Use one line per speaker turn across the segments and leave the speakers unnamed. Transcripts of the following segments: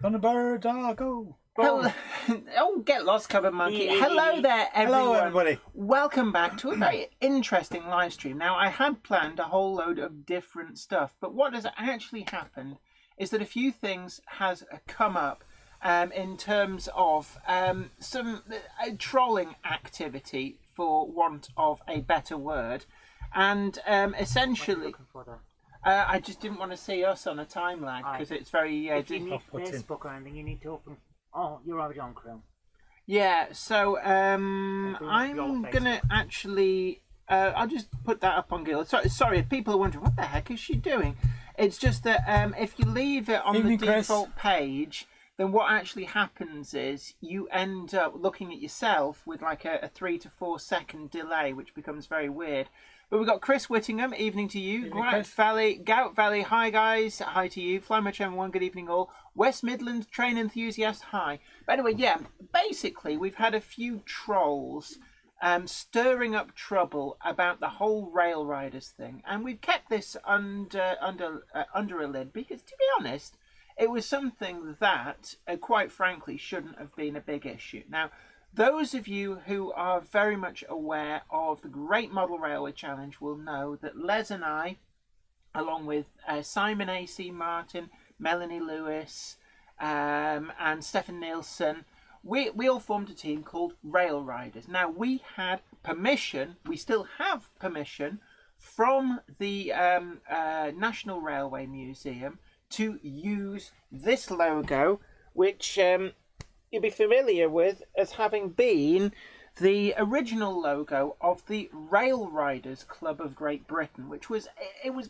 Thunderbird, go!
Hello. Oh, get lost, covered monkey. Hello there, everyone.
Hello, everybody.
Welcome back to a very interesting live stream. Now, I had planned a whole load of different stuff, but what has actually happened is that a few things has come up in terms of some trolling activity, for want of a better word, and essentially. I just didn't want to see us on a time lag because it's very.
If you need Facebook or anything, you need to open. Oh, you're already on Chrome.
Yeah, so I'm gonna actually. I'll just put that up on Guild. Sorry, if people are wondering what the heck is she doing. It's just that if you leave it on the default page, then what actually happens is you end up looking at yourself with like a 3 to 4 second delay, which becomes very weird. But we've got Chris Whittingham, evening to you. Gout Valley, hi guys, hi to you. Fly Much M1, good evening all. West Midlands train enthusiast, hi. But anyway, yeah, basically we've had a few trolls stirring up trouble about the whole Rail Riders thing, and we've kept this under a lid because, to be honest, it was something that, quite frankly, shouldn't have been a big issue. Now, those of you who are very much aware of the Great Model Railway Challenge will know that Les and I, along with Simon A.C. Martin, Melanie Lewis, and Stefan Nielsen, we all formed a team called Rail Riders. Now, we had permission, we still have permission, from the National Railway Museum to use this logo, which you'll be familiar with as having been the original logo of the Rail Riders Club of Great Britain, which was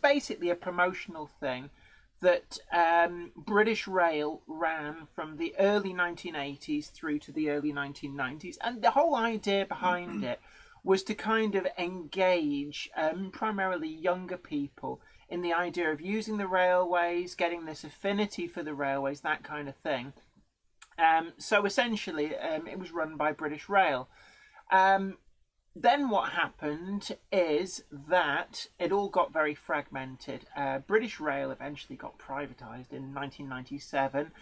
basically a promotional thing that British Rail ran from the early 1980s through to the early 1990s, and the whole idea behind it was to kind of engage primarily younger people in the idea of using the railways, getting this affinity for the railways, that kind of thing. So essentially, it was run by British Rail. Then what happened is that it all got very fragmented. British Rail eventually got privatised in 1997.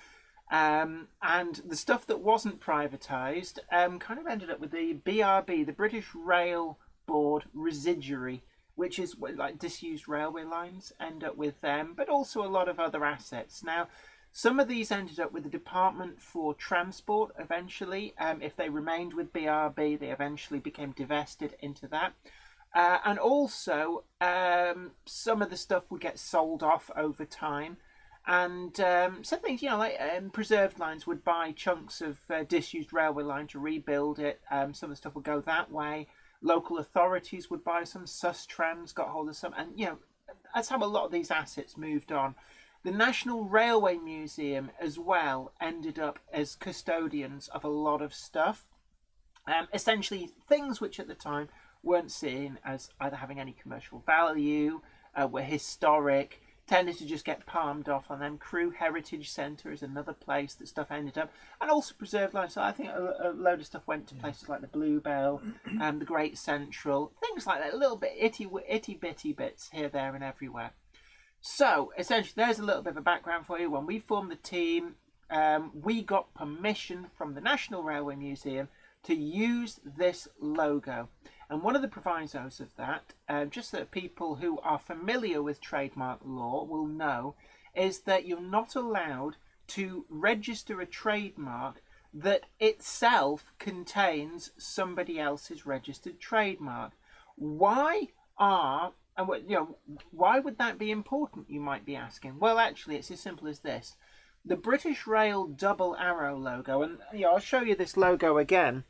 And the stuff that wasn't privatised kind of ended up with the BRB, the British Rail Board Residuary, which is like disused railway lines end up with them, but also a lot of other assets. Now, some of these ended up with the Department for Transport eventually. If they remained with BRB, they eventually became divested into that. And also, some of the stuff would get sold off over time. And some things, like preserved lines would buy chunks of disused railway line to rebuild it. Some of the stuff would go that way. Local authorities would buy some. Sustrans got hold of some. And, that's how a lot of these assets moved on. The National Railway Museum as well ended up as custodians of a lot of stuff. Essentially, things which at the time weren't seen as either having any commercial value, were historic, tended to just get palmed off on them. Crewe Heritage Centre is another place that stuff ended up, and also preserved lines. So I think a load of stuff went to places like the Bluebell, the Great Central, things like that, a little bit itty bitty bits here, there and everywhere. So essentially, there's a little bit of a background for you. When we formed the team, we got permission from the National Railway Museum to use this logo. And one of the provisos of that, just so that people who are familiar with trademark law will know, is that you're not allowed to register a trademark that itself contains somebody else's registered trademark. Why would that be important, you might be asking? Well, actually, it's as simple as this. The British Rail double arrow logo, and I'll show you this logo again.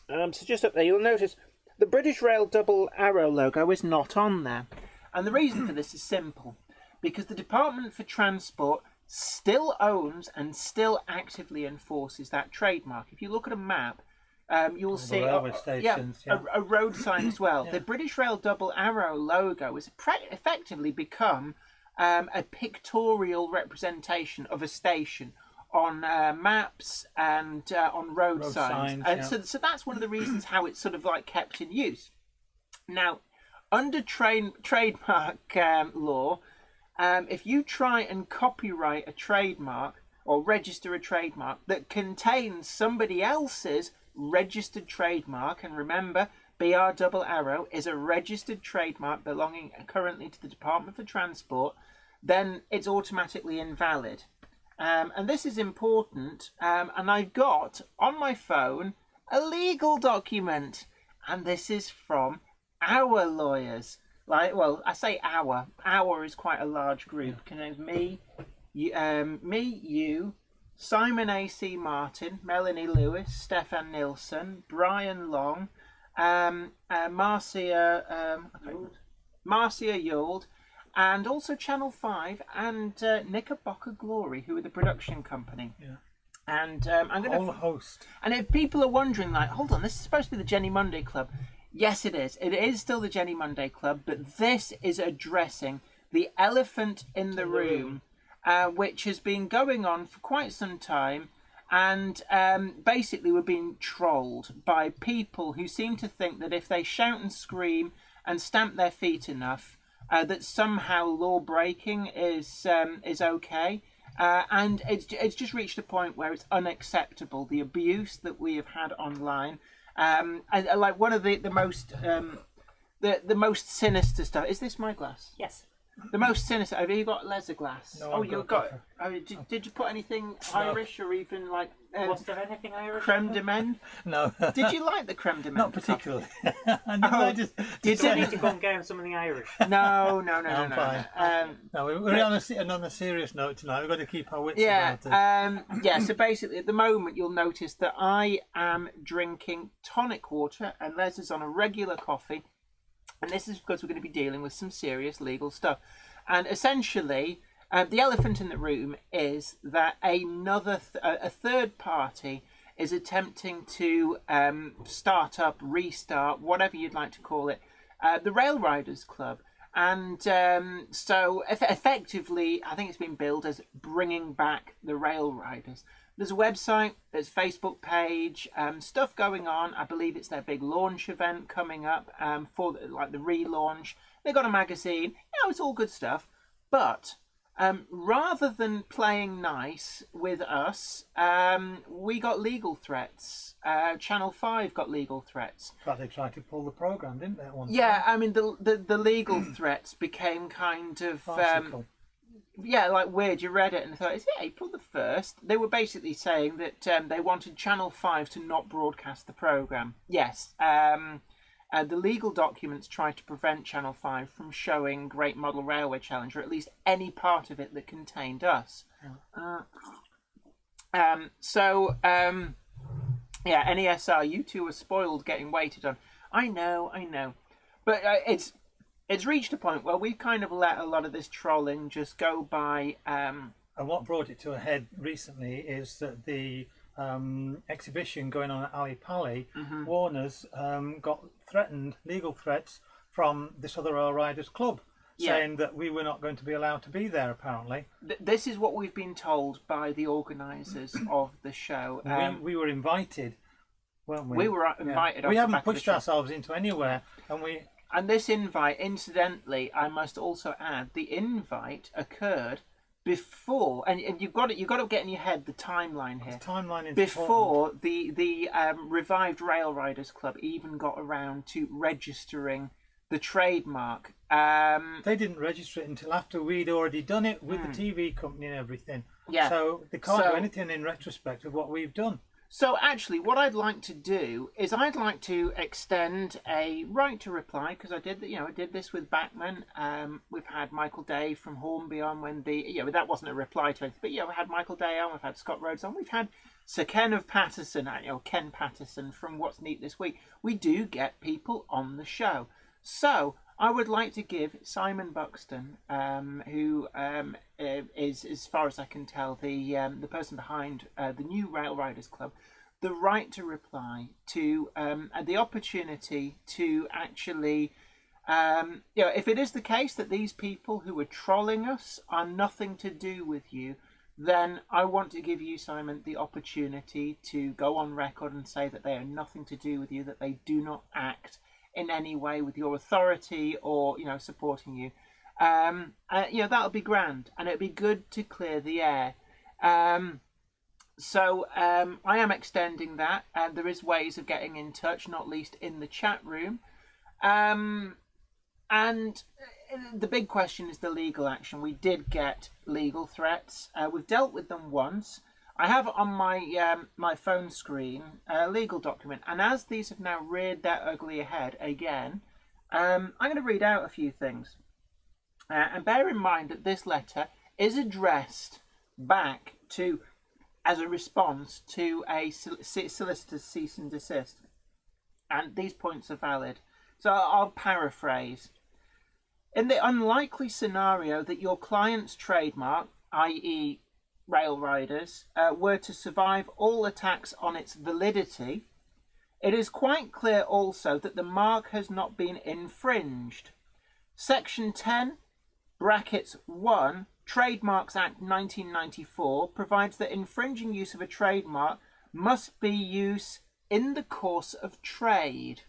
So just up there, you'll notice the British Rail double arrow logo is not on there. And the reason for this is simple. Because the Department for Transport still owns and still actively enforces that trademark. If you look at a map, you'll see a road sign as well. Yeah. The British Rail double arrow logo has effectively become a pictorial representation of a station on maps and on road signs. And so that's one of the reasons how it's sort of like kept in use. Now, under trademark law, if you try and copyright a trademark or register a trademark that contains somebody else's registered trademark, and remember, BR double arrow is a registered trademark belonging currently to the Department for Transport, then it's automatically invalid. And this is important, and I've got on my phone a legal document, and this is from our lawyers. Like, well, I say our. Our is quite a large group. It's me, you, Simon A.C. Martin, Melanie Lewis, Stefan Nilsson, Brian Long, Marcia Yould, and also Channel 5 and Knickerbocker Glory, who are the production company.
Yeah.
And I'm going to...
Whole host.
And if people are wondering, like, hold on, this is supposed to be the Jenny Monday Club. Yes, it is. It is still the Jenny Monday Club, but this is addressing the elephant in the room, which has been going on for quite some time. And basically we're being trolled by people who seem to think that if they shout and scream and stamp their feet enough, that somehow law breaking is okay. And it's just reached a point where it's unacceptable, the abuse that we have had online. And like one of the most sinister stuff. Is this my glass?
Yes.
The most sinister. Have you got leather glass?
No,
oh,
I've
you've
got.
got. Did you put anything Irish or even like?
Was there anything Irish?
Creme de menthe?
No.
Did you like the creme de menthe?
Not particularly.
Oh,
just
you
Do I need
didn't.
to go and get something Irish?
No.
I'm fine. No, we're on a serious note tonight. We've got to keep our wits
Yeah,
about it.
yeah. So basically, at the moment, you'll notice that I am drinking tonic water, and Les is on a regular coffee, and this is because we're going to be dealing with some serious legal stuff. And essentially, the elephant in the room is that a third party is attempting to start up, restart, whatever you'd like to call it, the Rail Riders Club. And so effectively, I think it's been billed as bringing back the Rail Riders. There's a website, there's a Facebook page, stuff going on. I believe it's their big launch event coming up for the relaunch. They've got a magazine. It's all good stuff. But rather than playing nice with us, we got legal threats. Channel 5 got legal threats.
In fact, they tried to pull the programme, didn't they? At one
Yeah,
time?
I mean, the legal threats became kind of...
Farcical.
yeah, like weird. You read it and thought, is it April the 1st? They were basically saying that they wanted Channel 5 to not broadcast the programme. Yes. The legal documents tried to prevent Channel 5 from showing Great Model Railway Challenge, or at least any part of it that contained us. Yeah, NESR, you two were spoiled getting waited on. I know. But it's reached a point where we've kind of let a lot of this trolling just go by.
And what brought it to a head recently is that the exhibition going on at Ali Pali, Warner's got legal threats from this other Rail Riders Club, saying that we were not going to be allowed to be there, apparently.
This is what we've been told by the organisers of the show.
We were invited, weren't we?
We were invited.
Yeah. We haven't pushed ourselves into anywhere,
And this invite, incidentally, I must also add, the invite occurred before, and you've got to get in your head the timeline here.
The timeline is
before the revived Rail Riders Club even got around to registering the trademark.
They didn't register it until after we'd already done it with the TV company and everything.
Yeah.
So they can't do anything in retrospect of what we've done.
So actually, what I'd like to do is I'd like to extend a right to reply, because I did this with Backman. We've had Michael Day from Hornby on when that wasn't a reply to it, but we had Michael Day on, we've had Scott Rhodes on, we've had Sir Ken of Patterson, Ken Patterson from What's Neat This Week. We do get people on the show. So I would like to give Simon Buxton, who is, as far as I can tell, the person behind the new Rail Riders Club, the right to reply, to the opportunity to actually, if it is the case that these people who are trolling us are nothing to do with you, then I want to give you, Simon, the opportunity to go on record and say that they are nothing to do with you, that they do not act in any way with your authority or supporting you. That'll be grand, and it'd be good to clear the air. So I am extending that, and there is ways of getting in touch, not least in the chat room. And the big question is the legal action. We did get legal threats. We've dealt with them once. I have on my my phone screen a legal document, and as these have now reared their ugly head again, I'm going to read out a few things. And bear in mind that this letter is addressed back to, as a response to a solicitor's cease and desist. And these points are valid. So I'll paraphrase. In the unlikely scenario that your client's trademark, i.e. Rail Riders, were to survive all attacks on its validity, it is quite clear also that the mark has not been infringed. Section 10, brackets 1, Trademarks Act 1994 provides that infringing use of a trademark must be used in the course of trade.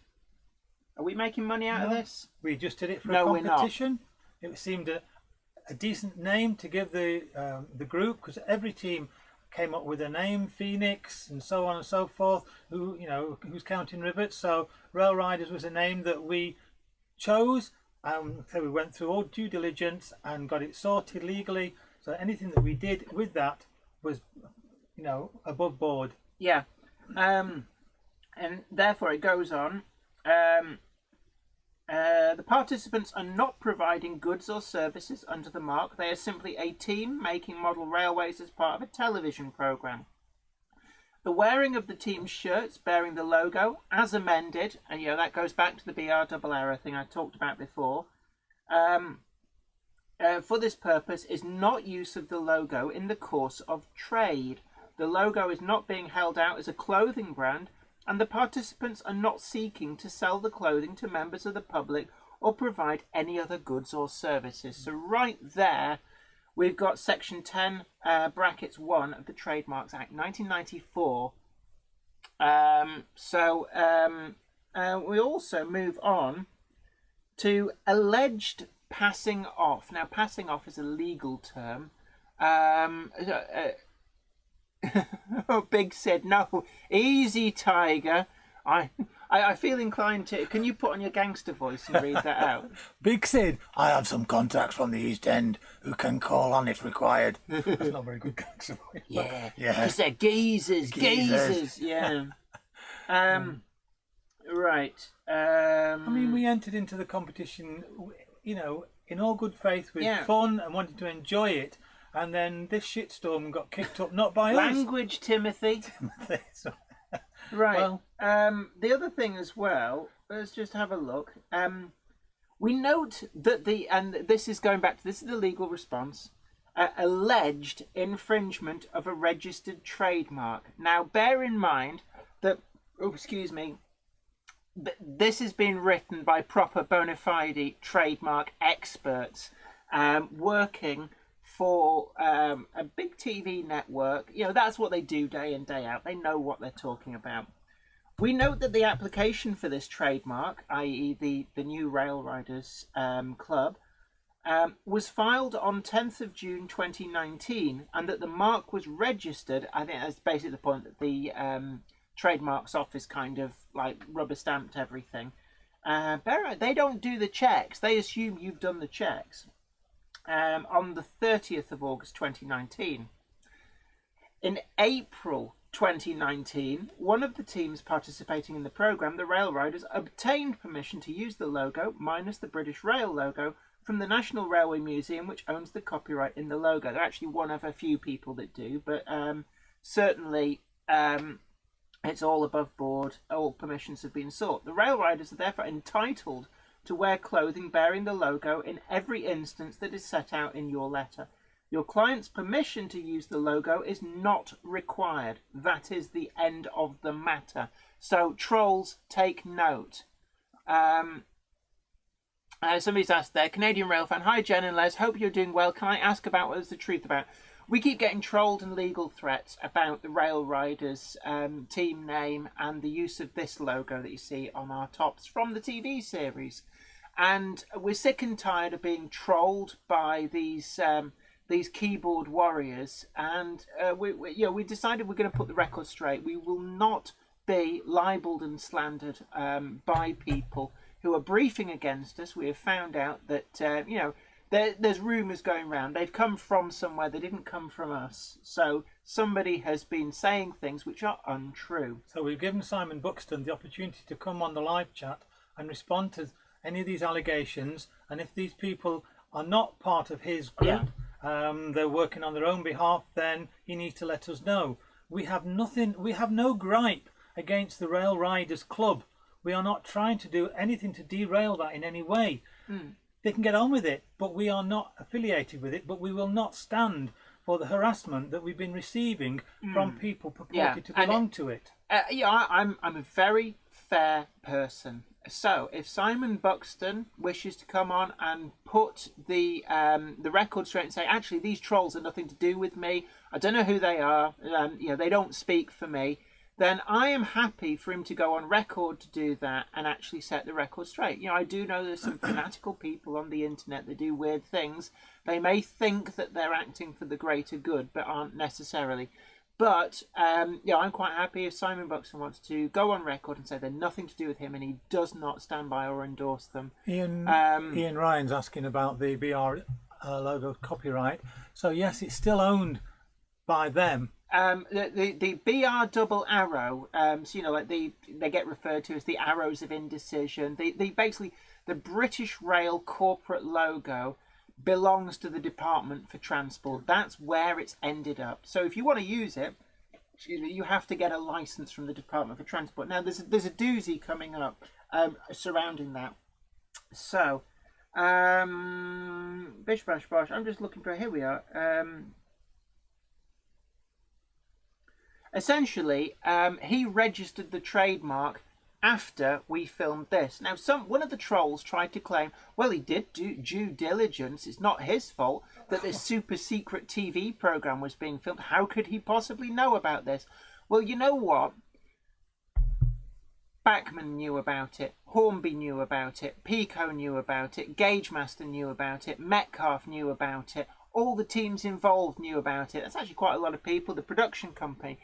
Are we making money out of this?
We just did it for a competition. It seemed a decent name to give the group, because every team came up with a name, Phoenix and so on and so forth, who's counting rivets. So Rail Riders was a name that we chose. So we went through all due diligence and got it sorted legally. So anything that we did with that was, above board.
Yeah. And therefore it goes on. The participants are not providing goods or services under the mark. They are simply a team making model railways as part of a television programme. The wearing of the team's shirts bearing the logo, as amended, and that goes back to the BR double error thing I talked about before, for this purpose is not use of the logo in the course of trade. The logo is not being held out as a clothing brand, and the participants are not seeking to sell the clothing to members of the public or provide any other goods or services. So right there, we've got Section 10, brackets 1 of the Trademarks Act 1994. We also move on to alleged passing off. Now, passing off is a legal term. Oh, Big Sid, no, easy, Tiger. I feel inclined to. Can you put on your gangster voice and read that out?
Big Sid, I have some contacts from the East End who can call on if required. That's not very good gangster voice.
Yeah, because they're geezers. Yeah. Right.
We entered into the competition, in all good faith with fun and wanted to enjoy it. And then this shitstorm got kicked up, not by us.
Language, Timothy. Right. Well, the other thing as well, let's just have a look. We note that this is the legal response, alleged infringement of a registered trademark. Now, bear in mind that, this has been written by proper bona fide trademark experts working for a big TV network. That's what they do day in, day out. They know what they're talking about. We note that the application for this trademark, i.e. the new Rail Riders Club, was filed on 10th of June 2019, and that the mark was registered. I think that's basically the point, that the Trademarks Office kind of like rubber stamped everything. They don't do the checks. They assume you've done the checks. On the 30th of August 2019. In April 2019, one of the teams participating in the programme, the Rail Riders, obtained permission to use the logo, minus the British Rail logo, from the National Railway Museum, which owns the copyright in the logo. They're actually one of a few people that do, but certainly it's all above board. All permissions have been sought. The Rail Riders are therefore entitled to wear clothing bearing the logo in every instance that is set out in your letter. Your client's permission to use the logo is not required. That is the end of the matter. So, trolls, take note. Somebody's asked there, Canadian Rail fan, hi Jen and Les, hope you're doing well. Can I ask about what is the truth about? We keep getting trolled and legal threats about the Rail Riders team name and the use of this logo that you see on our tops from the TV series. And we're sick and tired of being trolled by these these keyboard warriors, and we decided we're going to put the record straight. We will not be libelled and slandered by people who are briefing against us. We have found out that there's rumours going around. They've come from somewhere. They didn't come from us. So somebody has been saying things which are untrue.
So we've given Simon Buxton the opportunity to come on the live chat and respond to any of these allegations. And if these people are not part of his group, they're working on their own behalf, then he needs to let us know. We have no gripe against the Rail Riders Club. We are not trying to do anything to derail that in any way. They can get on with it, but we are not affiliated with it, but we will not stand for the harassment that we've been receiving from people purported to belong to it.
I'm a very fair person. So if Simon Buxton wishes to come on and put the record straight and say, actually, these trolls are nothing to do with me, I don't know who they are, they don't speak for me, then I am happy for him to go on record to do that and actually set the record straight. I do know there's some fanatical people on the internet that do weird things. They may think that they're acting for the greater good, but aren't necessarily. But, I'm quite happy if Simon Buxton wants to go on record and say they're nothing to do with him and he does not stand by or endorse them.
Ian Ryan's asking about the BR logo copyright. So, yes, it's still owned by them.
The BR double arrow, they get referred to as the arrows of indecision. Basically, the British Rail corporate logo belongs to the Department for Transport. That's where it's ended up. So if you want to use it, you have to get a license from the Department for Transport. Now there's a doozy coming up surrounding that. So bish bash bosh. I'm just looking for. Here we are. Essentially, he registered the trademark after we filmed this. Now, one of the trolls tried to claim, well, he did do due diligence. It's not his fault that this super secret TV program was being filmed. How could he possibly know about this? Well, you know what? Bachman knew about it. Hornby knew about it. Pico knew about it. Gagemaster knew about it. Metcalf knew about it. All the teams involved knew about it. That's actually quite a lot of people. The production company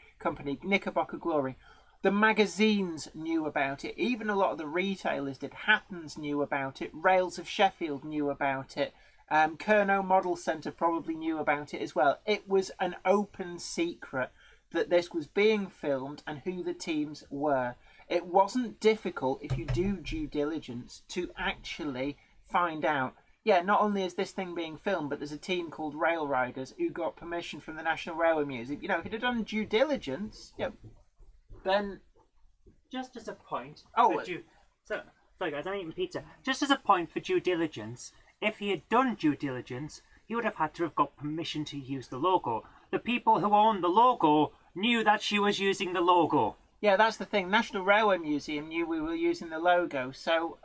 Knickerbocker Glory. The magazines knew about it. Even a lot of the retailers did. Hattons knew about it. Rails of Sheffield knew about it. Kernow Model Centre probably knew about it as well. It was an open secret that this was being filmed and who the teams were. It wasn't difficult if you do due diligence to actually find out. Yeah, not only is this thing being filmed, but there's a team called Rail Riders who got permission from the National Railway Museum. If you'd have done due diligence, then
just as a point.
Sorry
guys, I'm eating pizza. Just as a point for due diligence, if he had done due diligence, he would have had to have got permission to use the logo. The people who owned the logo knew that she was using the logo.
Yeah, that's the thing. National Railway Museum knew we were using the logo. So,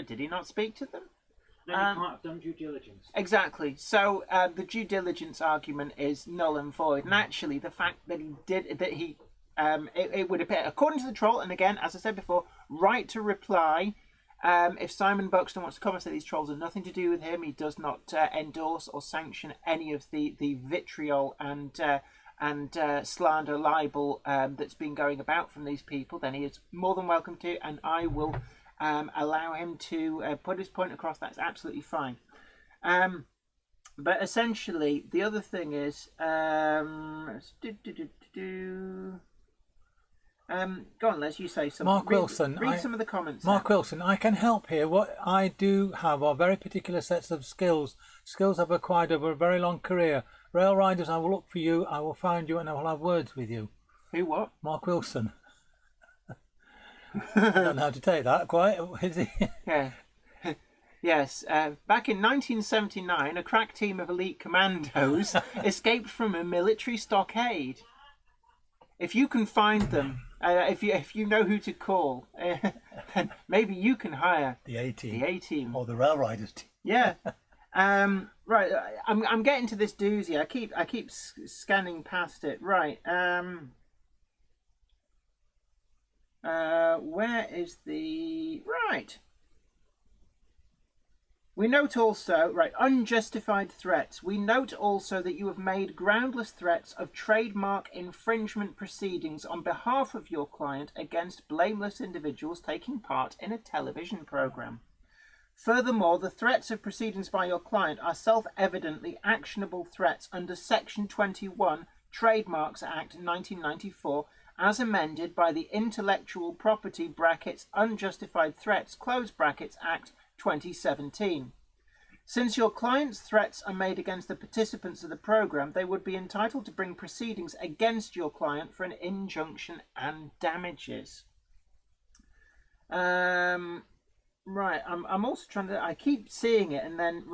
did he not speak to them?
Then he can't have done due diligence.
Exactly. So the due diligence argument is null and void. And actually, the fact that it would appear, according to the troll, and again, as I said before, right to reply. If Simon Buxton wants to come and say these trolls have nothing to do with him, he does not endorse or sanction any of the vitriol and slander, libel that's been going about from these people, then he is more than welcome to, and I will allow him to put his point across. That's absolutely fine. But essentially, the other thing is, go on, Les, you say something.
Mark Wilson.
Read some of the comments.
Mark Wilson, I can help here. What I do have are very particular sets of skills I've acquired over a very long career. Rail Riders, I will look for you, I will find you, and I will have words with you.
Who, what?
Mark Wilson. I don't know how to take that quite, is he?
Yeah. Yes, back in 1979, a crack team of elite commandos escaped from a military stockade. If you can find them, if you know who to call, then maybe you can hire
the A-team.
The A-team.
Or the Rail Riders team.
Yeah. Right. I'm getting to this doozy. I keep scanning past it. Right. Where is the right? We note also, unjustified threats. We note also that you have made groundless threats of trademark infringement proceedings on behalf of your client against blameless individuals taking part in a television program. Furthermore, the threats of proceedings by your client are self-evidently actionable threats under Section 21 Trademarks Act 1994 as amended by the Intellectual Property (Unjustified Threats) Act 2017. Since your client's threats are made against the participants of the program, they would be entitled to bring proceedings against your client for an injunction and damages. I'm also trying to, I keep seeing it and then,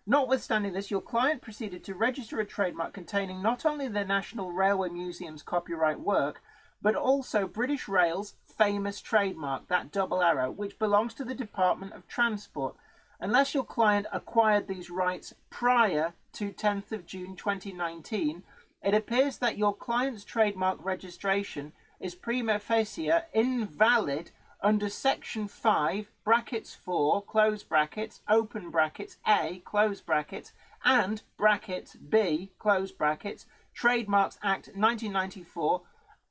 Notwithstanding this, your client proceeded to register a trademark containing not only the National Railway Museum's copyright work, but also British Rail's famous trademark, that double arrow, which belongs to the Department of Transport. Unless your client acquired these rights prior to 10th of June 2019, it appears that your client's trademark registration is prima facie invalid under Section 5, brackets 4, close brackets, open brackets, A, close brackets, and brackets B, close brackets, Trademarks Act 1994,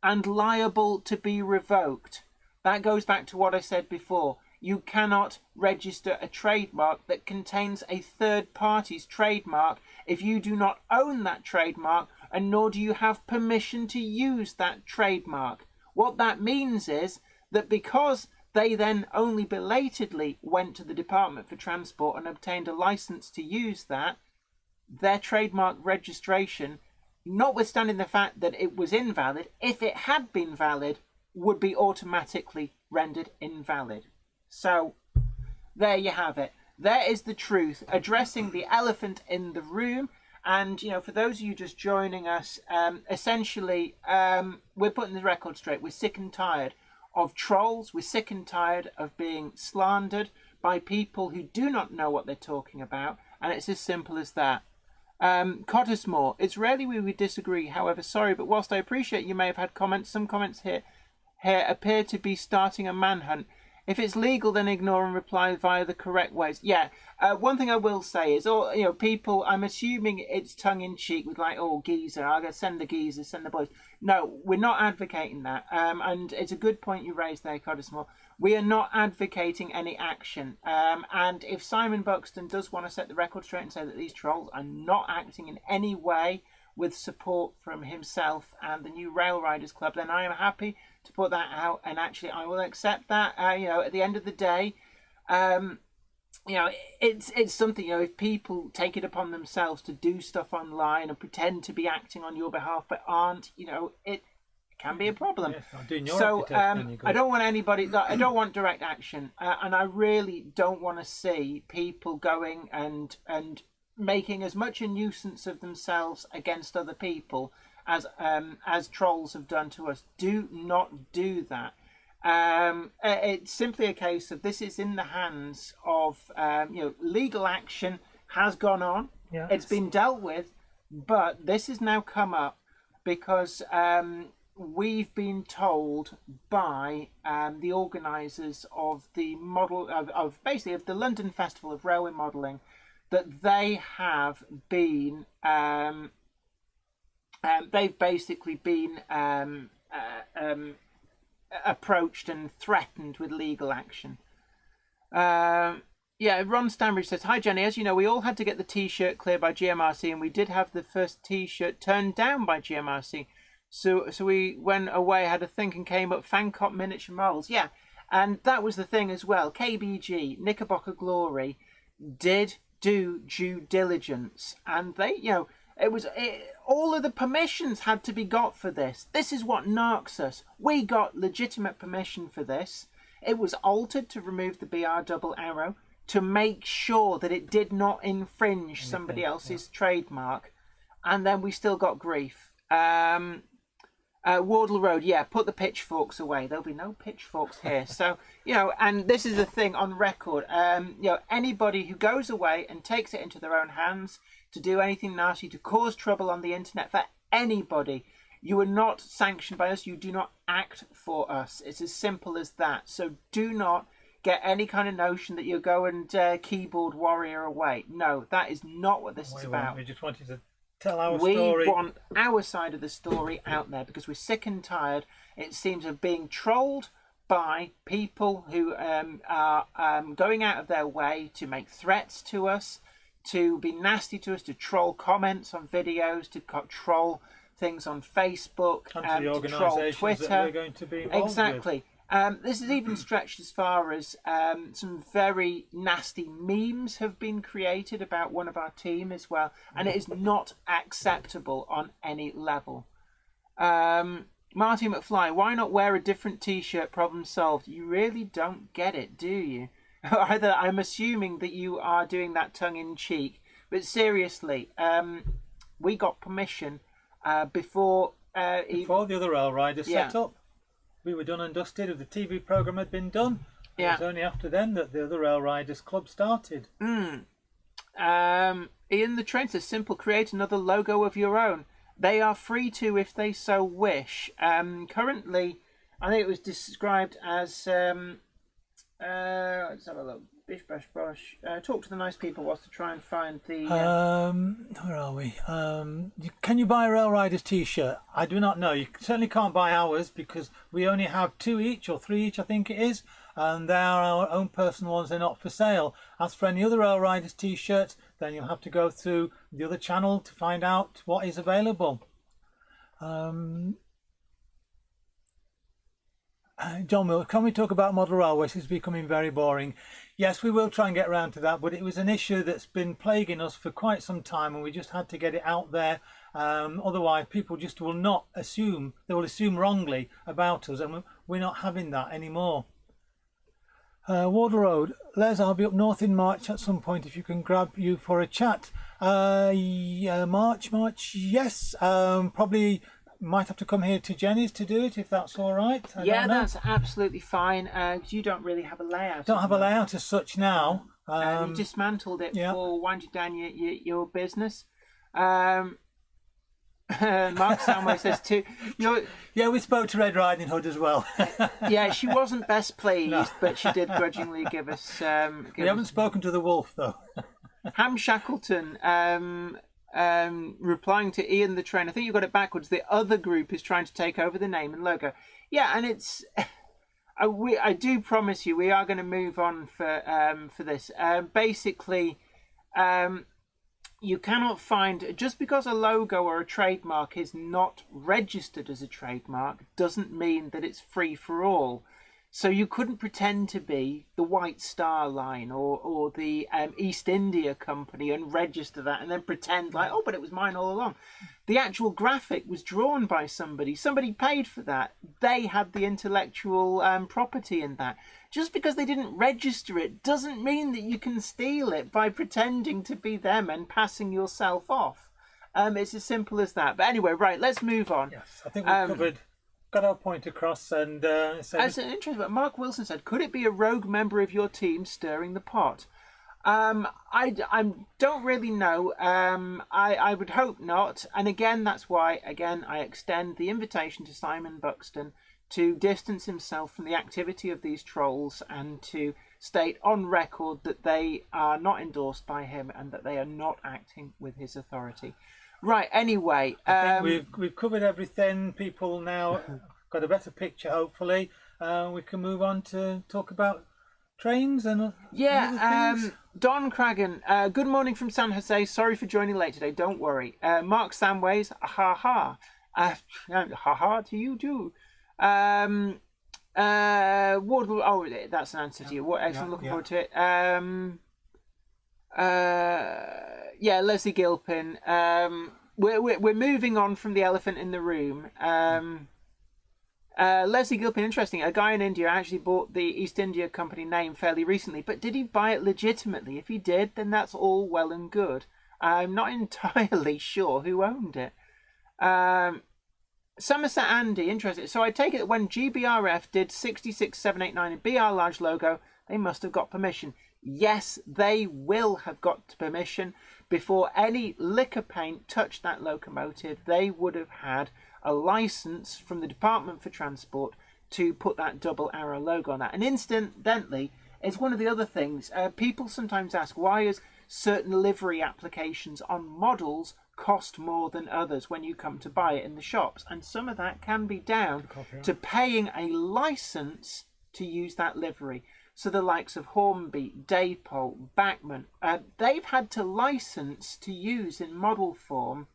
and liable to be revoked. That goes back to what I said before. You cannot register a trademark that contains a third party's trademark if you do not own that trademark, and nor do you have permission to use that trademark. What that means is that because they then only belatedly went to the Department for Transport and obtained a license to use that, their trademark registration, notwithstanding the fact that it was invalid, if it had been valid, would be automatically rendered invalid. So, there you have it. There is the truth, addressing the elephant in the room. And, for those of you just joining us, essentially, we're putting the record straight. We're sick and tired of trolls. We're sick and tired of being slandered by people who do not know what they're talking about. And it's as simple as that. Cottesmore, it's rarely we would disagree, however, sorry, but whilst I appreciate you may have had comments, some comments here appear to be starting a manhunt. If it's legal, then ignore and reply via the correct ways. Yeah, one thing I will say is, people, I'm assuming it's tongue-in-cheek with geezer, I'm going to send the geezers, send the boys. No, we're not advocating that. And it's a good point you raised there, Cottesmore. We are not advocating any action. And if Simon Buxton does want to set the record straight and say that these trolls are not acting in any way with support from himself and the new Rail Riders Club, then I am happy to put that out, and actually I will accept that. At the end of the day, it's something, if people take it upon themselves to do stuff online and pretend to be acting on your behalf but aren't, it can be a problem.
Yes,
so I don't want anybody, I don't want direct action, and I really don't want to see people going and making as much a nuisance of themselves against other people as trolls have done to us. Do not do that. It's simply a case of this is in the hands of legal action has gone on.
Yeah.
It's been dealt with, but this has now come up because we've been told by the organisers of the model of the London Festival of Railway Modelling that they have been they've basically been approached and threatened with legal action. Ron Stanbridge says, "Hi Jenny, as you know, we all had to get the T-shirt cleared by GMRC, and we did have the first T-shirt turned down by GMRC. So we went away, had a think, and came up Fancop miniature models." Yeah, and that was the thing as well. KBG, Knickerbocker Glory, did do due diligence, and they, all of the permissions had to be got for this. This is what narks us. We got legitimate permission for this. It was altered to remove the BR double arrow to make sure that it did not infringe somebody else's trademark, and then we still got grief. Wardle Road, put the pitchforks away. There'll be no pitchforks here. So, and this is the thing on record. Anybody who goes away and takes it into their own hands to do anything nasty, to cause trouble on the internet for anybody, you are not sanctioned by us. You do not act for us. It's as simple as that. So do not get any kind of notion that you go and keyboard warrior away. No, that is not what this is about.
We just wanted to tell our
we
story.
We want our side of the story out there because we're sick and tired, it seems, of being trolled by people who are going out of their way to make threats to us, to be nasty to us, to troll comments on videos, to troll things on Facebook,
and to
troll Twitter.
That we're going to be involved
exactly. This is even stretched as far as some very nasty memes have been created about one of our team as well, and it is not acceptable on any level. Marty McFly, why not wear a different T-shirt? Problem solved. You really don't get it, do you? Either I'm assuming that you are doing that tongue-in-cheek, but seriously, we got permission before
the other rail riders set up. We were done and dusted. If the TV programme had been done, it was only after then that the other rail riders club started.
Ian the Train says, simple, create another logo of your own. They are free to if they so wish. Currently, I think it was described as let's have a look. Bish bash bosh. Talk to the nice people whilst to try and find the.
Where are we? Can you buy a Rail Riders T-shirt? I do not know. You certainly can't buy ours because we only have 2 each or 3 each, I think it is, and they are our own personal ones. They're not for sale. As for any other Rail Riders T-shirts, then you'll have to go through the other channel to find out what is available. John Mill, can we talk about model railways? It's becoming very boring. Yes, we will try and get around to that, but it was an issue that's been plaguing us for quite some time, and we just had to get it out there. Otherwise, people just will not assume, they will assume wrongly about us, and we're not having that anymore. Wardle Road, Les, I'll be up north in March at some point if you can grab you for a chat. March, yes, probably. Might have to come here to Jenny's to do it if that's all right.
Yeah, that's absolutely fine. You don't really have a layout.
Don't have a layout as such now.
You dismantled it for winding down your business. Mark Samway says too.
Yeah, we spoke to Red Riding Hood as well.
Yeah, she wasn't best pleased, but she did grudgingly give us.
We haven't spoken to the wolf though.
Ham Shackleton. Replying to Ian the Train, I think you got it backwards. The other group is trying to take over the name and logo. Yeah, and it's. I do promise you, we are going to move on for this. Basically, you cannot find, just because a logo or a trademark is not registered as a trademark, doesn't mean that it's free for all. So you couldn't pretend to be the White Star Line or the East India Company and register that and then pretend like, oh, but it was mine all along. The actual graphic was drawn by somebody. Somebody paid for that. They had the intellectual property in that. Just because they didn't register it doesn't mean that you can steal it by pretending to be them and passing yourself off. It's as simple as that. But anyway, right, let's move on.
Yes, I think we've got our point across. And
as an interest, but Mark Wilson said, could it be a rogue member of your team stirring the pot? I don't really know. I would hope not. And again, that's why I extend the invitation to Simon Buxton to distance himself from the activity of these trolls and to state on record that they are not endorsed by him and that they are not acting with his authority. Right, anyway.
I think we've covered everything. People now got a better picture, hopefully. We can move on to talk about trains and other things.
Don Cragen, good morning from San Jose. Sorry for joining late today. Don't worry. Mark Samways, ha-ha. Ha-ha to you too. Wardle, oh, that's an answer to you. What excellent, looking forward to it. Leslie Gilpin. We're moving on from the elephant in the room. Leslie Gilpin, interesting. A guy in India actually bought the East India Company name fairly recently, but did he buy it legitimately? If he did, then that's all well and good. I'm not entirely sure who owned it. Somerset Andy, interesting. So I take it that when GBRF did 66789 and BR large logo, they must have got permission. Yes, they will have got permission. Before any liquor paint touched that locomotive, they would have had a license from the Department for Transport to put that double arrow logo on that. And incidentally, it's one of the other things. People sometimes ask, why is certain livery applications on models cost more than others when you come to buy it in the shops? And some of that can be down to paying a license to use that livery. So the likes of Hornby, Daypole, Bachmann, they've had to license to use in model form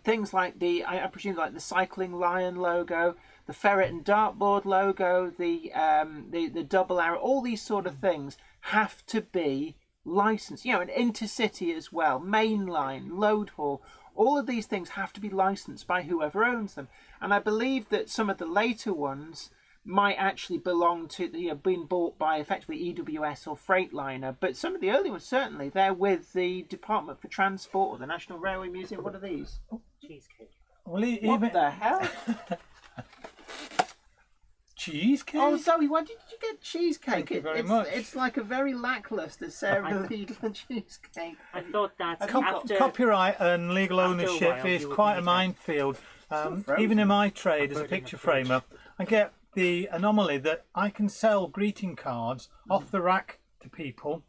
things like I presume like the Cycling Lion logo, the Ferret and Dartboard logo, the double arrow, all these sort of things have to be licensed. You know, an intercity as well, mainline, load haul, all of these things have to be licensed by whoever owns them. And I believe that some of the later ones might actually belong to being bought by effectively EWS or Freightliner, but some of the early ones certainly they're with the Department for Transport or the National Railway Museum. What are these?
Cheesecake.
Well,
What the hell?
Cheesecake?
Oh, Zoe, why did you get cheesecake?
Thank you very much.
It's like a very lacklustre Sarah Needler cheesecake.
I thought that
Copyright and legal
after a
ownership
while,
is
you would
quite a
need to-
minefield.
frozen.
Even in my trade as a
put it in
picture
the fridge.
framer, I get the anomaly that I can sell greeting cards off the rack to people,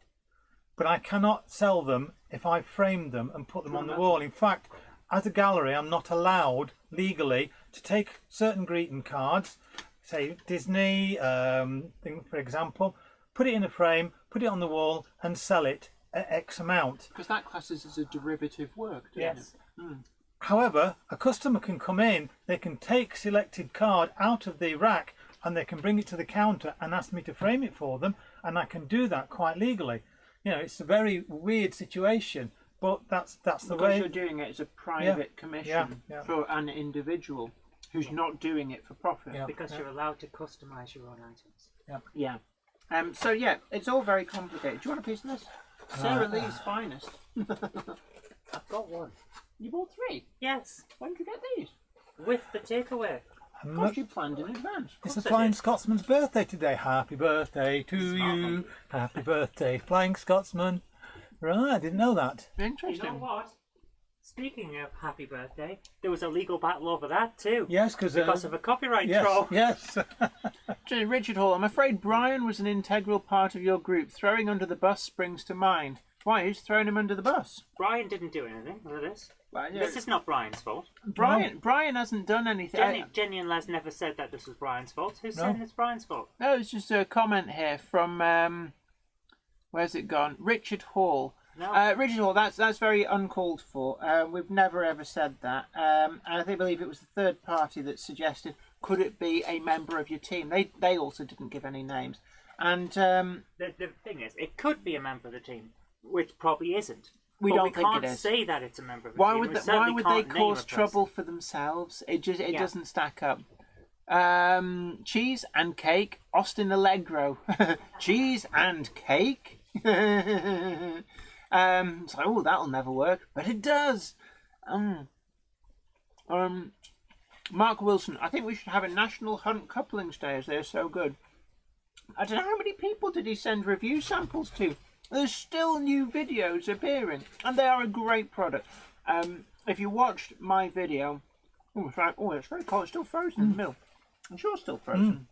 but I cannot sell them if I frame them and put them on the wall. In fact, as a gallery, I'm not allowed legally to take certain greeting cards, say Disney, thing for example, put it in a frame, put it on the wall, and sell it at X amount.
Because that classes as a derivative work, doesn't
Yes.
it?
However, a customer can come in, they can take selected card out of the rack and they can bring it to the counter and ask me to frame it for them, and I can do that quite legally. You know, it's a very weird situation, but that's the
Because
way.
you're doing it as a private commission
yeah.
for an individual who's not doing it for profit.
Yeah.
because you're allowed to customise your own items.
Yeah. So yeah, it's all very complicated. Do you want a piece of this? Sarah Lee's finest.
I've got one.
You bought 3.
Yes,
When did you get these?
with the takeaway.
And
Because
look,
you planned in advance.
it's the
course I
Flying
did.
Scotsman's birthday today. Happy birthday to you. Happy birthday, Flying Scotsman. Right, I didn't know that.
Interesting.
You know what? Speaking of happy birthday, there was a legal battle over that too.
Yes,
Because
because
of a copyright
yes,
troll.
yes.
To Richard Hall, I'm afraid Brian was an integral part of your group. Throwing under the bus springs to mind. Why? Who's thrown him under the bus?
Brian didn't do anything with this.
Well,
This is not Brian's fault.
Brian hasn't done anything.
Jenny and Les never said that this was Brian's fault. Who's
No.
saying it's Brian's fault?
No, it's just a comment here from where's it gone? Richard Hall.
No.
Richard Hall, that's very uncalled for. We've never ever said that. And I believe it was the third party that suggested, could it be a member of your team? They also didn't give any names. And
The thing is, it could be a member of the team, which probably isn't.
We
But
don't
we
think
can't
it is.
say that it's a member of the
why
team.
would
We
why
certainly
would they
can't name a
cause
person.
trouble for themselves? It
Yeah.
doesn't stack up. Cheese and cake, Austin Allegro. Cheese and cake. It's like, oh, that'll never work, but it does. Mark Wilson, I think we should have a National Hunt Couplings Day as they're so good. I don't know how many people did he send review samples to. There's still new videos appearing, and they are a great product. If you watched my video, it's very cold. It's still frozen in the middle. I'm sure it's still frozen.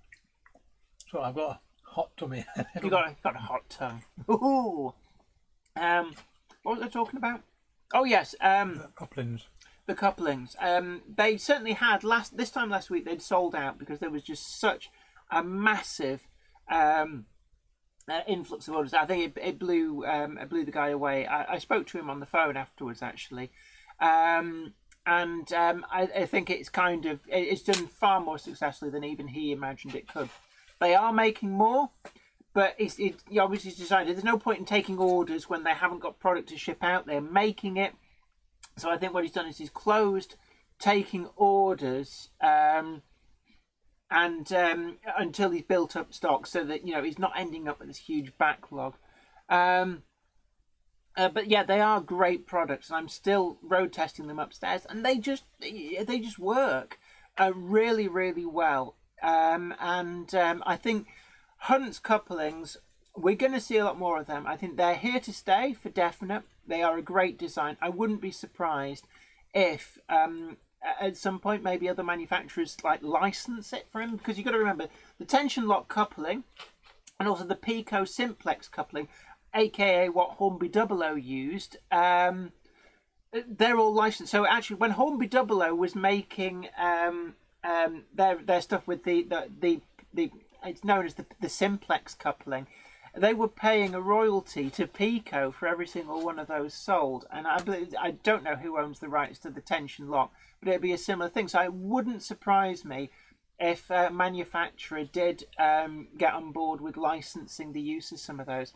So I've got a hot tummy.
You got a hot tongue. Ooh. What was I talking about? Oh yes.
Couplings.
The couplings. They certainly had this time last week. They'd sold out because there was just such a massive influx of orders. I think it blew the guy away. I spoke to him on the phone afterwards, actually, and I think it's it's done far more successfully than even he imagined it could. They are making more, but he obviously decided there's no point in taking orders when they haven't got product to ship out. They're making it. So I think what he's done is he's closed taking orders until he's built up stock, so that he's not ending up with this huge backlog. But yeah, they are great products, and I'm still road testing them upstairs, and they just work really, really well. I think Hunt's couplings, we're going to see a lot more of them. I think they're here to stay for definite. They are a great design. I wouldn't be surprised if at some point maybe other manufacturers license it for him, because you've got to remember the tension lock coupling and also the Pico Simplex coupling, aka what Hornby 00 used. They're all licensed. So actually, when Hornby 00 was making their stuff with the it's known as the Simplex coupling, they were paying a royalty to Pico for every single one of those sold. And I don't know who owns the rights to the tension lock, but it'd be a similar thing. So it wouldn't surprise me if a manufacturer did get on board with licensing the use of some of those.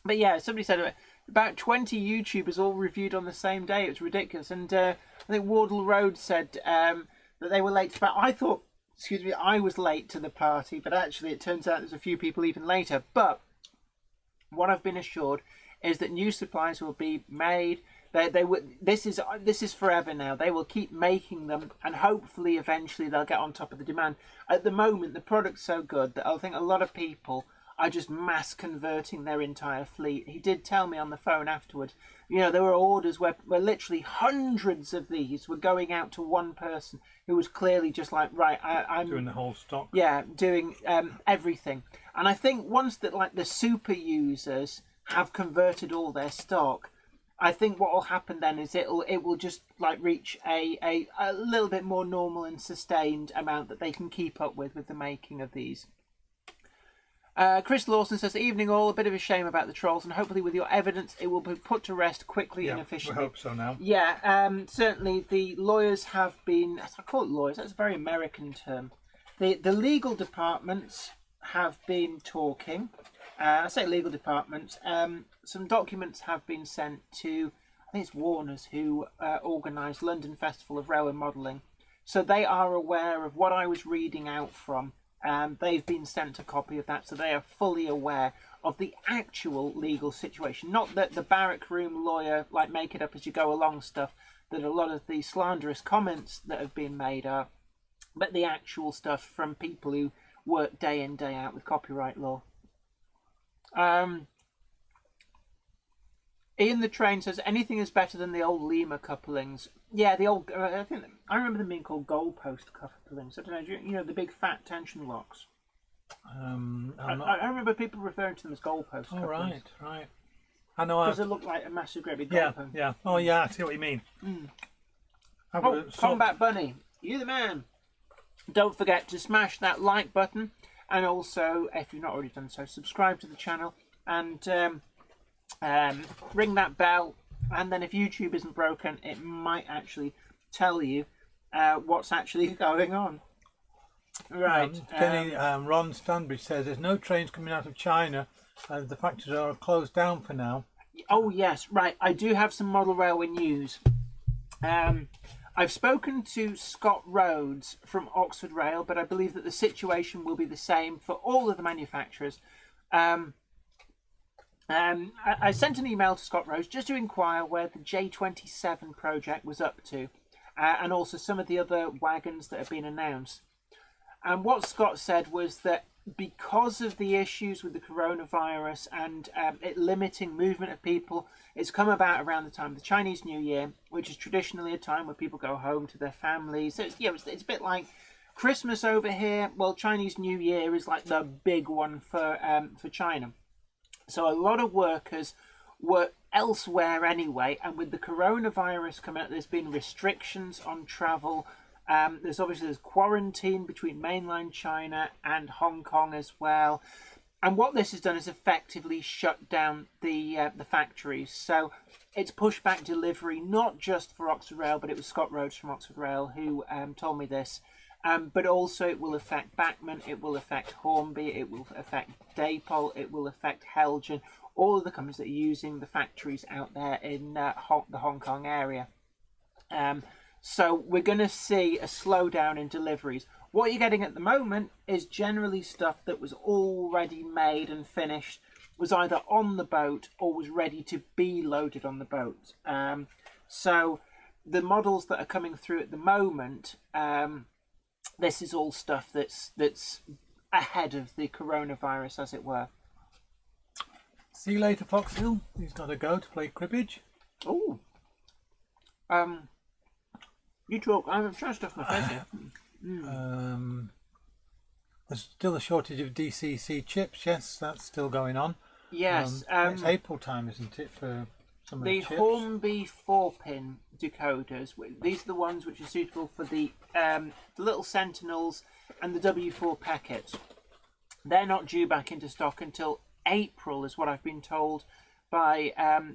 But yeah, somebody said about 20 YouTubers all reviewed on the same day. It was ridiculous. And I think Wardle Road said that they were late to I was late to the party, but actually it turns out there's a few people even later. But what I've been assured is that new supplies will be made. This is forever now. They will keep making them, and hopefully eventually they'll get on top of the demand. At the moment, the product's so good that I think a lot of people are just mass converting their entire fleet. He did tell me on the phone afterwards, there were orders where literally hundreds of these were going out to one person who was clearly just like, right, I'm
doing the whole stock.
Yeah, doing everything. And I think once that the super users have converted all their stock, I think what will happen then is it will just reach a little bit more normal and sustained amount that they can keep up with the making of these. Chris Lawson says, "Evening all, a bit of a shame about the trolls, and hopefully with your evidence it will be put to rest quickly and efficiently."
I hope so now.
Yeah, certainly the lawyers have been, I call it lawyers, that's a very American term. The legal departments have been talking. I say legal departments. Some documents have been sent to, I think it's Warner's, who organised London Festival of Railway Modelling. So they are aware of what I was reading out from. They've been sent a copy of that, so they are fully aware of the actual legal situation. Not that the barrack room lawyer, make it up as you go along stuff, that a lot of the slanderous comments that have been made are, but the actual stuff from people who work day in, day out with copyright law. Ian the Train says, anything is better than the old Lima couplings. Yeah, the old, I remember them being called goalpost couplings. I don't know, the big fat tension locks. I remember people referring to them as goalpost couplings.
Right. I know.
Because they look like a massive great big goalpost.
Yeah. Oh yeah, I see what you mean.
Combat Bunny, you the man. Don't forget to smash that like button, and also, if you've not already done so, subscribe to the channel and ring that bell. And then if YouTube isn't broken, it might actually tell you what's actually going on. Right.
Ron Stanbridge says there's no trains coming out of China. The factories are closed down for now.
Oh yes, right. I do have some model railway news. I've spoken to Scott Rhodes from Oxford Rail, but I believe that the situation will be the same for all of the manufacturers. I sent an email to Scott Rhodes just to inquire where the J27 project was up to, and also some of the other wagons that have been announced. And what Scott said was that because of the issues with the coronavirus and it limiting movement of people, it's come about around the time of the Chinese New Year, which is traditionally a time where people go home to their families. So it's a bit like Christmas over here. Well, Chinese New Year is like the big one for China. So a lot of workers were elsewhere anyway, and with the coronavirus coming out, there's been restrictions on travel. There's quarantine between mainland China and Hong Kong as well. And what this has done is effectively shut down the factories. So it's pushed back delivery, not just for Oxford Rail, but it was Scott Rhodes from Oxford Rail who told me this. But also it will affect Bachmann, it will affect Hornby, it will affect Dapol, it will affect Helgen, all of the companies that are using the factories out there in the Hong Kong area. So we're going to see a slowdown in deliveries. What you're getting at the moment is generally stuff that was already made and finished, was either on the boat or was ready to be loaded on the boat. So the models that are coming through at the moment, this is all stuff that's ahead of the coronavirus, as it were.
See you later, Foxhill. He's got to go to play cribbage.
Oh. You talk. I'm trying to stuff my face here.
There's still a shortage of DCC chips. Yes, that's still going on.
Yes.
It's April time, isn't it, for some of the
The
chips?
Hornby 4-pin decoders, these are the ones which are suitable for the little Sentinels and the W4 packets. They're not due back into stock until April, is what I've been told by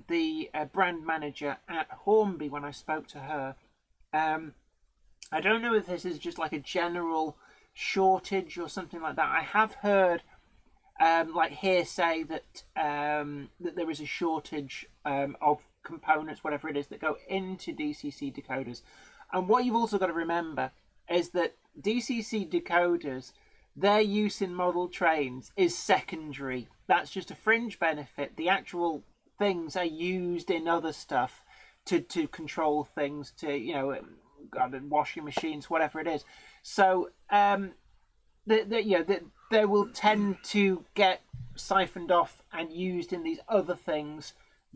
the brand manager at Hornby when I spoke to her. I don't know if this is just like a general shortage or something like that. I have heard like hearsay that that there is a shortage of components, whatever it is, that go into DCC decoders. And what you've also got to remember is that DCC decoders, their use in model trains is secondary. That's just a fringe benefit. The actual things are used in other stuff to control things, to, you know, washing machines, whatever it is. So they will tend to get siphoned off and used in these other things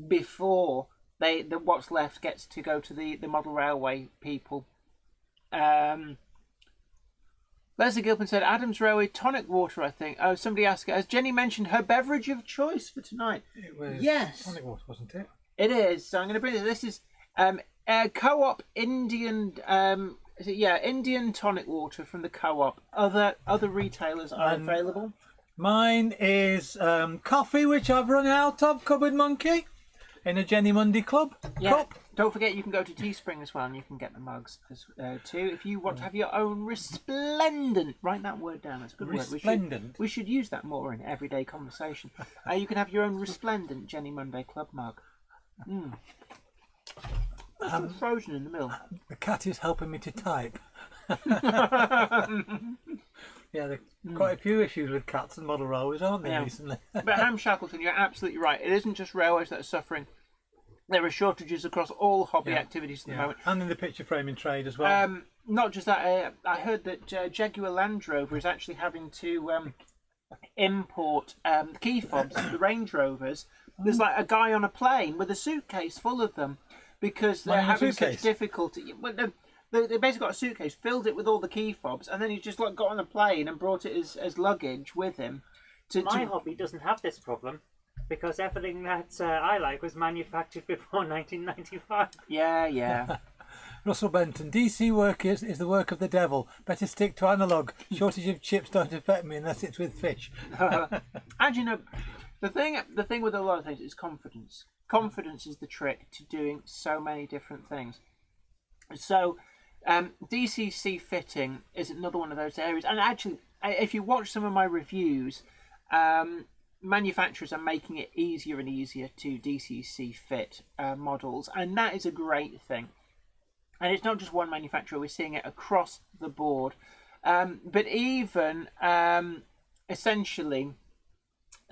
before what's left gets to go to the model railway people. Leslie Gilpin said, Adams Railway tonic water, I think. Oh, somebody asked, has Jenny mentioned her beverage of choice for tonight?
It was tonic water, wasn't it?
It is. So I'm going to bring this. This is Co-op Indian... Indian tonic water from the Co-op. Other retailers are available.
Mine is coffee, which I've run out of, Cupboard Monkey, in a Jenny Monday Club cup.
Don't forget, you can go to Teespring as well, and you can get the mugs too. If you want to have your own resplendent, write that word down. That's a good
resplendent.
word. We should use that more in everyday conversation. You can have your own resplendent Jenny Monday Club mug. Frozen in the middle.
The cat is helping me to type. Yeah, there are quite a few issues with cats and model railways, aren't there, recently?
But Ham Shackleton, you're absolutely right. It isn't just railways that are suffering. There are shortages across all hobby activities at the moment.
And in the picture framing trade as well.
Not just that, I heard that Jaguar Land Rover is actually having to import the key fobs, the Range Rovers. There's like a guy on a plane with a suitcase full of them because they're having such difficulty. They basically got a suitcase, filled it with all the key fobs, and then he just got on a plane and brought it as luggage with him.
My hobby doesn't have this problem, because everything that I like was manufactured before 1995.
Yeah.
Russell Benton, DC work is the work of the devil. Better stick to analog. Shortage of chips don't affect me unless it's with fish.
And you know, the thing with a lot of things is confidence. Confidence is the trick to doing so many different things. So, DCC fitting is another one of those areas. And actually, if you watch some of my reviews, manufacturers are making it easier and easier to DCC fit models, and that is a great thing. And it's not just one manufacturer, we're seeing it across the board. But even essentially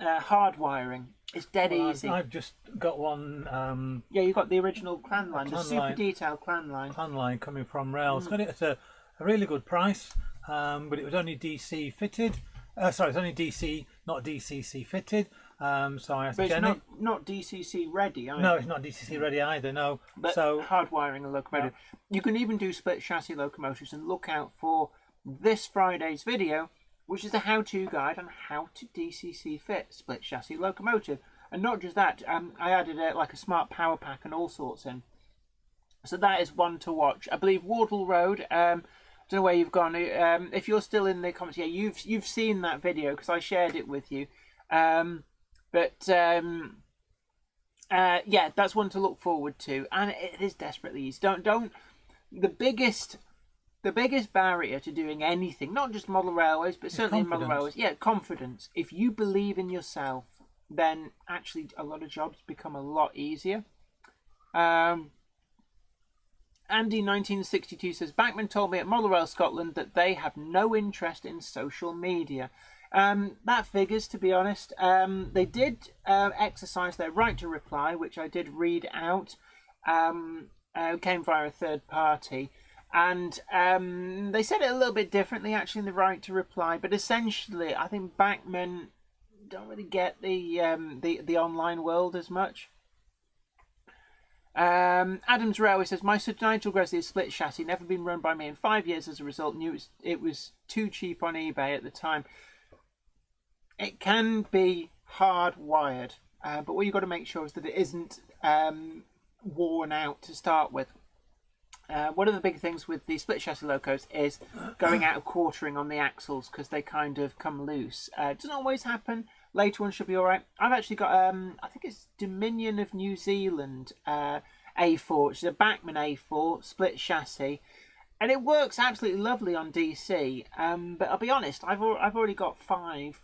hardwiring is dead easy.
I've just got one.
You've got the original clan line, the super detailed clan line.
Clan line coming from Rails. Got it at a really good price, but it was only DC fitted. It's only DC, not DCC fitted. So I asked Jenny.
It's not DCC ready either.
No, it's not DCC ready either, no.
But
so
hardwiring a locomotive. Yeah. You can even do split chassis locomotives, and look out for this Friday's video, which is a how-to guide on how to DCC fit split chassis locomotive. And not just that, I added like a smart power pack and all sorts in. So that is one to watch. I believe Wardle Road, don't know where you've gone. If you're still in the comments, you've seen that video because I shared it with you. That's one to look forward to, and it is desperately easy. Don't the biggest barrier to doing anything, not just model railways, but certainly in model railways. Yeah, confidence. If you believe in yourself, then actually a lot of jobs become a lot easier. Andy 1962 says, Backman told me at Model Rail Scotland that they have no interest in social media. That figures, to be honest. They did exercise their right to reply, which I did read out. Came via a third party. And they said it a little bit differently, actually, in the right to reply. But essentially, I think Backman don't really get the online world as much. Adams Railway says, my Sir Nigel Gresley is split chassis, never been run by me in 5 years as a result. Knew it was too cheap on eBay at the time. It can be hardwired, but what you've got to make sure is that it isn't worn out to start with. One of the big things with the split chassis locos is going out of quartering on the axles because they kind of come loose. It doesn't always happen. Later on should be all right. I've actually got, I think it's Dominion of New Zealand A4, which is a Bachmann A4 split chassis, and it works absolutely lovely on DC. But I'll be honest, I've already got 5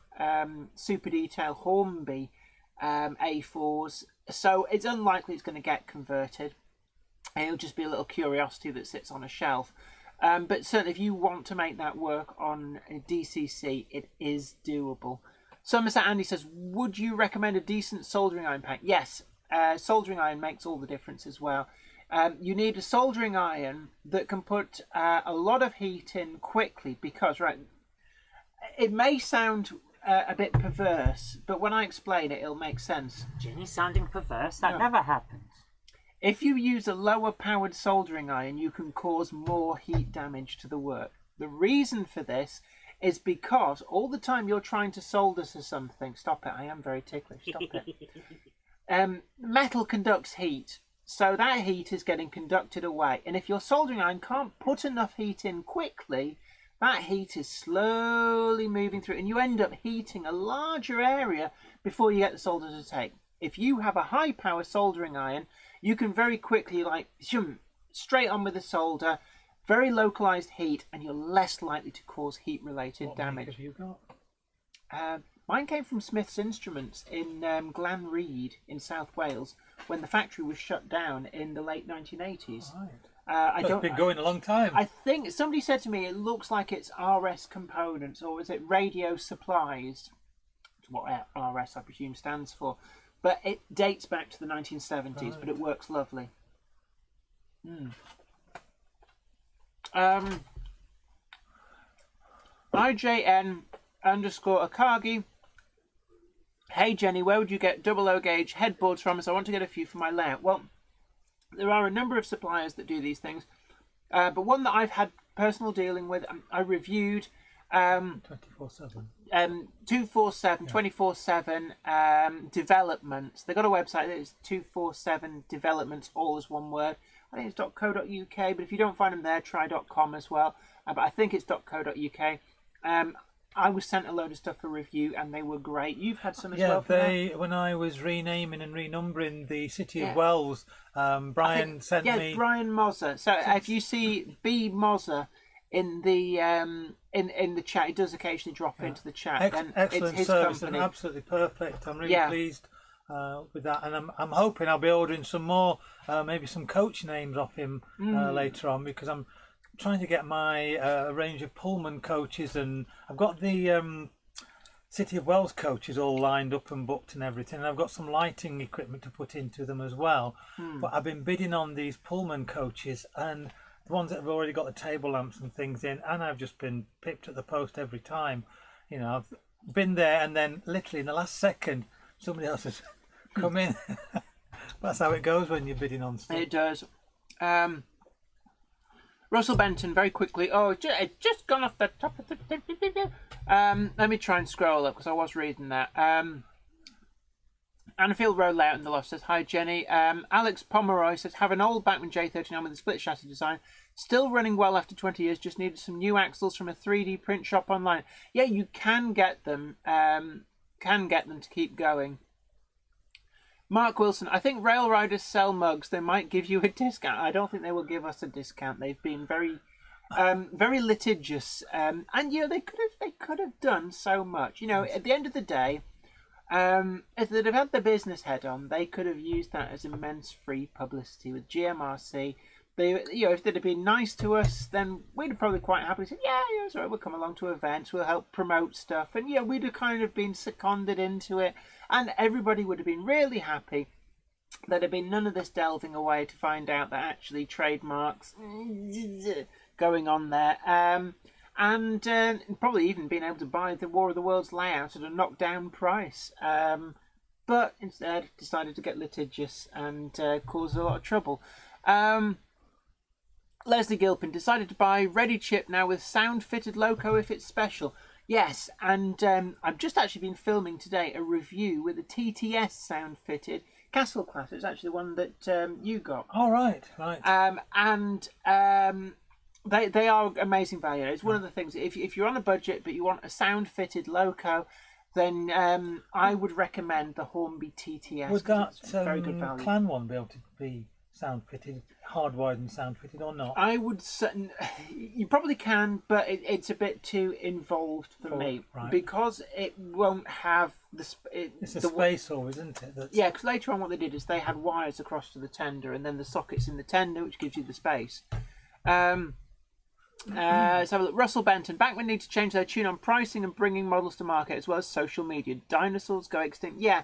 Super Detail Hornby A4s, so it's unlikely it's going to get converted. It'll just be a little curiosity that sits on a shelf. But certainly if you want to make that work on a DCC, it is doable. Somerset Andy says, would you recommend a decent soldering iron pack? Yes, soldering iron makes all the difference as well. You need a soldering iron that can put a lot of heat in quickly because, right, it may sound a bit perverse, but when I explain it, it'll make sense.
Jenny sounding perverse? That never happens.
If you use a lower powered soldering iron, you can cause more heat damage to the work. The reason for this is because all the time you're trying to solder to something, stop it, I am very ticklish, stop it. Metal conducts heat, so that heat is getting conducted away. And if your soldering iron can't put enough heat in quickly, that heat is slowly moving through and you end up heating a larger area before you get the solder to take. If you have a high power soldering iron, you can very quickly, like, straight on with the solder, very localized heat, and you're less likely to cause heat-related damage.
What make have you got?
Mine came from Smith's Instruments in Glanreed in South Wales when the factory was shut down in the late 1980s.
Right. It's been going a long time.
I think somebody said to me it looks like it's RS Components, or is it Radio Supplies? It's what RS I presume stands for. But it dates back to the 1970s, right. But it works lovely. IJN _ Akagi. Hey Jenny, where would you get 00 gauge headboards from? As I want to get a few for my layout. Well, there are a number of suppliers that do these things, but one that I've had personal dealing with, I reviewed
24/7.
24/7 developments. They've got a website that is 247 developments, all as one word. I think it's .co.uk, but if you don't find them there, try .com as well. But I think it's .co.uk. I was sent a load of stuff for review, and they were great. You've had some as well.
When I was renaming and renumbering the City of Wells, Brian sent me.
Yeah, Brian Moser. So if you see B Moser in the in the chat, it does occasionally drop into the chat. Then
excellent
it's his
service
company.
and absolutely perfect. I'm really pleased with that, and I'm hoping I'll be ordering some more, maybe some coach names off him later on, because I'm trying to get my range of Pullman coaches, and I've got the City of Wells coaches all lined up and booked and everything, and I've got some lighting equipment to put into them as well. But I've been bidding on these Pullman coaches, and the ones that have already got the table lamps and things in, and I've just been pipped at the post every time. You know, I've been there, and then literally in the last second somebody else has come in. That's how it goes when you're bidding on stuff.
It does. Russell Benton, very quickly. Oh, it just gone off the top of the... let me try and scroll up, because I was reading that. Anfield Road Layout in the Loft says, hi Jenny. Alex Pomeroy says, have an old Bachmann J39 with a split chassis design. Still running well after 20 years, just needed some new axles from a 3D print shop online. Yeah, you can get them. To keep going. Mark Wilson, I think Rail Riders sell mugs. They might give you a discount. I don't think they will give us a discount. They've been very, very litigious, and you know they could have done so much. You know, at the end of the day, if they'd have had the business head on, they could have used that as immense free publicity with GMRC. If they'd have been nice to us, then we'd have probably quite happily said, yeah, it's all right, we'll come along to events, we'll help promote stuff, and we'd have kind of been seconded into it, and everybody would have been really happy. There'd have been none of this delving away to find out that actually trademarks going on there, and probably even being able to buy the War of the Worlds layout at a knockdown price. but instead decided to get litigious and cause a lot of trouble. Leslie Gilpin decided to buy ready chip now with sound-fitted Loco if it's special. Yes, and I've just actually been filming today a review with a TTS sound-fitted Castle class. It's actually the one that you got.
Oh, right.
They are amazing value. It's one of the things, if you're on a budget but you want a sound-fitted Loco, then I would recommend the Hornby TTS.
Would that
very good value.
Clan one be able to be sound fitted, hardwired and sound fitted, or not?
I would you probably can, but it's a bit too involved for me,
right.
Because it won't have
it's a space saw, isn't it?
Yeah, because later on what they did is they had wires across to the tender, and then the sockets in the tender, which gives you the space. Let's have a look. Russell Benton. Bachmann need to change their tune on pricing and bringing models to market, as well as social media. Dinosaurs go extinct. Yeah,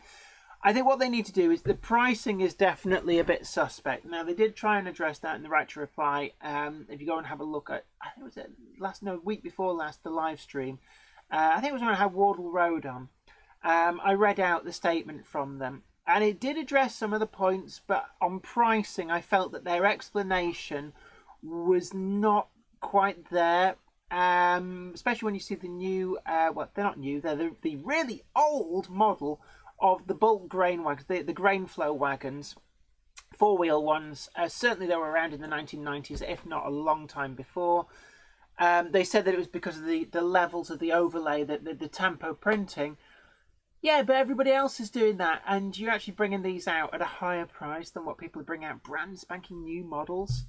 I think what they need to do is the pricing is definitely a bit suspect. Now, they did try and address that in the right to reply. If you go and have a look at, I think it was week before last, the live stream. I think it was when I had Wardle Road on. I read out the statement from them, and it did address some of the points, but on pricing, I felt that their explanation was not quite there. Especially when you see the new, well, they're not new, they're the really old model of the bulk grain wagons, the grain flow wagons, four-wheel ones. Certainly they were around in the 1990s, if not a long time before. They said that it was because of the levels of the overlay, the tempo printing. Yeah, but everybody else is doing that, and you're actually bringing these out at a higher price than what people bring out brand spanking new models.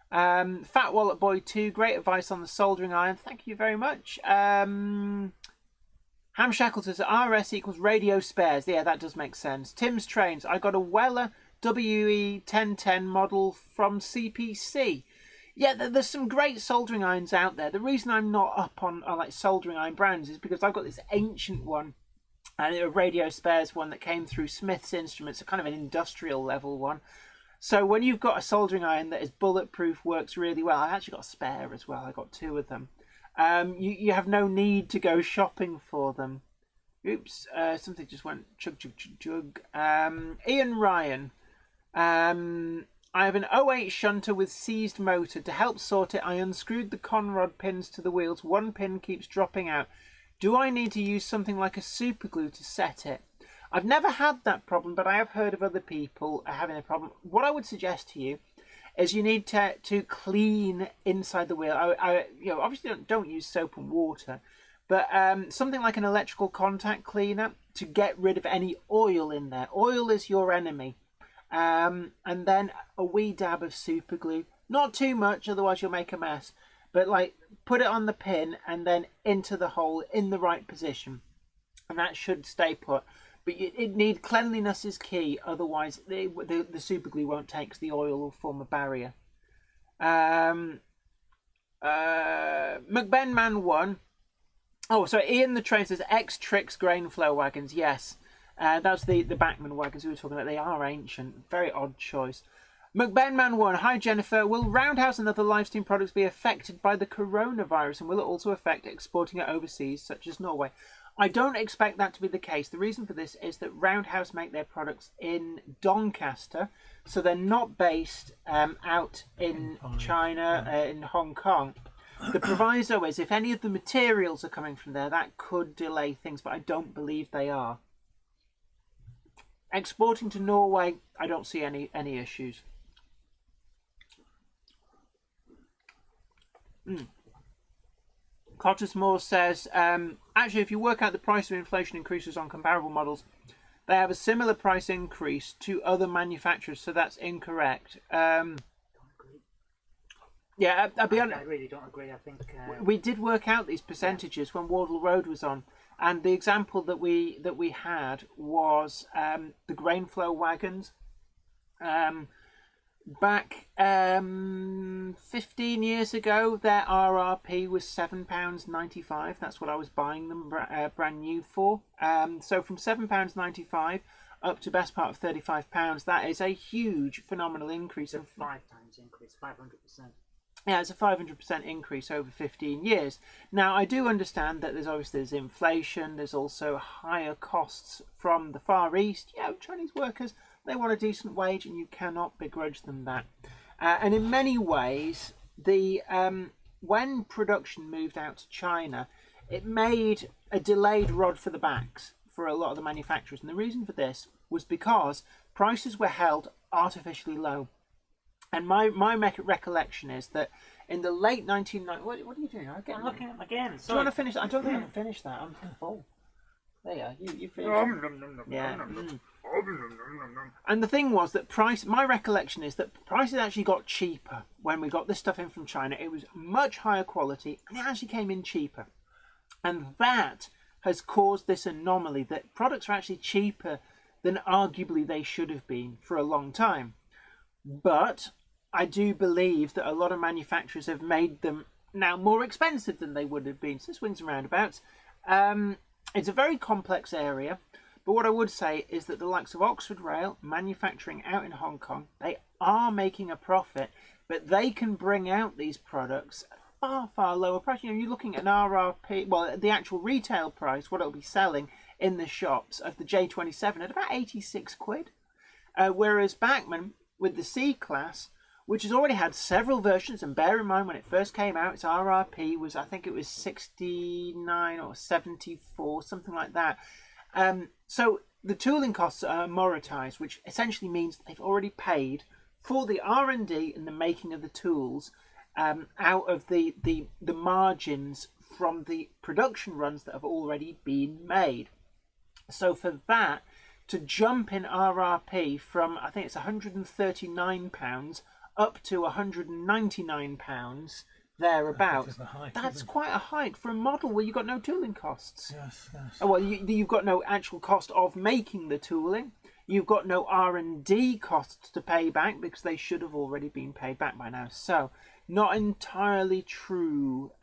Fat Wallet Boy 2, great advice on the soldering iron. Thank you very much. Ham Shackleton says RS equals radio spares. Yeah, that does make sense. Tim's Trains. I got a Weller WE 1010 model from CPC. Yeah, there's some great soldering irons out there. The reason I'm not up on like soldering iron brands is because I've got this ancient one, and a radio spares one that came through Smith's Instruments, a kind of an industrial level one. So when you've got a soldering iron that is bulletproof, works really well. I've actually got a spare as well. I got two of them. You have no need to go shopping for them. Oops, something just went chug, chug, chug, chug. Ian Ryan. I have an 08 shunter with seized motor. To help sort it, I unscrewed the conrod pins to the wheels. One pin keeps dropping out. Do I need to use something like a super glue to set it? I've never had that problem, but I have heard of other people having a problem. What I would suggest to you is you need to clean inside the wheel. Obviously don't use soap and water, but something like an electrical contact cleaner to get rid of any oil in there. Oil is your enemy. And then a wee dab of super glue. Not too much, otherwise you'll make a mess. But like, put it on the pin and then into the hole in the right position. And that should stay put. But cleanliness is key, otherwise the super glue won't take, because the oil will form a barrier. McBen Man 1. Oh, sorry, Ian the Train says X-Trix grain flow wagons. Yes, that's the Bachmann wagons we were talking about. They are ancient. Very odd choice. McBen Man 1. Hi, Jennifer. Will Roundhouse and other Livestream products be affected by the coronavirus, and will it also affect exporting it overseas, such as Norway? I don't expect that to be the case. The reason for this is that Roundhouse make their products in Doncaster, so they're not based out in China, in Hong Kong. The proviso is if any of the materials are coming from there, that could delay things, but I don't believe they are. Exporting to Norway, I don't see any issues. Cottis Moore says, actually, if you work out the price of inflation increases on comparable models, they have a similar price increase to other manufacturers, so that's incorrect. Yeah, I'll be honest.
I really don't agree. I think
we did work out these percentages when Wardle Road was on, and the example that we had was the grain flow wagons. Back 15 years ago, their RRP was £7.95. That's what I was buying them brand new for. So from £7.95 up to best part of £35, that is a huge, phenomenal increase.
It's a 5 times increase, 500%.
Yeah, it's a 500% increase over 15 years. Now, I do understand that there's inflation, there's also higher costs from the Far East. Chinese workers, they want a decent wage, and you cannot begrudge them that. And in many ways, when production moved out to China, it made a delayed rod for the backs for a lot of the manufacturers. And the reason for this was because prices were held artificially low. And my recollection is that in the late 1990s... What are you doing?
I'm looking at my game.
Do you want to finish that? I don't think I can finish that. I'm full. There you are. You finish. Yeah. And the thing was that my recollection is that prices actually got cheaper when we got this stuff in from China. It was much higher quality, and it actually came in cheaper. And that has caused this anomaly that products are actually cheaper than arguably they should have been for a long time. But I do believe that a lot of manufacturers have made them now more expensive than they would have been. So swings and roundabouts. It's a very complex area, but what I would say is that the likes of Oxford Rail manufacturing out in Hong Kong, they are making a profit, but they can bring out these products at far, far lower price. You're looking at an RRP, well, the actual retail price, what it'll be selling in the shops of the J27 at about 86 quid. Whereas Bachmann, with the C-Class, which has already had several versions, and bear in mind when it first came out, its RRP was, I think it was 69 or 74, something like that. So the tooling costs are amortized, which essentially means they've already paid for the R&D and the making of the tools out of the margins from the production runs that have already been made. So for that to jump in RRP from, I think it's £139 up to £199 thereabouts. That's quite a hike for a model where you've got no tooling costs.
Yes.
Well, you've got no actual cost of making the tooling. You've got no R&D costs to pay back because they should have already been paid back by now. So, not entirely true.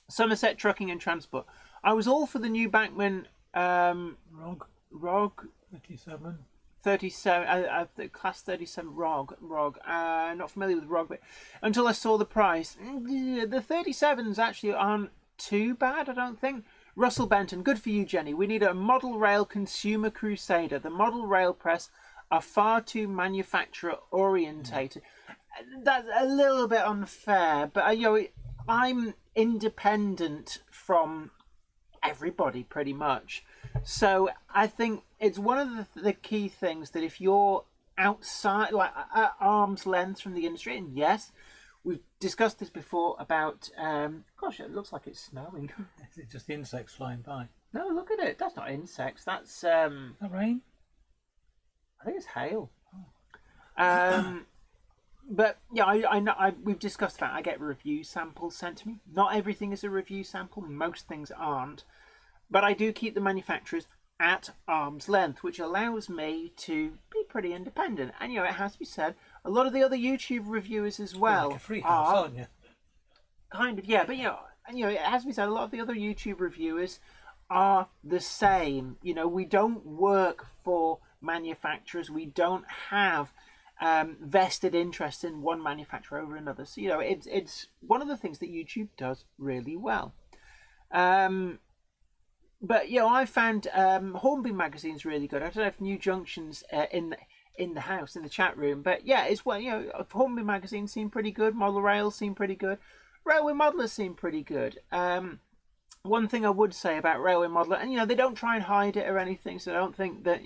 Somerset Trucking and Transport. I was all for the new Bachmann ROG 37, class 37 ROG. Not familiar with ROG, but until I saw the price. The 37s actually aren't too bad, I don't think. Russell Benton, good for you, Jenny. We need a model rail consumer crusader. The model rail press are far too manufacturer orientated. That's a little bit unfair, but I'm independent from everybody pretty much. So I think it's one of the key things that if you're outside, like at arm's length from the industry, and yes, we've discussed this before about, gosh, it looks like it's snowing.
Is it just the insects flying by?
No, look at it. That's not insects. That's
that rain?
I think it's hail. But yeah, I know we've discussed that. I get review samples sent to me. Not everything is a review sample. Most things aren't. But I do keep the manufacturers at arm's length, which allows me to be pretty independent. And it has to be said, a lot of the other YouTube reviewers as well
like a free house, aren't you?
Kind of, yeah. But it has to be said, a lot of the other YouTube reviewers are the same. We don't work for manufacturers. We don't have vested interest in one manufacturer over another. So it's one of the things that YouTube does really well. But I found Hornby magazine's really good. I don't know if New Junction's in the house, in the chat room, but yeah, it's Hornby magazine seemed pretty good. Model Rail seemed pretty good. Railway Modelers seemed pretty good. One thing I would say about Railway Modeler, and they don't try and hide it or anything, so I don't think that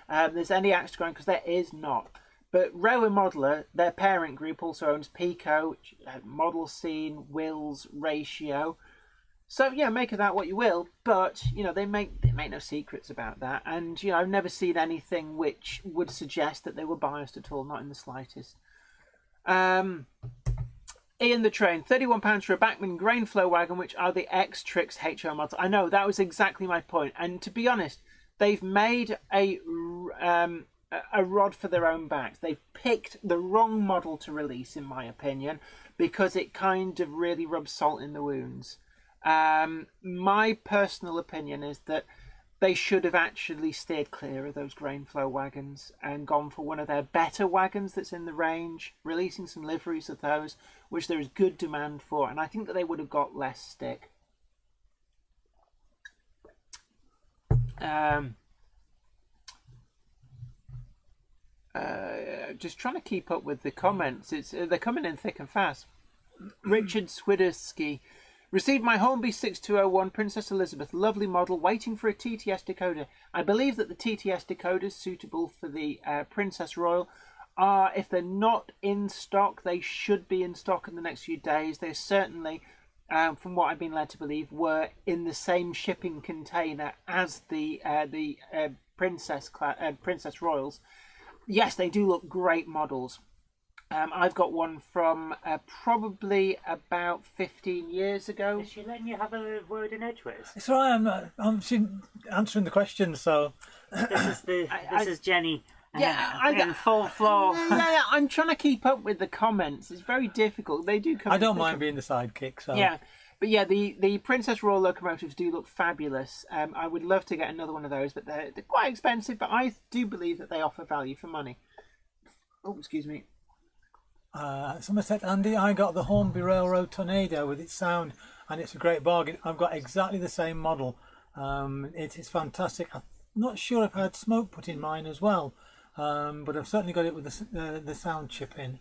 there's any axe to grind, because there is not. But Railway Modeler, their parent group, also owns Pico, Model Scene, Wills, Ratio. So make of that what you will, but they make no secrets about that, and I've never seen anything which would suggest that they were biased at all, not in the slightest. Ian the Train, £31 for a Bachmann grain flow wagon, which are the X-Trix HO models. I know, that was exactly my point, and to be honest, they've made a rod for their own backs. They've picked the wrong model to release, in my opinion, because it kind of really rubs salt in the wounds. My personal opinion is that they should have actually steered clear of those grain flow wagons and gone for one of their better wagons that's in the range, releasing some liveries of those, which there is good demand for, and I think that they would have got less stick. Just trying to keep up with the comments. They're coming in thick and fast. Richard Swiderski. Received my Hornby 6201 Princess Elizabeth, lovely model, waiting for a TTS decoder. I believe that the TTS decoders suitable for the Princess Royal are, if they're not in stock, they should be in stock in the next few days. They certainly, from what I've been led to believe, were in the same shipping container as the Princess Royals. Yes, they do look great models. I've got one from probably about 15 years ago.
Is she letting you have a word in edgeways?
It's all right, I'm answering the question, so...
This is Jenny.
Yeah,
in full floor.
Yeah, I'm trying to keep up with the comments. It's very difficult. They do come.
I don't mind being the sidekick, so...
Yeah, but yeah, the Princess Royal locomotives do look fabulous. I would love to get another one of those, but they're quite expensive, but I do believe that they offer value for money. Oh, excuse me.
Somerset Andy, I got the Hornby Railroad Tornado with its sound, and it's a great bargain. I've got exactly the same model. It is fantastic. I'm not sure if I had smoke put in mine as well, but I've certainly got it with the sound chip in.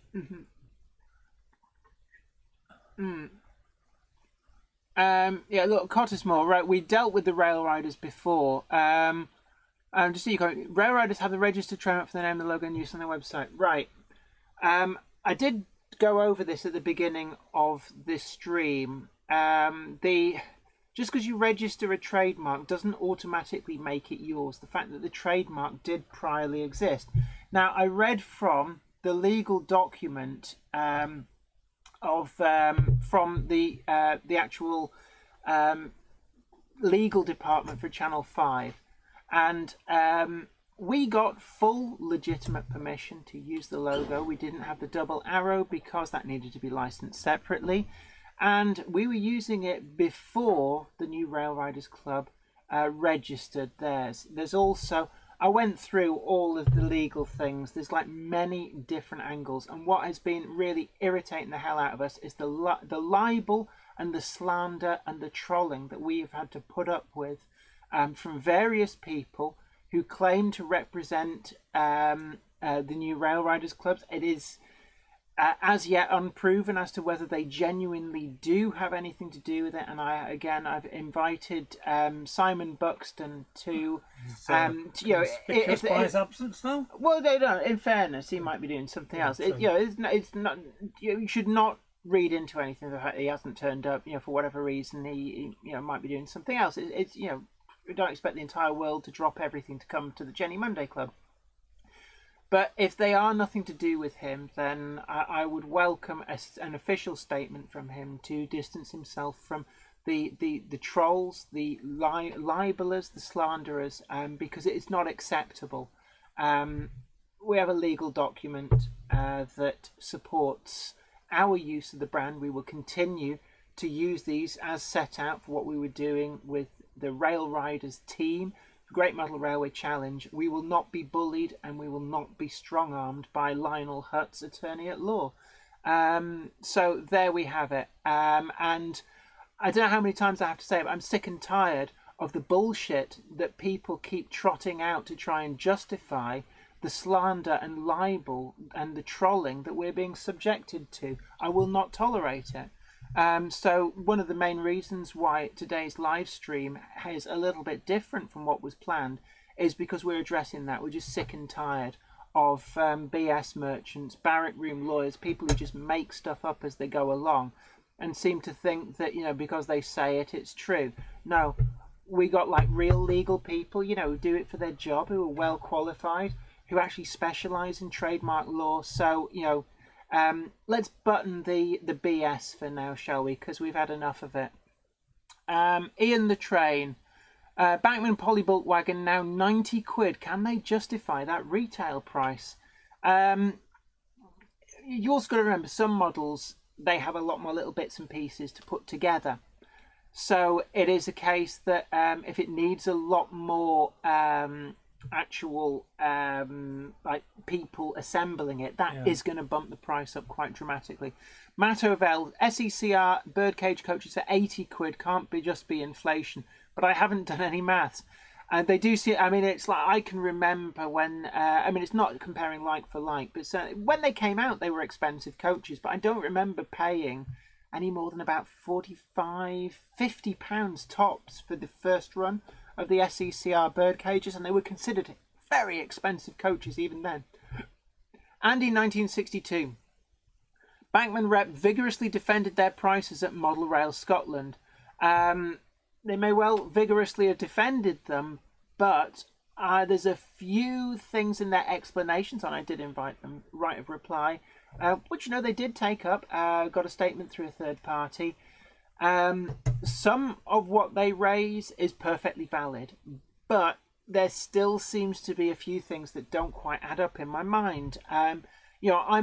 Yeah, look, Cottesmore, right, we dealt with the Rail Riders before. Just so you go, Rail Riders have the registered trademark for the name of the logo and use on their website. Right. I did go over this at the beginning of this stream. Just because you register a trademark doesn't automatically make it yours. The fact that the trademark did priorly exist. Now, I read from the legal document from the actual legal department for Channel 5, and we got full legitimate permission to use the logo. We didn't have the double arrow because that needed to be licensed separately, and we were using it before the new Rail Riders Club registered theirs. There's also, I went through all of the legal things. There's like many different angles, and what has been really irritating the hell out of us is the libel and the slander and the trolling that we have had to put up with from various people who claim to represent the new Rail Riders clubs. It is as yet unproven as to whether they genuinely do have anything to do with it. And I've invited Simon Buxton to,
if by his absence now.
Well, they don't. In fairness, he might be doing something else. It's not. You should not read into anything. The fact that he hasn't turned up, for whatever reason, he might be doing something else. It's we don't expect the entire world to drop everything to come to the Jenny Monday Club. But if they are nothing to do with him, then I would welcome an official statement from him to distance himself from the trolls, the libelers, the slanderers, because it is not acceptable. We have a legal document that supports our use of the brand. We will continue to use these as set out for what we were doing with the Rail Riders team, Great Model Railway Challenge. We will not be bullied and we will not be strong-armed by Lionel Hutt's attorney at law. So there we have it. And I don't know how many times I have to say it, but I'm sick and tired of the bullshit that people keep trotting out to try and justify the slander and libel and the trolling that we're being subjected to. I will not tolerate it. So one of the main reasons why today's live stream is a little bit different from what was planned is because we're addressing that. We're just sick and tired of BS merchants, barrack room lawyers, people who just make stuff up as they go along and seem to think that, because they say it, it's true. No, we got like real legal people, who do it for their job, who are well qualified, who actually specialise in trademark law. So, let's button the BS for now, shall we? Because we've had enough of it. Ian the Train. Bankman Polybulk wagon now 90 quid. Can they justify that retail price? You also got to remember, some models, they have a lot more little bits and pieces to put together. So it is a case that if it needs a lot more actual like people assembling it, that is going to bump the price up quite dramatically. Matt Ovell, SECR birdcage coaches for 80 quid can't just be inflation, but I haven't done any maths. And they do see, I mean, it's like, I can remember when, I mean, it's not comparing like for like, but when they came out, they were expensive coaches, but I don't remember paying any more than about £50 tops for the first run of the SECR bird cages, and they were considered very expensive coaches even then. Andy, 1962. Bankman Rep vigorously defended their prices at Model Rail Scotland. They may well vigorously have defended them, but there's a few things in their explanations, and I did invite them right of reply, which, they did take up, got a statement through a third party. Some of what they raise is perfectly valid, but there still seems to be a few things that don't quite add up in my mind. I'm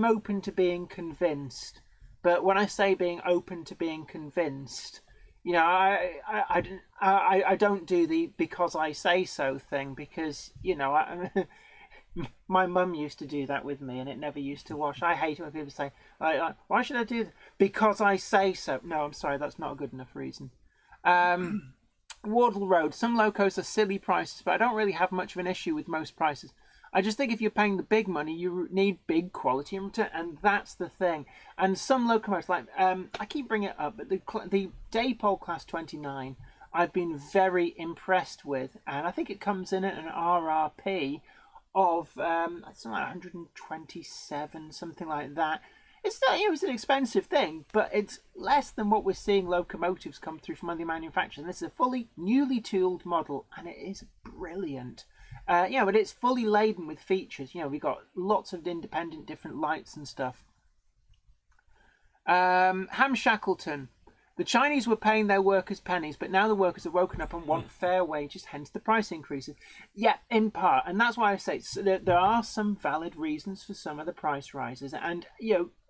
open to being convinced, but when I say being open to being convinced, I don't do the because I say so thing, because my mum used to do that with me and it never used to wash. I hate it when people say, why should I do that? Because I say so. No, I'm sorry, that's not a good enough reason. Wardle Road, some locos are silly prices, but I don't really have much of an issue with most prices. I just think if you're paying the big money, you need big quality in return, and that's the thing. And some locomotives, like I keep bringing it up, but the Daypole Class 29, I've been very impressed with, and I think it comes in at an RRP of it's like 127, something like that. It's not, it was an expensive thing, but it's less than what we're seeing locomotives come through from other manufacturers. This is a fully newly tooled model, and it is brilliant. But it's fully laden with features. We've got lots of independent different lights and stuff. Ham Shackleton. The Chinese were paying their workers pennies, but now the workers have woken up and want fair wages, hence the price increases. Yeah, in part. And that's why I say there are some valid reasons for some of the price rises. And,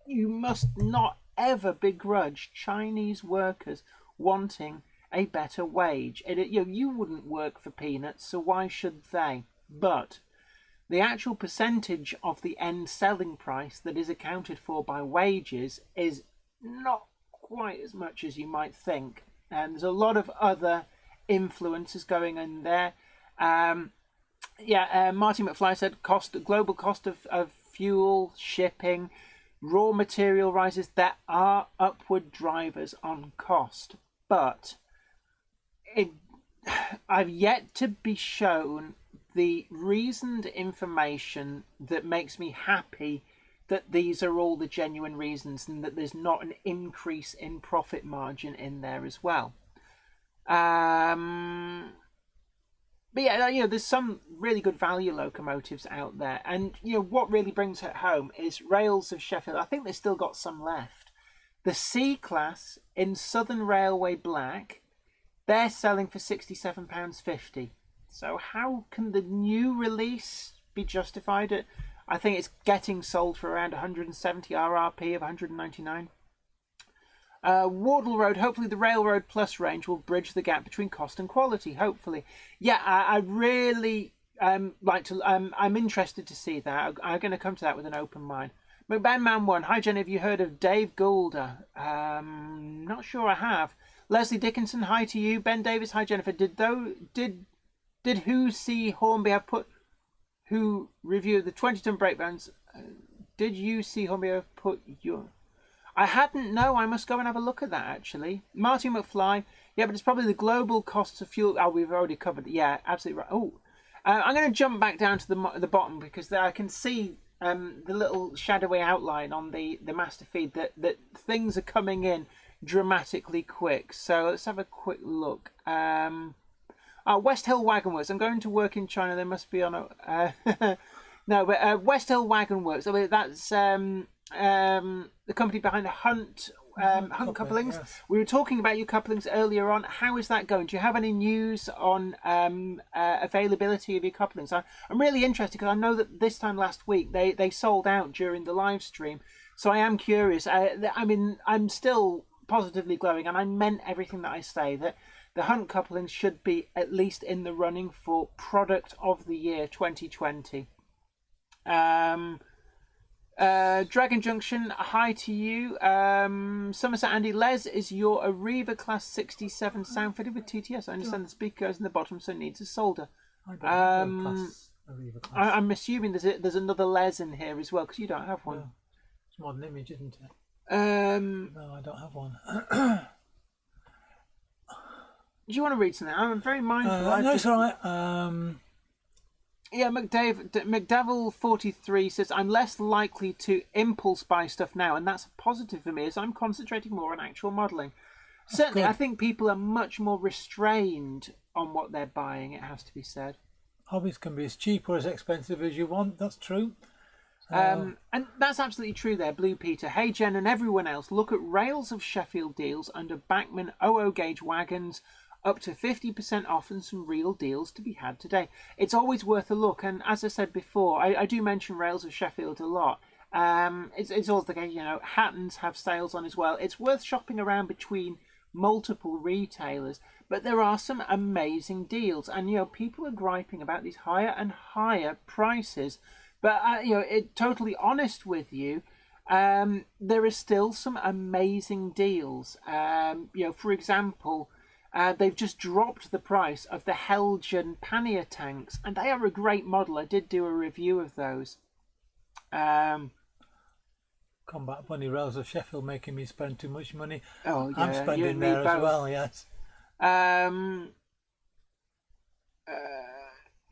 you must not ever begrudge Chinese workers wanting a better wage. You wouldn't work for peanuts, so why should they? But the actual percentage of the end selling price that is accounted for by wages is not quite as much as you might think. And there's a lot of other influences going in there. Marty McFly said global cost of fuel, shipping, raw material rises. There are upward drivers on cost, but I've yet to be shown the reasoned information that makes me happy that these are all the genuine reasons and that there's not an increase in profit margin in there as well. But there's some really good value locomotives out there, and what really brings it home is Rails of Sheffield. I think they've still got some left. The C class in Southern Railway Black, they're selling for £67.50. So how can the new release be justified at, I think it's getting sold for around 170 RRP of 199. Wardle Road, hopefully the Railroad Plus range will bridge the gap between cost and quality, hopefully. Yeah, I really like to, I'm interested to see that. I'm going to come to that with an open mind. Ben Man 1, hi Jen, have you heard of Dave Goulder? Not sure I have. Leslie Dickinson, hi to you. Ben Davis, hi Jennifer. Did Who See Hornby have put who reviewed the 20-ton breakdowns? Did you see Hornby have put your? I hadn't. No, I must go and have a look at that actually. Marty McFly. Yeah, but it's probably the global costs of fuel. Oh, we've already covered it. Yeah, absolutely right. Oh, I'm going to jump back down to the bottom because there I can see the little shadowy outline on the master feed that things are coming in dramatically quick. So let's have a quick look. West Hill Wagon Works. I'm going to work in China. They must be on a no, but West Hill Wagon Works. I mean, that's the company behind the Hunt couplings. Yes. We were talking about your couplings earlier on. How is that going? Do you have any news on availability of your couplings? I'm really interested because I know that this time last week they sold out during the live stream. So I am curious. I mean, I'm still positively glowing, and I meant everything that I say, that the Hunt couplings should be at least in the running for Product of the Year 2020. Dragon Junction, hi to you. Somerset Andy, Les, is your Arriva Class 67 sound fitted with TTS? I understand the speaker goes in the bottom, so it needs a solder. I'm assuming there's another Les in here as well, because you don't have one.
No. It's Modern Image, isn't it? No, I don't have one.
Do you want to read something? I'm very mindful.
No, it's all right.
Yeah, McDavil43 says, I'm less likely to impulse buy stuff now, and that's a positive for me as I'm concentrating more on actual modelling. Certainly, good. I think people are much more restrained on what they're buying, it has to be said.
Hobbies can be as cheap or as expensive as you want, that's true.
And that's absolutely true there, Blue Peter. Hey, Jen and everyone else, look at Rails of Sheffield deals under Bachmann 00 gauge wagons, up to 50% off and some real deals to be had today. It's always worth a look, and as I said before, I do mention Rails of Sheffield a lot. It's always the case, Hattons have sales on as well. It's worth shopping around between multiple retailers, but there are some amazing deals, and people are griping about these higher and higher prices. But totally honest with you, there is still some amazing deals. For example, they've just dropped the price of the Helgen pannier tanks, and they are a great model. I did do a review of those.
Combat Bunny Rails of Sheffield making me spend too much money.
Oh, yeah,
I'm spending there as well, yes.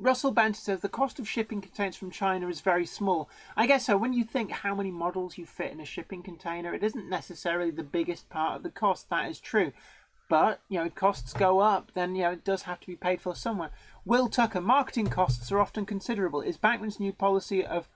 Russell Bent says the cost of shipping containers from China is very small. I guess so. When you think how many models you fit in a shipping container, it isn't necessarily the biggest part of the cost. That is true. But, if costs go up, then, it does have to be paid for somewhere. Will Tucker, marketing costs are often considerable. Is Bachmann's new policy of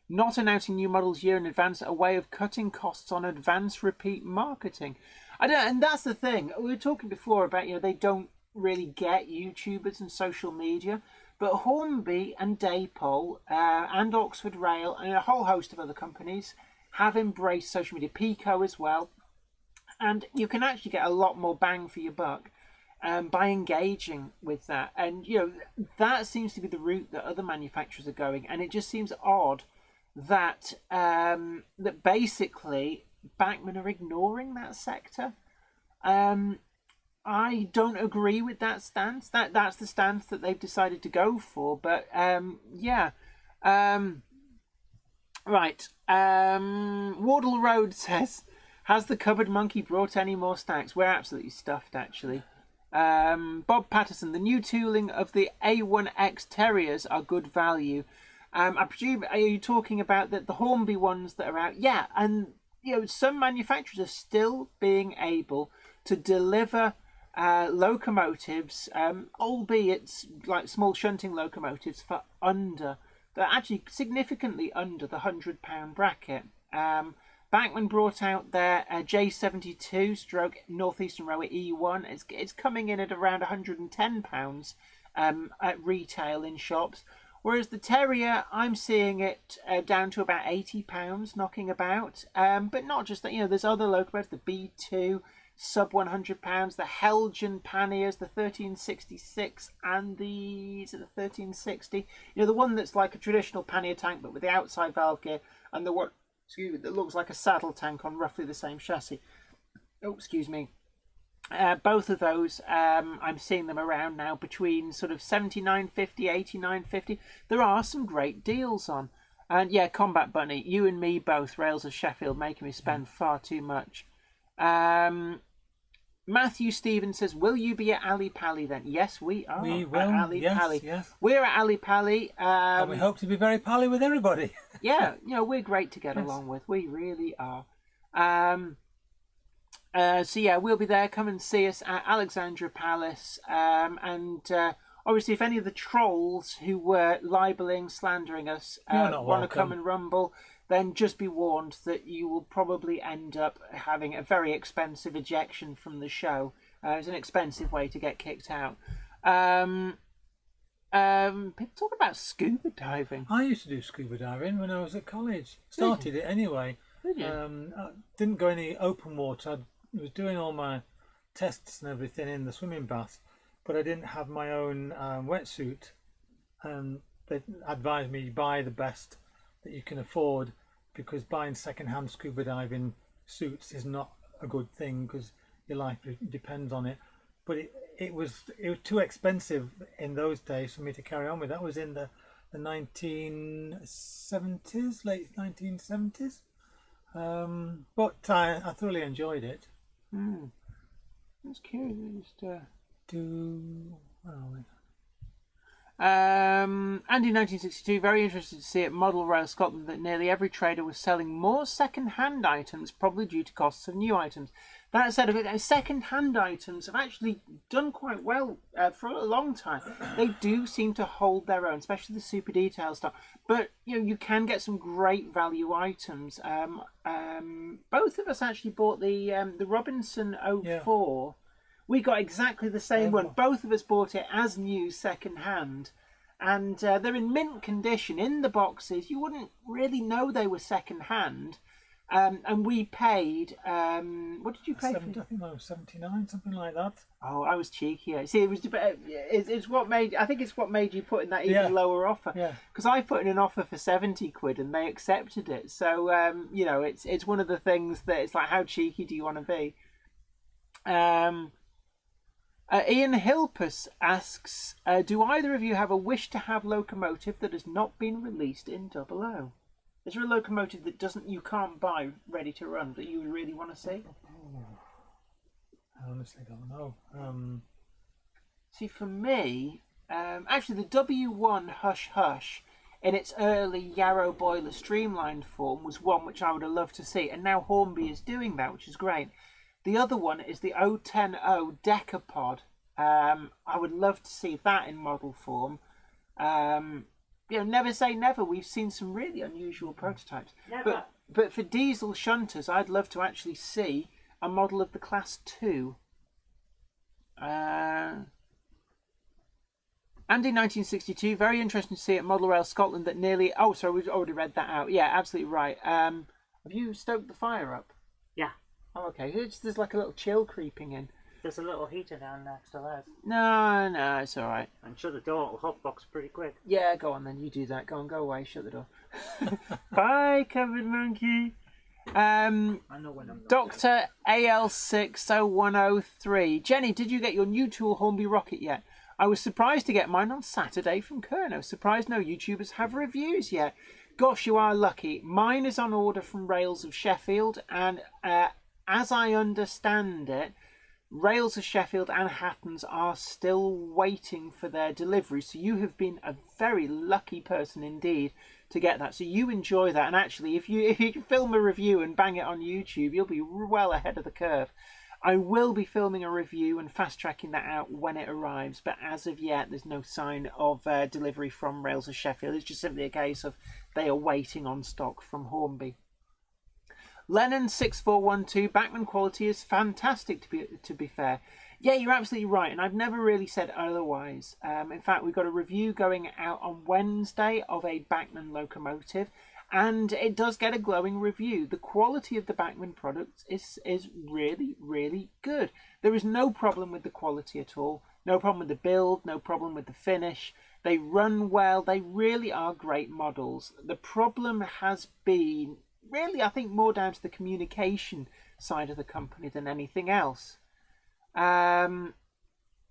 not announcing new models year in advance a way of cutting costs on advance repeat marketing? And that's the thing. We were talking before about, they don't really get YouTubers and social media. But Hornby and Daypol and Oxford Rail and a whole host of other companies have embraced social media, Pico as well. And you can actually get a lot more bang for your buck by engaging with that. And, that seems to be the route that other manufacturers are going. And it just seems odd that that basically Bachmann are ignoring that sector. I don't agree with that stance. That's the stance that they've decided to go for. But, yeah. Right. Wardle Road says, has the cupboard monkey brought any more stacks? We're absolutely stuffed, actually. Bob Patterson, the new tooling of the A1X Terriers are good value. I presume, are you talking about the Hornby ones that are out? Yeah, and some manufacturers are still being able to deliver locomotives, albeit like small shunting locomotives, for they're actually significantly under the £100 bracket. Bachmann brought out their J72 stroke Northeastern Railway E1. It's coming in at around £110 at retail in shops. Whereas the Terrier, I'm seeing it down to about £80 knocking about. But not just that, there's other locomotives, the B2, sub £100, the Helgen panniers, the 1366 and the 1360. The one that's like a traditional pannier tank but with the outside valve gear, and the one that looks like a saddle tank on roughly the same chassis. Oh, excuse me. Both of those, I'm seeing them around now between sort of £79.50, £89.50. There are some great deals on. And yeah, Combat Bunny, you and me both, Rails of Sheffield, making me spend far too much. Matthew Stevens says, will you be at Ali Pally then? Yes, we are.
We will,
at Ali Pally.
Yes.
We're at Ali Pally.
And we hope to be very pally with everybody.
Yeah, we're great to get along with. We really are. So yeah, we'll be there. Come and see us at Alexandra Palace. And obviously, if any of the trolls who were libelling, slandering us want to come and rumble, then just be warned that you will probably end up having a very expensive ejection from the show. It's an expensive way to get kicked out. People talk about scuba diving.
I used to do scuba diving when I was at college. Started it anyway.
Did you?
I didn't go any open water. was doing all my tests and everything in the swimming bath, but I didn't have my own wetsuit, and they advised me buy the best that you can afford, because buying second-hand scuba diving suits is not a good thing because your life depends on it. But it was too expensive in those days for me to carry on with. That was in the 1970s, late 1970s. But I thoroughly enjoyed it.
That's curious. Where
are we?
Andy 1962, very interested to see at Model Rail Scotland that nearly every trader was selling more second-hand items, probably due to costs of new items. That said, second-hand items have actually done quite well for a long time. They do seem to hold their own, especially the super detail stuff. But you can get some great value items. Both of us actually bought the Robinson 04. Yeah. We got exactly the same one. Both of us bought it as new, second-hand. And they're in mint condition. In the boxes, you wouldn't really know they were second-hand. And we paid, what did you pay for?
I think I was 79, something like that.
Oh, I was cheeky. See, it's what made, I think it's what made you put in that even lower offer.
Yeah.
Because I put in an offer for 70 quid and they accepted it. So, it's one of the things that it's like, how cheeky do you want to be? Ian Hilpus asks, do either of you have a wish to have locomotive that has not been released in 00? Is there a locomotive that you can't buy ready to run that you really want to see?
I honestly don't know.
See, for me, actually the W1 Hush Hush in its early Yarrow boiler streamlined form was one which I would have loved to see, and now Hornby is doing that, which is great. The other one is the 010 Decapod. I would love to see that in model form. Never say never. We've seen some really unusual prototypes.
Never.
But for diesel shunters, I'd love to actually see a model of the Class 2. Andy 1962, very interesting to see at Model Rail Scotland that nearly... Oh, sorry, we've already read that out. Yeah, absolutely right. Have you stoked the fire up?
Yeah.
Oh, okay. There's like a little chill creeping in.
There's a little heater down next to that.
No, it's all right.
And shut the door, it'll hotbox pretty quick.
Yeah, go on then. You do that. Go away. Shut the door. Bye, covered monkey.
I know when I'm
Dr. AL60103. Jenny, did you get your new tool Hornby Rocket yet? I was surprised to get mine on Saturday from Kerno. Surprised no YouTubers have reviews yet. Gosh, you are lucky. Mine is on order from Rails of Sheffield, and as I understand it, Rails of Sheffield and Hattons are still waiting for their delivery. So you have been a very lucky person indeed to get that. So you enjoy that. And actually, if you film a review and bang it on YouTube, you'll be well ahead of the curve. I will be filming a review and fast-tracking that out when it arrives. But as of yet, there's no sign of delivery from Rails of Sheffield. It's just simply a case of they are waiting on stock from Hornby. Lennon6412, Backman quality is fantastic to be fair. Yeah, you're absolutely right, and I've never really said otherwise. In fact, we've got a review going out on Wednesday of a Backman locomotive, and it does get a glowing review. The quality of the Backman product is really, really good. There is no problem with the quality at all. No problem with the build, no problem with the finish. They run well. They really are great models. The problem has been really, I think, more down to the communication side of the company than anything else. Ian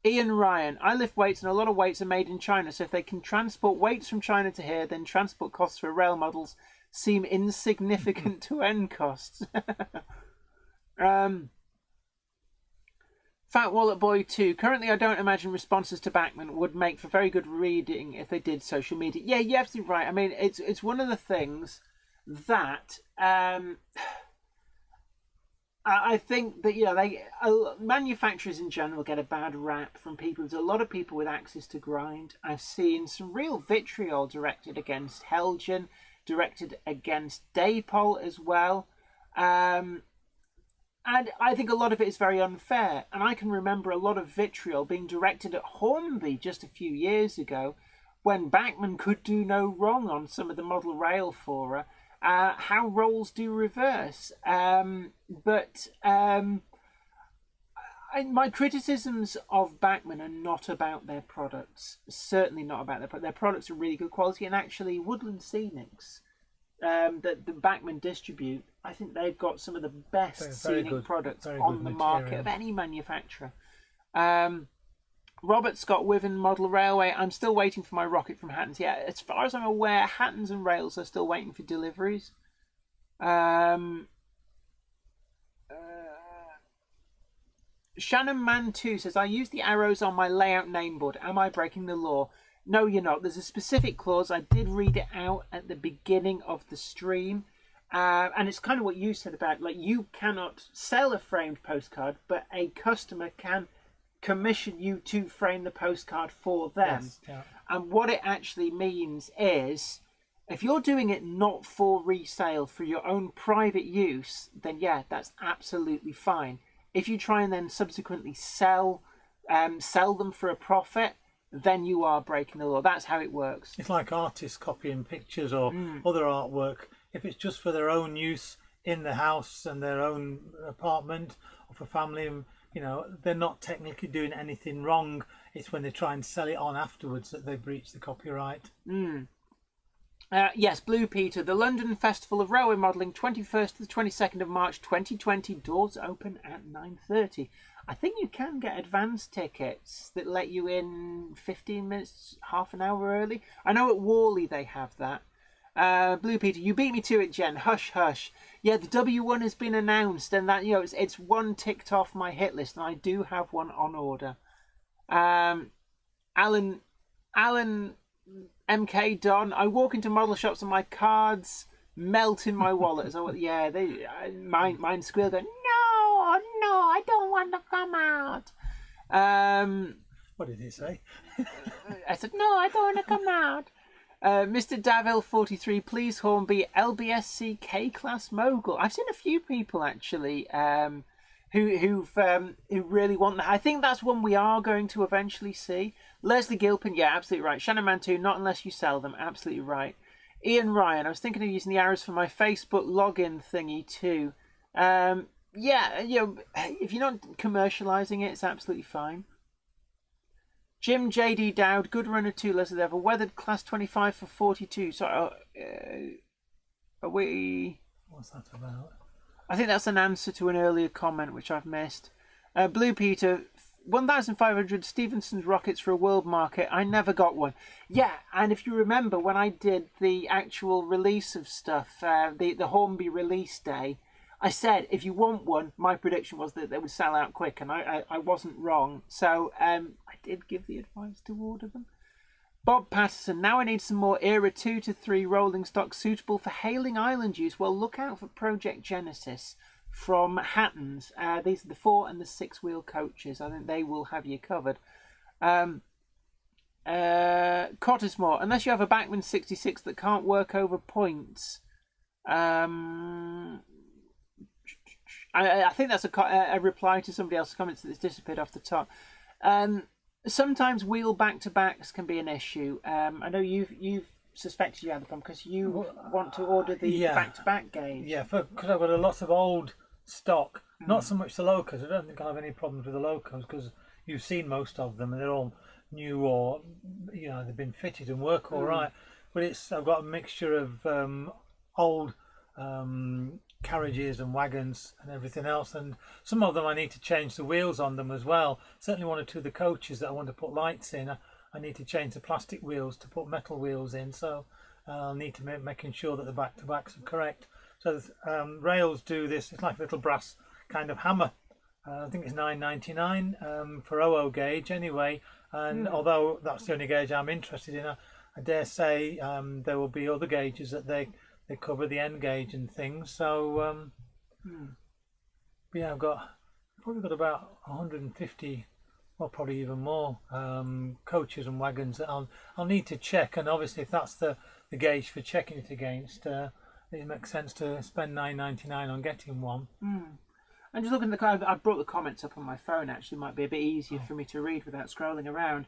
Ryan, I lift weights and a lot of weights are made in China, so if they can transport weights from China to here, then transport costs for rail models seem insignificant to end costs. Fat Wallet Boy 2, currently I don't imagine responses to Backman would make for very good reading if they did social media. Yeah, you're absolutely right. I mean, it's one of the things that I think that manufacturers in general get a bad rap from people. There's a lot of people with axes to grind. I've seen some real vitriol directed against Helgen, directed against Daypol as well, and I think a lot of it is very unfair. And I can remember a lot of vitriol being directed at Hornby just a few years ago, when Backman could do no wrong on some of the model rail fora. How roles do reverse, but My criticisms of Bachmann are not about their products. Certainly not about their products. Their products are really good quality, and actually, Woodland Scenics, that the Bachmann distribute, I think they've got some of the best scenic products on the market of any manufacturer. Robert Scott, Wiven Model Railway. I'm still waiting for my rocket from Hattons. Yeah, as far as I'm aware, Hattons and Rails are still waiting for deliveries. Shannon Man 2 says, I use the arrows on my layout nameboard. Am I breaking the law? No, you're not. There's a specific clause. I did read it out at the beginning of the stream. And it's kind of what you said about, like, you cannot sell a framed postcard, but a customer can commission you to frame the postcard for them.
Yes, yeah.
And what it actually means is, if you're doing it not for resale, for your own private use, then yeah, that's absolutely fine. If you try and then subsequently sell them for a profit, then you are breaking the law. That's how it works.
It's like artists copying pictures or other artwork. If it's just for their own use in the house and their own apartment or for family, you know, they're not technically doing anything wrong. It's when they try and sell it on afterwards that they breach the copyright.
Yes, Blue Peter, the London Festival of Railway Modelling, 21st to the 22nd of March 2020. Doors open at 9:30. I think you can get advance tickets that let you in 15 minutes, half an hour early. I know at Worley they have that. Blue Peter, you beat me to it, Jen. Hush, hush. Yeah, the W1 has been announced, and that, you know, it's one ticked off my hit list, and I do have one on order. Alan MK Don, I walk into model shops and my cards melt in my wallet. So yeah, mine squeal going, no, I don't want to come out.
What did he say?
I said, no, I don't want to come out. Mr. Davil 43, please Hornby, LBSC K-Class Mogul. I've seen a few people actually who really want that. I think that's one we are going to eventually see. Leslie Gilpin, yeah, absolutely right. Shannon Mantu, not unless you sell them, absolutely right. Ian Ryan, I was thinking of using the arrows for my Facebook login thingy too. Yeah, you know, if you're not commercialising it, it's absolutely fine. Jim J.D. Dowd, good runner 2, Leslie Level, weathered class 25 for 42. So, are we...
What's that about?
I think that's an answer to an earlier comment, which I've missed. Blue Peter, 1,500 Stevenson's rockets for a world market. I never got one. Yeah, and if you remember, when I did the actual release of stuff, the Hornby release day, I said, if you want one, my prediction was that they would sell out quick, and I wasn't wrong. So I did give the advice to order them. Bob Patterson, now I need some more Era 2 to 3 rolling stock suitable for Hailing Island use. Well, look out for Project Genesis from Hattons. These are the 4 and the 6 wheel coaches. I think they will have you covered. Cottesmore, unless you have a Bachmann 66 that can't work over points. I think that's a reply to somebody else's comments that's disappeared off the top. Sometimes wheel back-to-backs can be an issue. I know you've suspected you had the problem because you want to order the back-to-back gauge.
Yeah, because I've got a lot of old stock. Not so much the Locos. I don't think I'll have any problems with the Locos because you've seen most of them and they're all new or, you know, they've been fitted and work all right. But I've got a mixture of old carriages and wagons and everything else, and some of them I need to change the wheels on them as well. Certainly one or two of the coaches that I want to put lights in, I need to change the plastic wheels to put metal wheels in, so I'll need to making sure that the back-to-backs are correct. So Rails do this, it's like a little brass kind of hammer. I think it's $9.99 for 00 gauge anyway, and although that's the only gauge I'm interested in, I dare say there will be other gauges that they cover the end gauge and things. So yeah, I've probably got about 150, well, probably even more coaches and wagons that I'll need to check. And obviously, if that's the gauge for checking it against, it makes sense to spend $9.99 on getting one.
And just looking at I brought the comments up on my phone. Actually, might be a bit easier for me to read without scrolling around.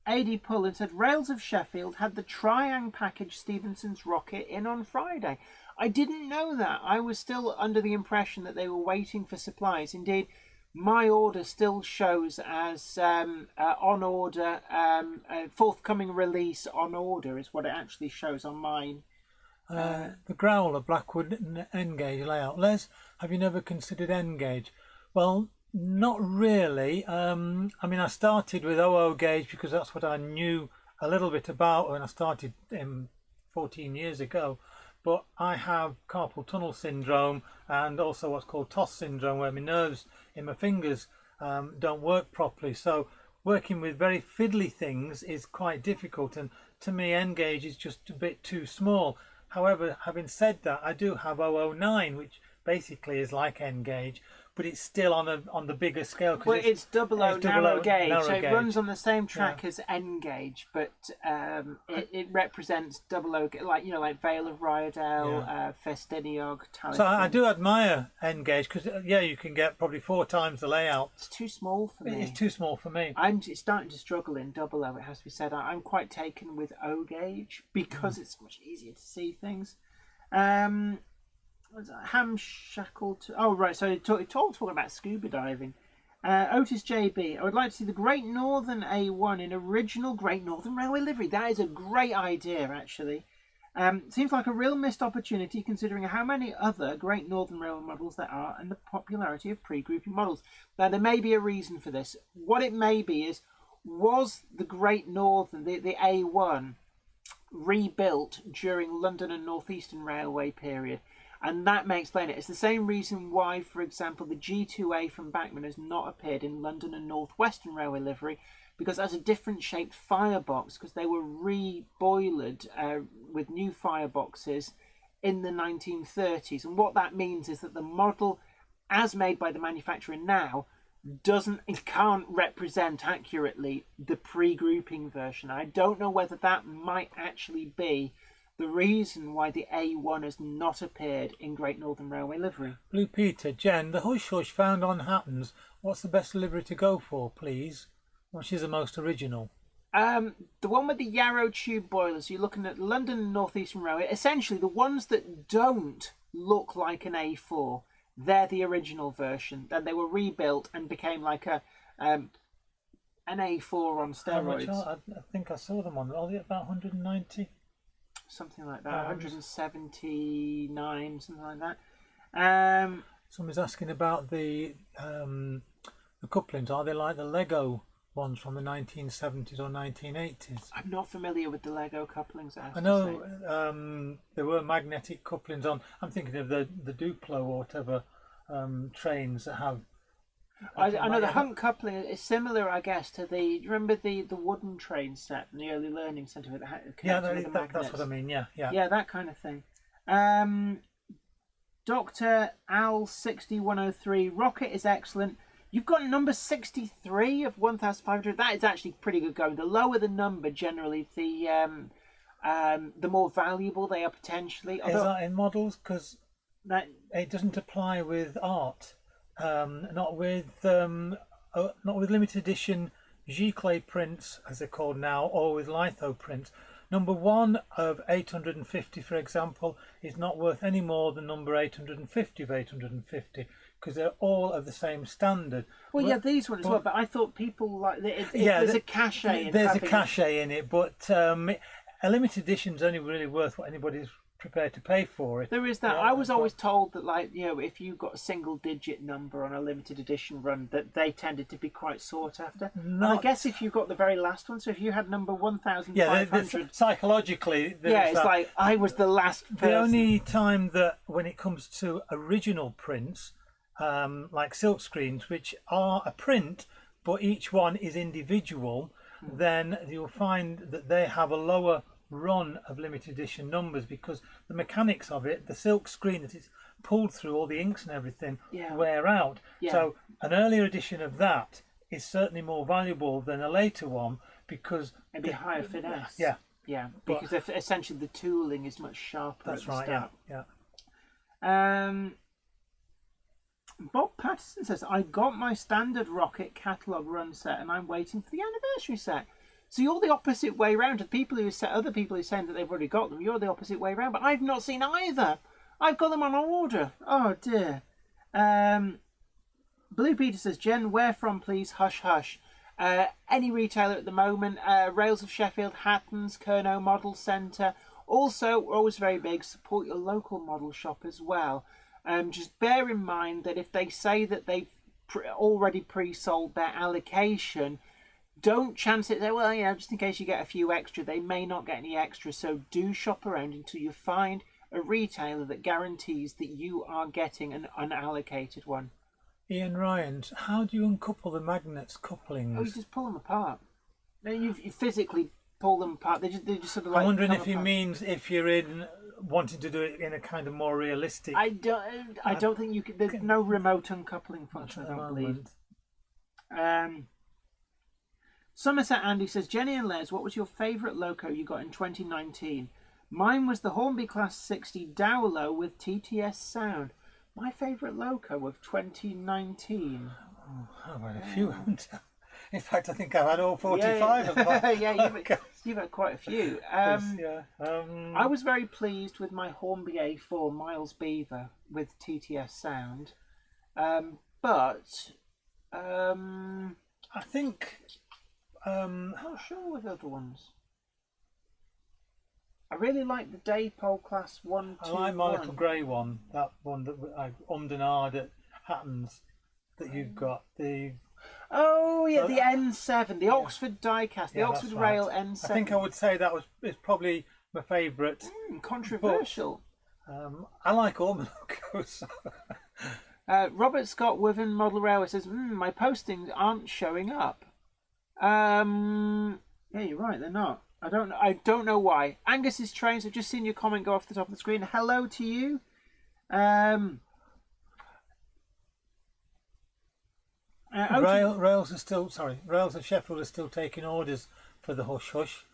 AD Pullen said, Rails of Sheffield had the Triang package Stevenson's rocket in on Friday. I didn't know that. I was still under the impression that they were waiting for supplies. Indeed, my order still shows as on order, forthcoming release on order is what it actually shows on mine.
The Growler Blackwood N-gauge layout. Les, have you never considered N-gauge? Well, not really. I mean, I started with 00 gauge because that's what I knew a little bit about when I started 14 years ago. But I have carpal tunnel syndrome and also what's called TOS syndrome, where my nerves in my fingers don't work properly. So working with very fiddly things is quite difficult, and to me N-gauge is just a bit too small. However, having said that, I do have 009, which basically is like N-gauge, but it's still on the bigger scale.
Well, it's 00 narrow gauge, so it runs on the same track
Yeah.
as N-gauge, but it represents 00, like Vale of Ryedale, Festiniog, Talisman.
So I do admire N-gauge because you can get probably 4 times the layout.
It's too small for me.
It's too small for me.
It's starting to struggle in 00, it has to be said. I'm quite taken with O gauge because it's much easier to see things. Hamshackled. Oh, right. So talking about scuba diving. Otis JB. I would like to see the Great Northern A1 in original Great Northern Railway livery. That is a great idea, actually. Seems like a real missed opportunity considering how many other Great Northern Railway models there are and the popularity of pre-grouping models. Now, there may be a reason for this. What it may be is, was the Great Northern, the A1, rebuilt during London and North Eastern Railway period? And that may explain it. It's the same reason why, for example, the G2A from Bachmann has not appeared in London and North Western Railway livery, because it has a different shaped firebox, because they were re-boilered with new fireboxes in the 1930s. And what that means is that the model, as made by the manufacturer now, can't represent accurately the pre-grouping version. I don't know whether that might actually be the reason why the A1 has not appeared in Great Northern Railway livery.
Blue Peter, Jen, the hush hush found on Hattons. What's the best livery to go for, please? Which is the most original?
The one with the Yarrow tube boilers. You're looking at London and North Eastern Railway. Essentially, the ones that don't look like an A4, they're the original version. Then they were rebuilt and became like an A4 on steroids.
I think I saw them on. Are they about 190?
Something like that, 179, something like that.
Someone's asking about the couplings. Are they like the Lego ones from the 1970s or 1980s?
I'm not familiar with the Lego couplings.
I know there were magnetic couplings on. I'm thinking of the Duplo or whatever trains that have.
I know the Hunt coupling is similar, I guess, to do you remember the wooden train set from the early learning centre with the
that's what I mean. Yeah,
that kind of thing. Dr. Al 6103 Rocket is excellent. You've got number 63 of 1,500. That is actually pretty good going. The lower the number, generally, the more valuable they are potentially.
Is that in models? Because it doesn't apply with art. Not with limited edition Giclée prints, as they're called now, or with litho prints. Number 1 of 850, for example, is not worth any more than number 850 of 850, because they're all of the same standard.
Well, these ones as well, but I thought people like there's a cachet in it.
There's a cachet in it, but a limited edition is only really worth what anybody's prepared to pay for it.
There is that. I was always told that, if you got a single digit number on a limited edition run, that they tended to be quite sought after. And I guess if you got the very last one, so if you had number 1,500,
psychologically,
it's that. Like I was the last person.
The only time that when it comes to original prints, like silk screens, which are a print but each one is individual, then you'll find that they have a lower run of limited edition numbers, because the mechanics of it, the silk screen that it's pulled through, all the inks and everything wear out. So an earlier edition of that is certainly more valuable than a later one, because
it'd be higher finesse.
Yeah,
because essentially the tooling is much sharper.
That's
at the
right.
start.
Yeah.
Bob Patterson says, I got my standard Rocket catalogue run set and I'm waiting for the anniversary set. So you're the opposite way round to other people who are saying that they've already got them. You're the opposite way round, but I've not seen either. I've got them on order. Oh dear. Blue Peter says, Jen, where from please? Hush hush. Any retailer at the moment. Rails of Sheffield, Hattons, Kernow Model Centre. Also, we're always very big, support your local model shop as well. Just bear in mind that if they say that they've already pre-sold their allocation, don't chance it there. Well, just in case you get a few extra, they may not get any extra. So do shop around until you find a retailer that guarantees that you are getting an unallocated one.
Ian Ryans, how do you uncouple the magnets couplings?
Oh, you just pull them apart. You physically pull them apart. They just sort of like.
I'm wondering if he means if you're wanting to do it in a kind of more realistic.
I don't think you can. There's no remote uncoupling function. I don't believe. Somerset Andy says, Jenny and Les, what was your favourite Loco you got in 2019? Mine was the Hornby Class 60 Dowlow with TTS sound. My favourite Loco of 2019.
Oh, I've had a few, haven't I? In fact, I think I've had all 45 of them.
Yeah, you've had quite a few. I was very pleased with my Hornby A4 Miles Beaver with TTS sound. But
I think
I'm not sure with other ones. I really like the Daypole Class 1, 2,
I like my little grey one, that one that I ummed and ahed at Hattons that you've got. The
N7, the Oxford diecast, the Oxford Rail N7.
I think I would say that is probably my favourite.
Controversial.
But, I like all my logos.
Robert Scott Wiven Model Railway says, my postings aren't showing up. Yeah, you're right, they're not. I don't know why. Angus's Trains, I've just seen your comment go off the top of the screen. Hello to you.
Rails of Sheffield are still taking orders for the Hush Hush.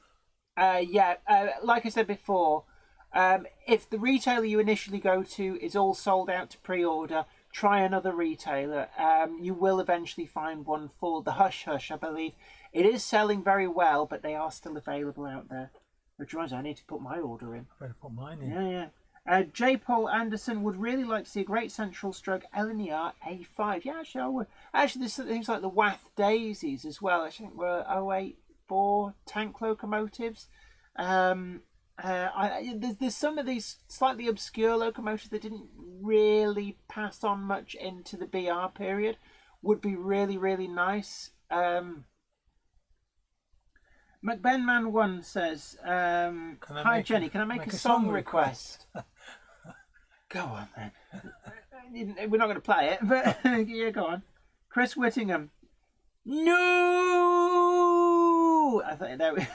Like I said before, if the retailer you initially go to is all sold out to pre-order, try another retailer. You will eventually find one for the Hush Hush, I believe. It is selling very well, but they are still available out there. Which reminds me, I need to put my order in.
I better put mine in.
Yeah. J. Paul Anderson would really like to see a Great Central Stroke LNER A5. Yeah, actually, I would. Actually, there's things like the Wath Daisies as well. I think were 084 tank locomotives. There's some of these slightly obscure locomotives that didn't really pass on much into the BR period. Would be really, really nice. McBenman1 says, hi Jenny, can I make a song request? Go on then. We're not going to play it, but yeah, go on. Chris Whittingham. No! I thought that was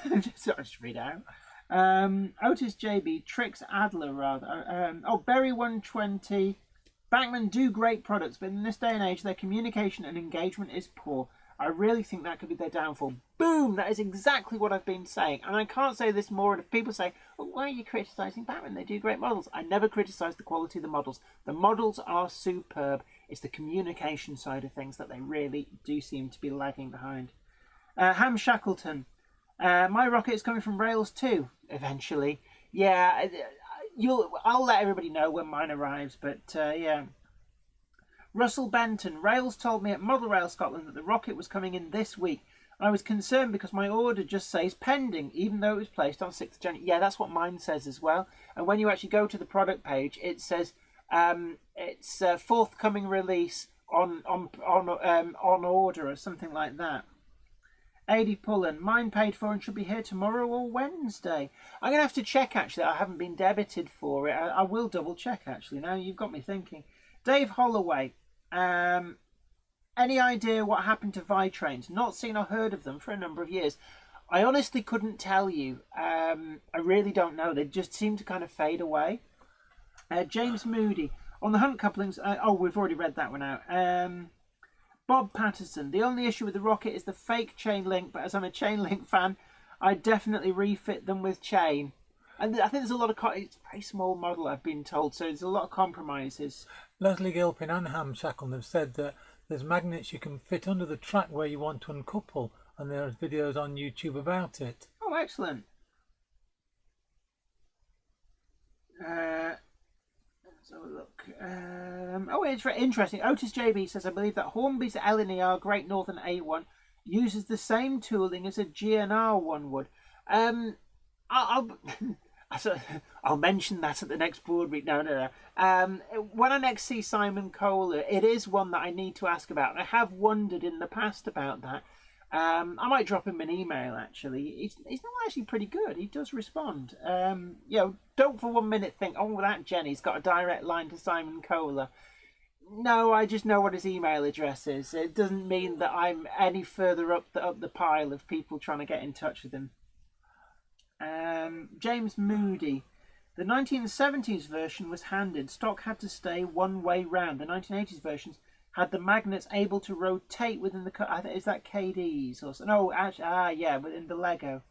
just read out. Otis JB, Trix Adler rather. Berry 120. Backman do great products, but in this day and age, their communication and engagement is poor. I really think that could be their downfall. Boom! That is exactly what I've been saying. And I can't say this more. If people say, why are you criticising Batman? They do great models. I never criticise the quality of the models. The models are superb. It's the communication side of things that they really do seem to be lagging behind. Ham Shackleton. My rocket is coming from Rails too, eventually. Yeah, I'll let everybody know when mine arrives, but yeah. Russell Benton. Rails told me at Model Rail Scotland that the rocket was coming in this week. I was concerned because my order just says pending, even though it was placed on 6th January. Yeah, that's what mine says as well. And when you actually go to the product page, it says it's a forthcoming release on order or something like that. Adi Pullen, mine paid for and should be here tomorrow or Wednesday. I'm going to have to check, actually. I haven't been debited for it. I will double check, actually. Now you've got me thinking. Dave Holloway, any idea what happened to Vi-Trains? Not seen or heard of them for a number of years. I honestly couldn't tell you. I really don't know. They just seem to kind of fade away. James Moody, on the Hunt couplings. We've already read that one out. Bob Patterson, the only issue with the rocket is the fake chain link, but as I'm a chain link fan, I definitely refit them with chain. And I think there's a lot of... It's a very small model, I've been told, so there's a lot of compromises.
Leslie Gilpin and Ham Shackleton have said that there's magnets you can fit under the track where you want to uncouple, and there are videos on YouTube about it.
Oh, excellent. So look. It's very interesting. Otis JB says, I believe that Hornby's LNER Great Northern A1 uses the same tooling as a GNR one would. I'll mention that at the next board meet. No. When I next see Simon Kohler, it is one that I need to ask about. I have wondered in the past about that. I might drop him an email, actually. He's not actually pretty good. He does respond. Don't for 1 minute think, oh, that Jenny's got a direct line to Simon Kohler. No, I just know what his email address is. It doesn't mean that I'm any further up the pile of people trying to get in touch with him. James Moody. The 1970s version was handed. Stock had to stay one way round. The 1980s versions had the magnets able to rotate within the... Is that KDs? Or so? No, actually, within the Lego.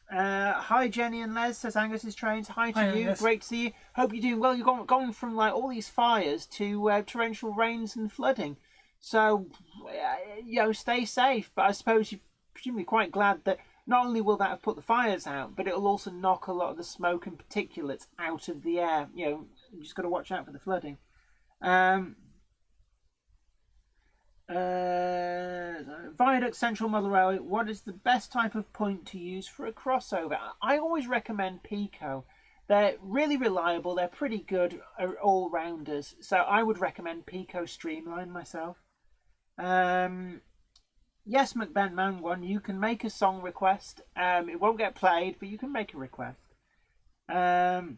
Hi Jenny and Les, says Angus's Trains. Hi to you, Angus. Great to see you. Hope you're doing well. You've gone from like all these fires to torrential rains and flooding. So, stay safe. But I suppose you're presumably quite glad that not only will that have put the fires out, but it'll also knock a lot of the smoke and particulates out of the air. You just got to watch out for the flooding. Viaduct Central Model Railway, what is the best type of point to use for a crossover? I always recommend Pico. They're really reliable, they're pretty good all-rounders, so I would recommend Pico Streamline myself. Yes, McBen Man 1, you can make a song request. It won't get played, but you can make a request. Let's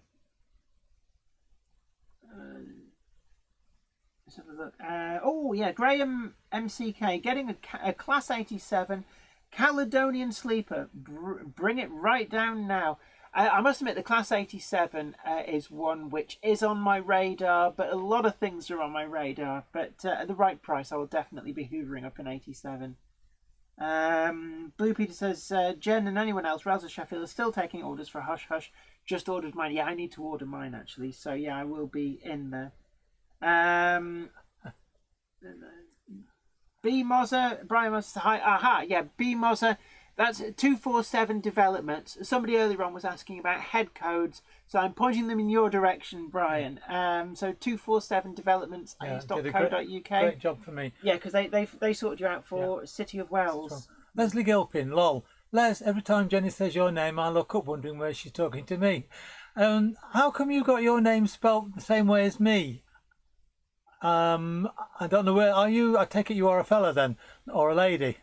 have a look. Graham MCK getting a Class 87 Caledonian Sleeper. Bring it right down now. I must admit the Class 87 is one which is on my radar, but a lot of things are on my radar. But at the right price, I will definitely be hoovering up an 87. Blue Peter says, Jen and anyone else, Rails Sheffield are still taking orders for Hush Hush. Just ordered mine. Yeah, I need to order mine actually. So yeah, I will be in there. B Mozer, Brian Mozer, hi. B Mozer, that's 247 Developments. Somebody earlier on was asking about head codes, so I'm pointing them in your direction, Brian. So 247 Developments, .co.uk.
Great job for me.
Yeah, because they sorted you out for City of Wells.
Leslie Gilpin, lol. Les, every time Jenny says your name, I look up wondering where she's talking to me. How come you got your name spelt the same way as me? I don't know, where are you? I take it you are a fella then, or a lady.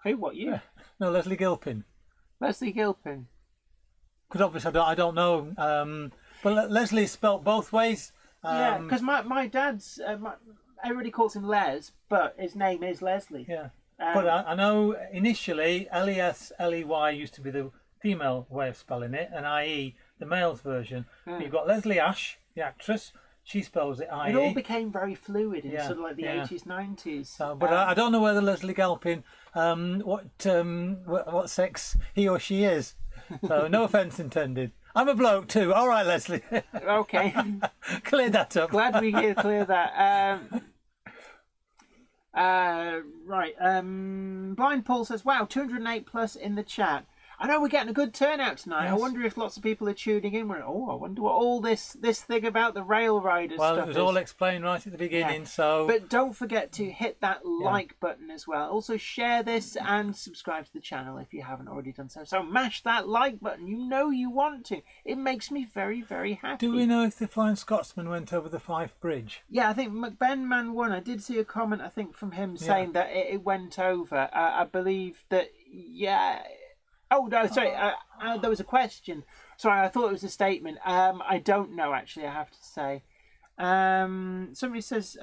Who? What, you?
No, Leslie Gilpin.
Leslie Gilpin.
Because obviously I don't know. But Leslie is spelt both ways.
Yeah, because my dad's everybody calls him Les, but his name is Leslie.
Yeah. But I know initially Lesley used to be the female way of spelling it, and IE the male's version. You've got Leslie Ash, the actress. She spells it IE.
It all became very fluid in sort of like the 80s, 90s.
So, but I don't know whether Leslie Galpin, what sex he or she is. So no offence intended. I'm a bloke too. All right, Leslie.
Okay.
Clear that up.
Glad we can clear that. Right. Blind Paul says, wow, 208 plus in the chat. I know we're getting a good turnout tonight. Yes. I wonder if lots of people are tuning in. I wonder what all this thing about the Rail Riders stuff is.
Well, it was all explained right at the beginning, so...
But don't forget to hit that like button as well. Also, share this and subscribe to the channel if you haven't already done so. So mash that like button. You know you want to. It makes me very, very happy.
Do we know if the Flying Scotsman went over the Fife Bridge?
Yeah, I think McBen Man 1, I did see a comment, I think, from him saying that it went over. I believe that, Oh, no, sorry, there was a question. Sorry, I thought it was a statement. I don't know, actually, I have to say. Somebody says,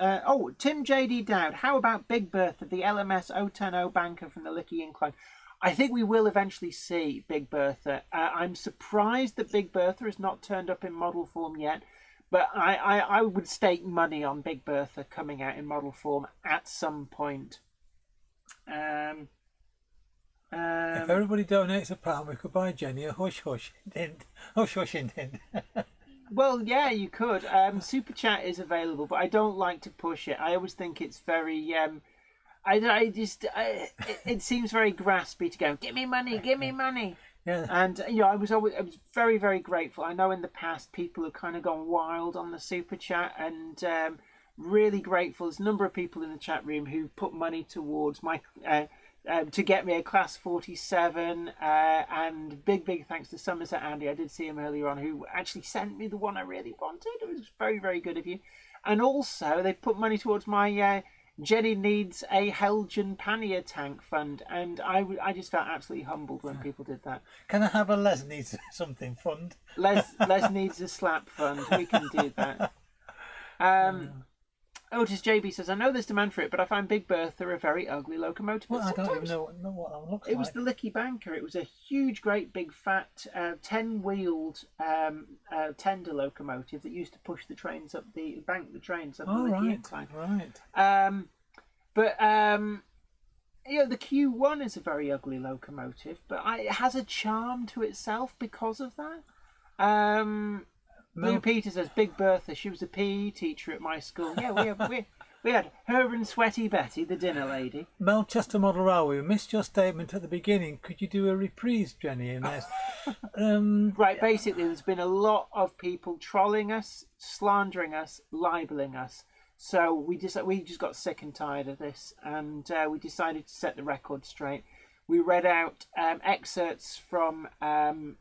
Tim J.D. Dowd, how about Big Bertha, the LMS 010 banker from the Licky Incline? I think we will eventually see Big Bertha. I'm surprised that Big Bertha has not turned up in model form yet, but I would stake money on Big Bertha coming out in model form at some point.
If everybody donates £1, we could buy Jenny a hush hush hint.
Well, yeah, you could. Super Chat is available, but I don't like to push it. I always think it's very. It seems very graspy to go. Give me money, give me money.
Yeah.
And I was very, very grateful. I know in the past people have kind of gone wild on the super chat, and really grateful. There's a number of people in the chat room who put money towards my to get me a Class 47, and big thanks to Somerset Andy. I did see him earlier on, who actually sent me the one I really wanted. It was very, very good of you. And also they put money towards my Jenny needs a Helgen pannier tank fund, and I just felt absolutely humbled when people did that.
Can I have a Les needs something fund?
Les needs a slap fund. We can do that. Otis JB says, I know there's demand for it, but I find Big Bertha a very ugly locomotive.
Well, I don't even know what that looks like.
It was the Licky Banker. It was a huge, great, big, fat, 10-wheeled tender locomotive that used to push the trains up the trains up the Licky incline.
Right.
But the Q1 is a very ugly locomotive, but it has a charm to itself because of that. Blue Peter says, Big Bertha, she was a PE teacher at my school. Yeah, we had her and Sweaty Betty, the dinner lady.
Melchester Model Railway, we missed your statement at the beginning. Could you do a reprise, Jenny, in this?
Right, basically, there's been a lot of people trolling us, slandering us, libelling us. So we just got sick and tired of this, and we decided to set the record straight. We read out excerpts from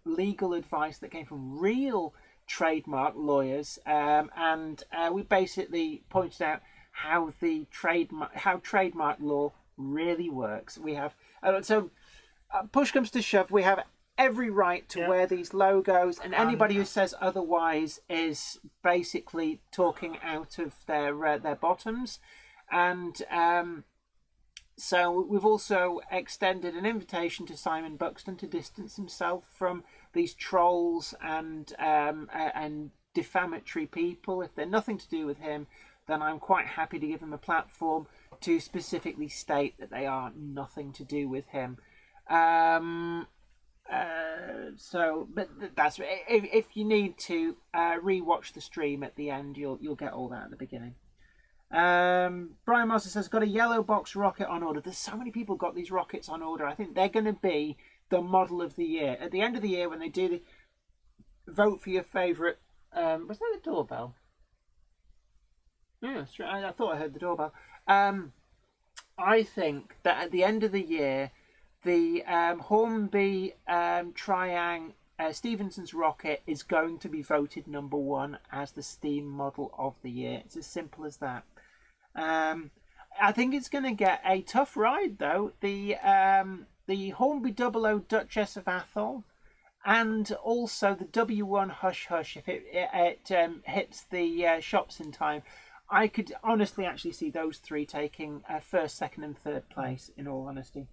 legal advice that came from real trademark lawyers, and we basically pointed out how trademark law really works. We have push comes to shove, we have every right to wear these logos, and anybody who says otherwise is basically talking out of their bottoms. And so we've also extended an invitation to Simon Buxton to distance himself from these trolls and defamatory people. If they're nothing to do with him, then I'm quite happy to give him a platform to specifically state that they are nothing to do with him. But that's if you need to rewatch the stream at the end, you'll get all that at the beginning. Brian Master says, got a yellow box rocket on order. There's so many people got these rockets on order. I think they're going to be the model of the year at the end of the year when they do the vote for your favourite. Was that a doorbell? Yeah, I thought I heard the doorbell. I think that at the end of the year, the Hornby Triang Stevenson's rocket is going to be voted number 1 as the steam model of the year. It's as simple as that. I think it's going to get a tough ride, though. The Hornby 00 Duchess of Atholl, and also the W1 Hush Hush, if it hits the shops in time. I could honestly actually see those three taking first, second and third place, in all honesty.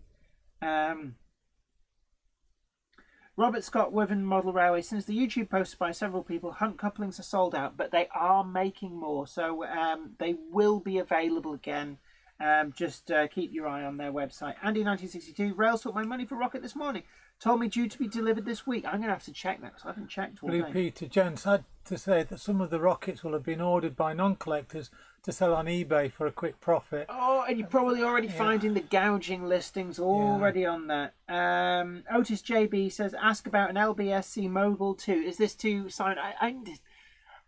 Robert Scott, Wiven Model Railway. Since the YouTube posts by several people, Hunt couplings are sold out, but they are making more. So they will be available again. Just keep your eye on their website. Andy1962, Rails took my money for Rocket this morning. Told me due to be delivered this week. I'm going to have to check that because I haven't checked all day.
Blue Peter Jones had to say that some of the rockets will have been ordered by non-collectors to sell on eBay for a quick profit.
Oh, and you're probably already finding the gouging listings already on that. Otis JB says, ask about an LBSC Mogul 2. Is this too signed?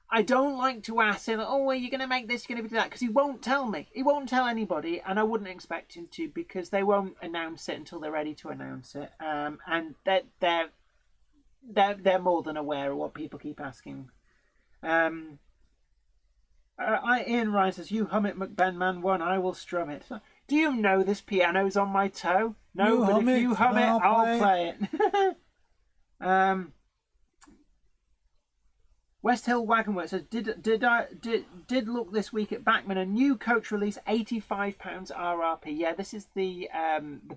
I don't like to ask him, well, you're going to make this, you're going to do that, because he won't tell me. He won't tell anybody, and I wouldn't expect him to, because they won't announce it until they're ready to announce it. And they're more than aware of what people keep asking. Ian Ryan says, you hum it, McBenman 1, I will strum it. Do you know this piano's on my toe? No, but if you hum it, I'll play it. West Hill Wagonworks says, did look this week at Bachman, a new coach release, £85 RRP. Yeah, this is the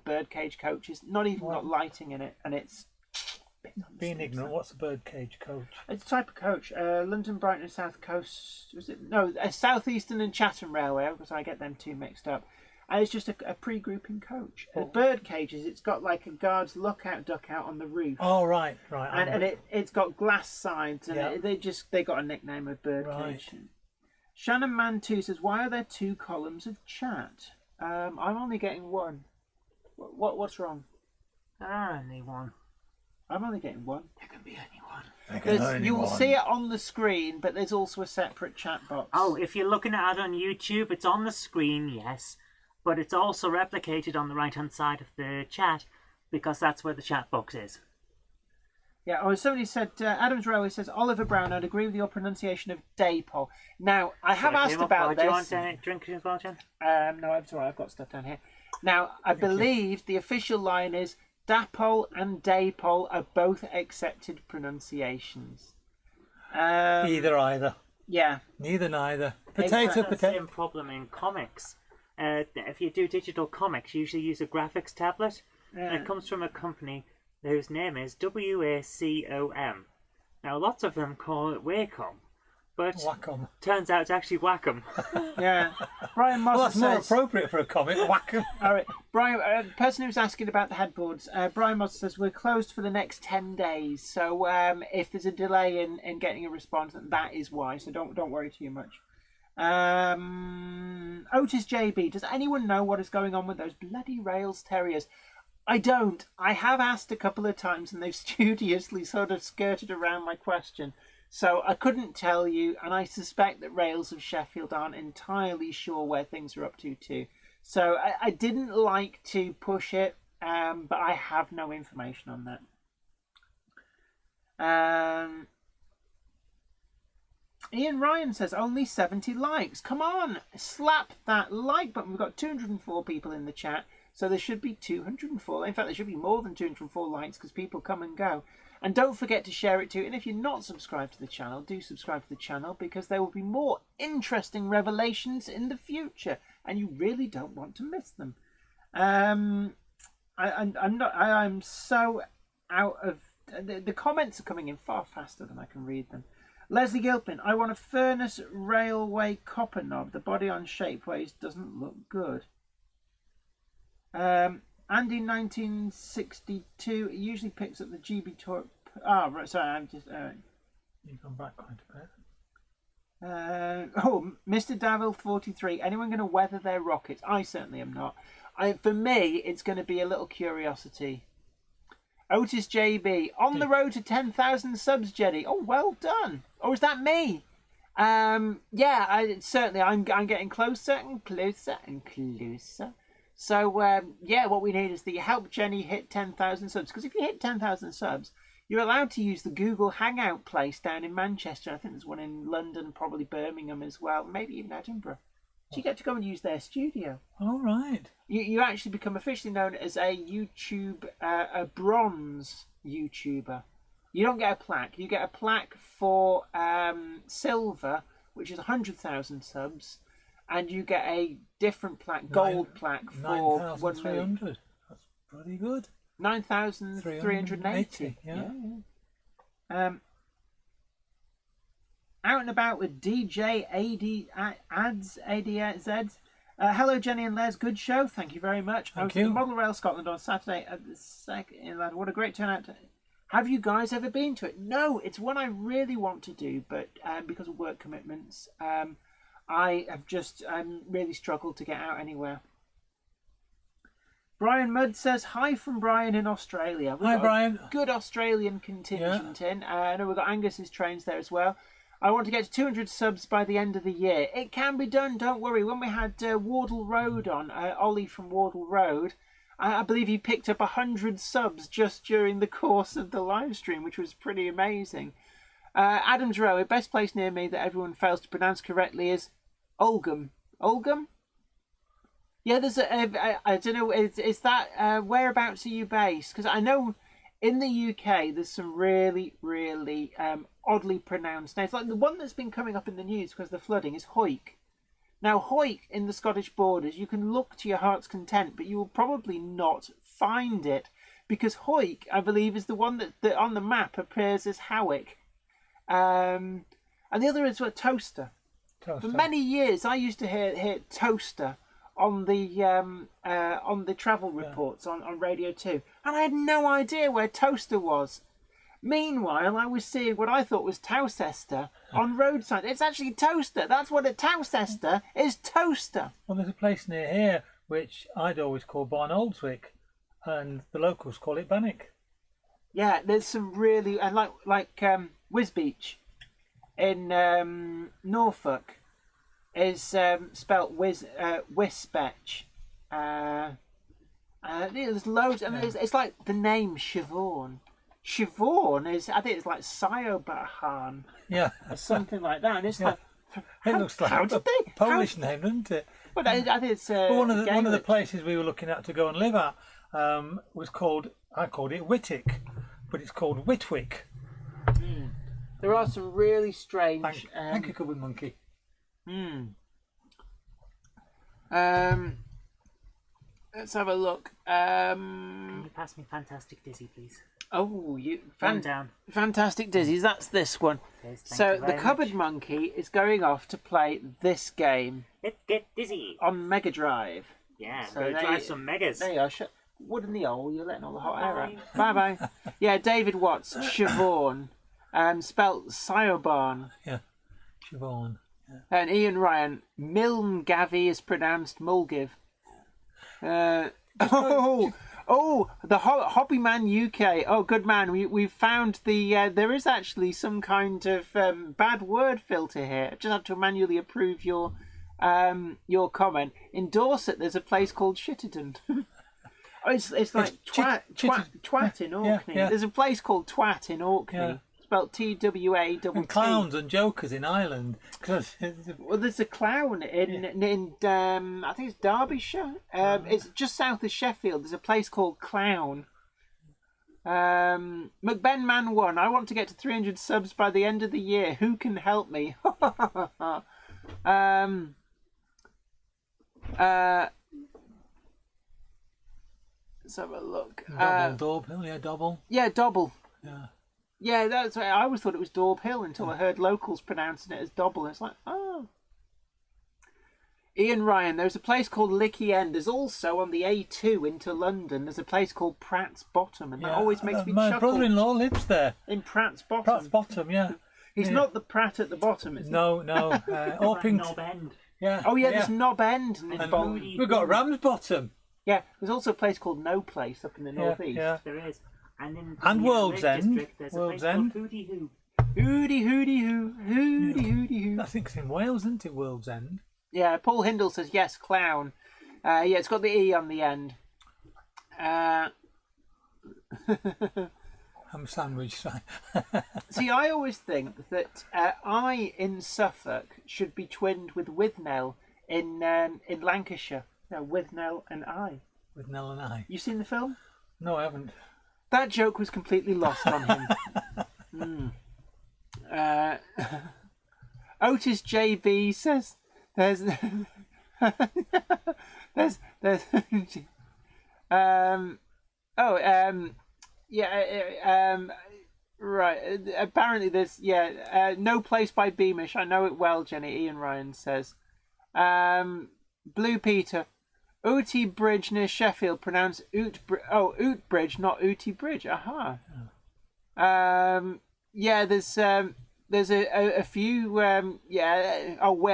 birdcage coach. It's not even got lighting in it, and it's
being ignorant. What's a birdcage coach?
It's a type of coach. London, Brighton, and South Coast. Was it? No, Southeastern and Chatham Railway, because I get them two mixed up. And it's just a pre-grouping coach. The bird cages, it's got like a guard's lookout duckout on the roof.
Oh, right.
And it's got glass sides, and they got a nickname of birdcage. Right. Shannon Man 2 says, why are there 2 columns of chat? I'm only getting 1. What's wrong?
Only 1.
I'm only getting one.
There can be anyone.
You will see it on the screen, but there's also a separate chat box.
Oh, if you're looking at it on YouTube, it's on the screen, yes, but it's also replicated on the right-hand side of the chat because that's where the chat box is.
Yeah, somebody said, Adams Railway says, Oliver Brown, I'd agree with your pronunciation of Dapol. Now, I have asked about this.
Do you want a drink as well, Jen?
No, it's all right, I've got stuff down here. Now, I believe the official line is, Dapol and Dapol are both accepted pronunciations.
Either.
Yeah.
Neither.
That's the
Potato.
same problem in comics. If you do digital comics, you usually use a graphics tablet. And it comes from a company whose name is WACOM. Now, lots of them call it Wacom, but
Wacom.
turns out it's actually Wacom.
Yeah. Brian Moss
Well, that's more
says...
appropriate for a comic. Wacom.
All right, Brian. Person who's asking about the headboards, Brian Moss says we're closed for the next 10 days. So if there's a delay in getting a response, that is why. So don't worry too much. Otis JB, does anyone know what is going on with those bloody Rails Terriers? I don't. I have asked a couple of times, and they've studiously sort of skirted around my question. So I couldn't tell you, and I suspect that Rails of Sheffield aren't entirely sure where things are up to too. So I didn't like to push it, but I have no information on that. Ian Ryan says, only 70 likes. Come on, slap that like button. We've got 204 people in the chat, so there should be 204. In fact, there should be more than 204 likes because people come and go. And don't forget to share it too. And if you're not subscribed to the channel, do subscribe to the channel because there will be more interesting revelations in the future, and you really don't want to miss them. I'm so out of the comments are coming in far faster than I can read them. Leslie Gilpin, I want a furnace railway copper knob. The body on Shapeways doesn't look good. Andy 1962 it usually picks up the GB Tour. Right, sorry, I'm just.
You've gone back quite a bit.
Mr. Davil 43. Anyone going to weather their rockets? I certainly am not. For me, it's going to be a little curiosity. Otis JB on the road to 10,000 subs, Jenny. Oh, well done. Or is that me? Yeah, certainly. I'm getting closer and closer and closer. So, yeah, what we need is the help Jenny hit 10,000 subs. Because if you hit 10,000 subs, you're allowed to use the Google Hangout place down in Manchester. I think there's one in London, probably Birmingham as well, maybe even Edinburgh. So you get to go and use their studio.
All right.
You actually become officially known as a YouTube, a bronze YouTuber. You don't get a plaque. You get a plaque for silver, which is 100,000 subs. And you get a different plaque, gold plaque for
9,300. That's pretty good.
9,380.
Yeah.
Out and about with DJ ADZ. Hello, Jenny and Les. Good show. Thank you very much.
Thank
I was
you.
at Model Rail Scotland on Saturday at the second. What a great turnout. Have you guys ever been to it? No, it's one I really want to do, but because of work commitments, I have just really struggled to get out anywhere. Brian Mudd says, hi from Brian in Australia.
Hi, Brian.
Good Australian contingent in. I know we've got Angus's trains there as well. I want to get to 200 subs by the end of the year. It can be done, don't worry. When we had Wardle Road on, Ollie from Wardle Road, I believe he picked up 100 subs just during the course of the live stream, which was pretty amazing. Adams Row, best place near me that everyone fails to pronounce correctly is Oldham. Oldham? Yeah, there's I don't know, is that, whereabouts are you based? Because I know in the UK there's some really, really oddly pronounced names. Like the one that's been coming up in the news because of the flooding is Hoyk. Now, Hoyk in the Scottish borders, you can look to your heart's content, but you will probably not find it because Hoyk, I believe, is the one that on the map appears as Howick. And the other is Toaster. For many years, I used to hear Toaster on the travel reports on Radio 2, and I had no idea where Toaster was. Meanwhile, I was seeing what I thought was Towcester on road signs. It's actually Toaster. That's what a Towcester is. Toaster.
Well, there's a place near here which I'd always call Barnoldswick, and the locals call it Bannock.
Yeah, there's some really and like Whiz Beach in Norfolk is spelt Wisbech. There's loads, and it's like the name Siobhan. Siobhan is, I think it's like Siobahan
Yeah.
or something like that, and it's like.
It looks like a Polish name, doesn't it?
But I think it's
Well, one of the places we were looking at to go and live at was called, I called it Whitwick, but it's called Whitwick.
There are some really strange.
Thank you, Cupboard Monkey.
Let's have a look.
Can you pass me Fantastic Dizzy, please?
Oh,
Down.
Fantastic Dizzies. That's this one.
Yes, thank
So
you
the
very
Cupboard
much.
Monkey is going off to play this game
Let's get dizzy.
on Mega Drive.
Yeah,
So
go
they-
drive some megas.
There you are. Wood in the hole. You're letting all the hot air out. Bye bye. Yeah, David Watts, Siobhan, spelt Siobarn,
Yeah, Siobhan.
and Ian Ryan. Milne Gavi is pronounced Mulgiv. The Hobbyman UK. Oh, good man. We've found the. There is actually some kind of bad word filter here. I just have to manually approve your comment. In Dorset, there's a place called Shitterton. Oh, it's like twat in Orkney.
yeah.
There's a place called Twat in Orkney.
Yeah.
Spelled TWA.
And clowns and jokers in Ireland. Cause
Well, there's a clown in I think it's Derbyshire. It's just south of Sheffield. There's a place called Clown. McBen Man 1. I want to get to 300 subs by the end of the year. Who can help me? Let's have a look.
Dobhill, yeah, Dobble.
Yeah, Dobble.
Yeah.
Yeah, that's. I always thought it was Daub Hill until I heard locals pronouncing it as Dobble. It's like, oh. Ian Ryan, there's a place called Licky End. There's also on the A2 into London, there's a place called Pratt's Bottom, and that always makes me
My
chuckle.
brother-in-law lives there.
In Pratt's Bottom.
Pratt's Bottom, yeah.
He's not the Pratt at the bottom, is he?
No. Orpington.
Knob End.
Yeah.
Oh, yeah, there's Knob End.
And we've got Ramsbottom.
Yeah, there's also a place called No Place up in the northeast.
Yeah.
There is. And in
And
the
World's
Lake
End.
District, there's
World's
a place
End.
called Hooty Hoo.
Hooty hooty hoo, hooty hooty hoo.
I think it's in Wales, isn't it, World's End?
Yeah, Paul Hindle says yes, clown. Yeah, it's got the E on the end.
I'm sandwich.
See, I always think that I in Suffolk should be twinned with Withnell in Lancashire. No, Withnell and I.
With Nell and I.
You seen the film?
No, I haven't.
That joke was completely lost on him. Otis JB says there's right. Apparently there's No Place by Beamish. I know it well, Jenny. Ian Ryan says. Blue Peter. Ooty Bridge near Sheffield, pronounced Oot Bridge, not Ooty Bridge. Aha. There's a few.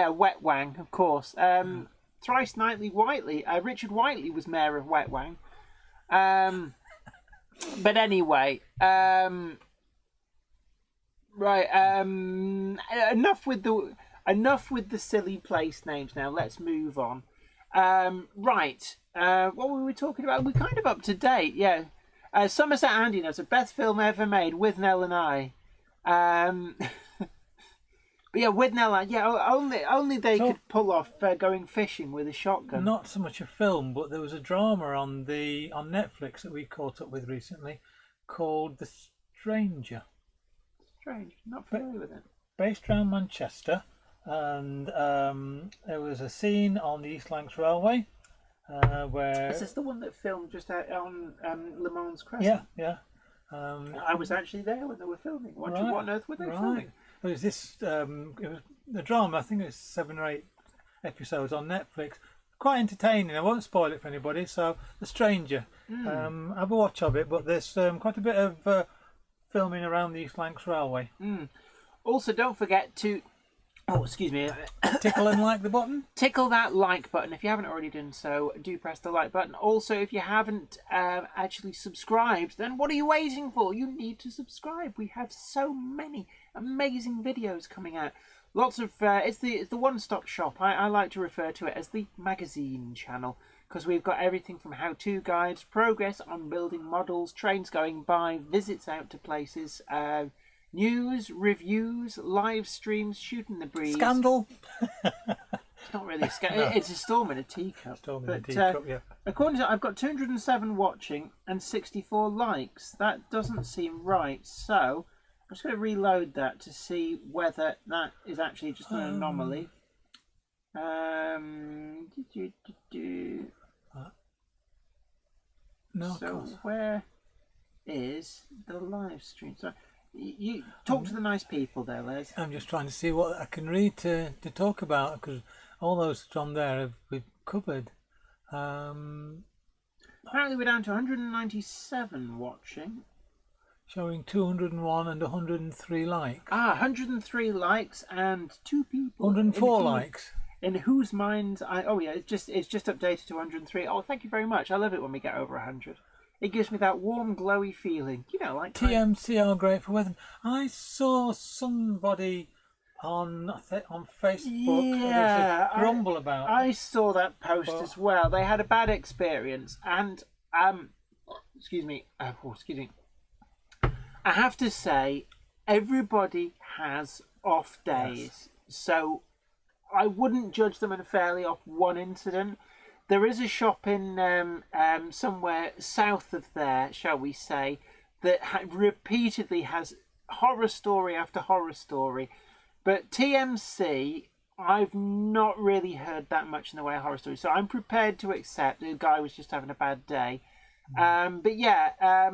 Wetwang, of course. Thrice Nightly Whiteley. Richard Whiteley was mayor of Wetwang. But anyway, right. Enough with the silly place names. Now let's move on. Right. What were we talking about? We're kind of up to date, yeah. Somerset Andy knows the best film ever made, with Nell and I. But yeah, with Nell and I, only they could pull off going fishing with a shotgun.
Not so much a film, but there was a drama on Netflix that we caught up with recently called The Stranger.
Strange, not familiar with it.
Based around Manchester. And there was a scene on the East Lancs Railway where...
Is this the one that filmed just out on Le Mans Crescent?
Yeah.
I was actually there when they were filming. What on earth were they filming?
It was this... it was the drama, I think it was 7 or 8 episodes on Netflix. Quite entertaining. I won't spoil it for anybody. So, The Stranger. Have a watch of it, but there's quite a bit of filming around the East Lancs Railway.
Also, don't forget to Oh, excuse me.
Tickle and like the button.
Tickle that like button. If you haven't already done so, do press the like button. Also, if you haven't actually subscribed, then what are you waiting for? You need to subscribe. We have so many amazing videos coming out. Lots of it's the one-stop shop. I like to refer to it as the magazine channel, because we've got everything from how-to guides, progress on building models, trains going by, visits out to places, news, reviews, live streams, shooting the breeze.
Scandal.
It's not really a scandal. It's a storm in a teacup.
Storm in a teacup, yeah.
According to, I've got 207 watching and 64 likes. That doesn't seem right. So I'm just going to reload that to see whether that is actually just an anomaly.
No,
so where is the live stream? So you talk to the nice people there, Les.
I'm just trying to see what I can read to talk about, because all those from there we've covered.
Apparently we're down to 197 watching.
Showing 201 and 103 likes.
103 likes and 2 people.
104 likes.
In whose minds it's just updated to 103. Oh, thank you very much. I love it when we get over 100. It gives me that warm, glowy feeling. You know, like
TMC are great for weather. I saw somebody on Facebook grumble about.
I saw that post as well. They had a bad experience, and excuse me. I have to say, everybody has off days, yes. So I wouldn't judge them unfairly off one incident. There is a shop in somewhere south of there, shall we say, that repeatedly has horror story after horror story. But TMC, I've not really heard that much in the way of horror stories. So I'm prepared to accept the guy was just having a bad day. But yeah,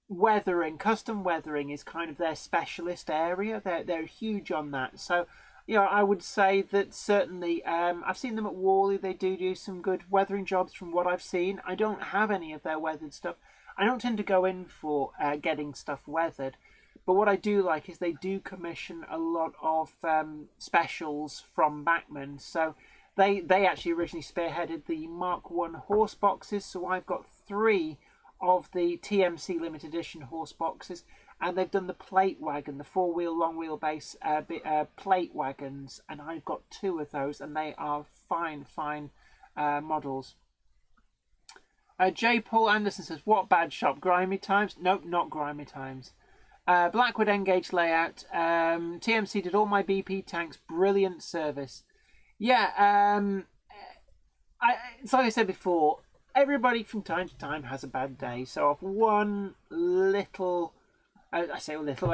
weathering, custom weathering is kind of their specialist area. They're huge on that. So, you know, I would say that certainly, I've seen them at Worley. They do some good weathering jobs from what I've seen. I don't have any of their weathered stuff. I don't tend to go in for getting stuff weathered. But what I do like is they do commission a lot of specials from Bachmann. So they actually originally spearheaded the Mark 1 horse boxes. So I've got 3 of the TMC limited edition horse boxes. And they've done the plate wagon, the 4-wheel long wheelbase plate wagons, and I've got 2 of those, and they are fine models. J. Paul Anderson says, "What bad shop? Grimy Times?" Nope, not Grimy Times. Blackwood Engage layout. TMC did all my BP tanks. Brilliant service. Yeah. It's like I said before. Everybody from time to time has a bad day. So if one little. I say a little.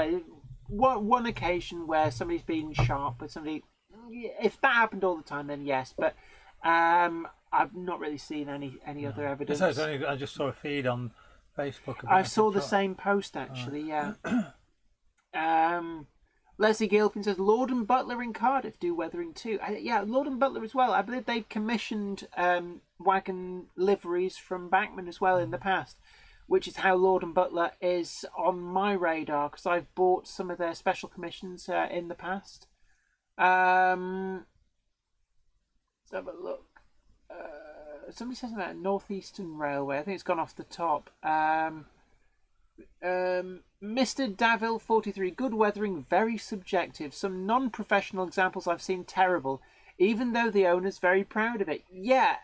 One occasion where somebody's been sharp with somebody, if that happened all the time, then yes. But I've not really seen any other evidence.
I just saw a feed on Facebook.
I saw the same post actually. Yeah. Leslie Gilpin says Lord and Butler in Cardiff do weathering too. Yeah, Lord and Butler as well. I believe they've commissioned wagon liveries from Bachmann as well in the past, which is how Lord and Butler is on my radar, because I've bought some of their special commissions in the past. Let's have a look. Somebody says about Northeastern Railway. I think it's gone off the top. Mr. Davil 43, good weathering, very subjective. Some non-professional examples I've seen terrible, even though the owner's very proud of it. Yeah,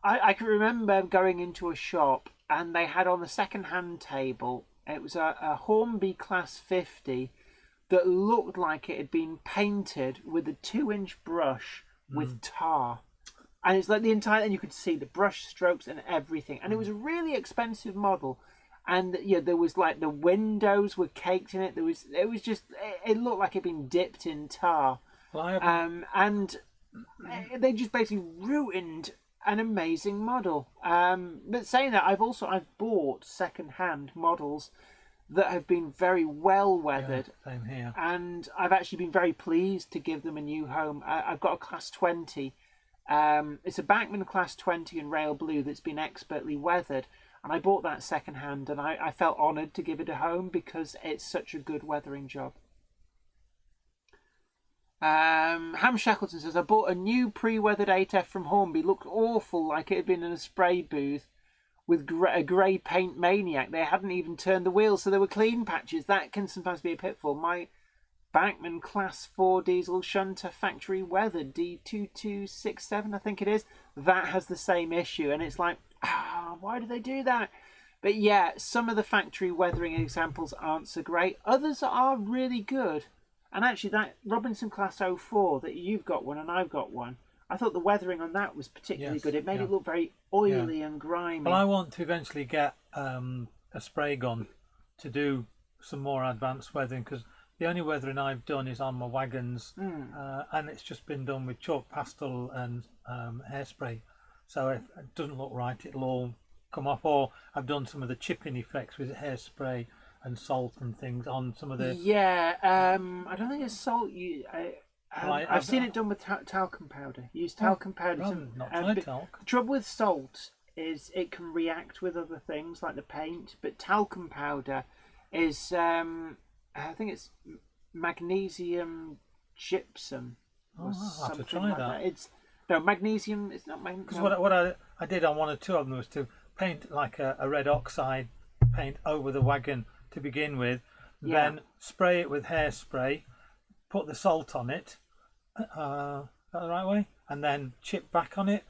I can remember going into a shop and they had on the second-hand table, it was a Hornby Class 50 that looked like it had been painted with a 2-inch brush with tar. And it's like the entire, and you could see the brush strokes and everything. And it was a really expensive model. And there was like the windows were caked in it. It looked like it had been dipped in tar. And they just basically ruined an amazing model. But saying that, I've bought second-hand models that have been very well weathered.
Yeah, same here. And
I've actually been very pleased to give them a new home. I've got a Class 20. It's a Bachmann Class 20 in rail blue that's been expertly weathered. And I bought that second-hand, and I felt honoured to give it a home because it's such a good weathering job. Ham Shackleton says, I bought a new pre-weathered 8F from Hornby. Looked awful, like it had been in a spray booth with a grey paint maniac. They hadn't even turned the wheels, so there were clean patches. That can sometimes be a pitfall. My Bachmann Class 4 diesel shunter factory weathered D2267, I think it is, that has the same issue. And it's like, why do they do that? But yeah, some of the factory weathering examples aren't so great. Others are really good. And actually, that Robinson Class 04 that you've got one and I've got one, I thought the weathering on that was particularly good. It made it look very oily and grimy.
Well, I want to eventually get a spray gun to do some more advanced weathering, because the only weathering I've done is on my wagons, and it's just been done with chalk pastel and hairspray. So if it doesn't look right, it'll all come off. Or I've done some of the chipping effects with hairspray and salt and things on some of the...
I don't think it's salt. I've seen it done with talcum powder. Use talcum powder.
Not tried talc.
The trouble with salt is it can react with other things like the paint, but talcum powder is, I think it's magnesium gypsum.
I'll have to try that.
It's magnesium. It's not magnesium.
Because what I did on one or two of them was to paint like a red oxide paint over the wagon to begin with, then spray it with hairspray, put the salt on it, is that the right way? And then chip back on it.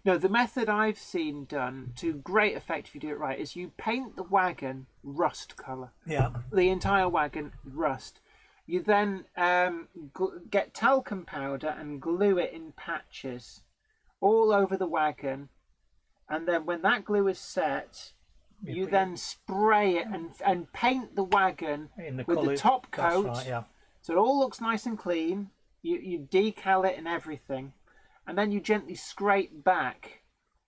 No, the method I've seen done to great effect if you do it right is you paint the wagon rust colour.
Yeah.
The entire wagon rust. You then get talcum powder and glue it in patches all over the wagon, and then when that glue is set, you then spray it and paint the wagon with the top coat.
That's right, yeah.
So it all looks nice and clean. You decal it and everything, and then you gently scrape back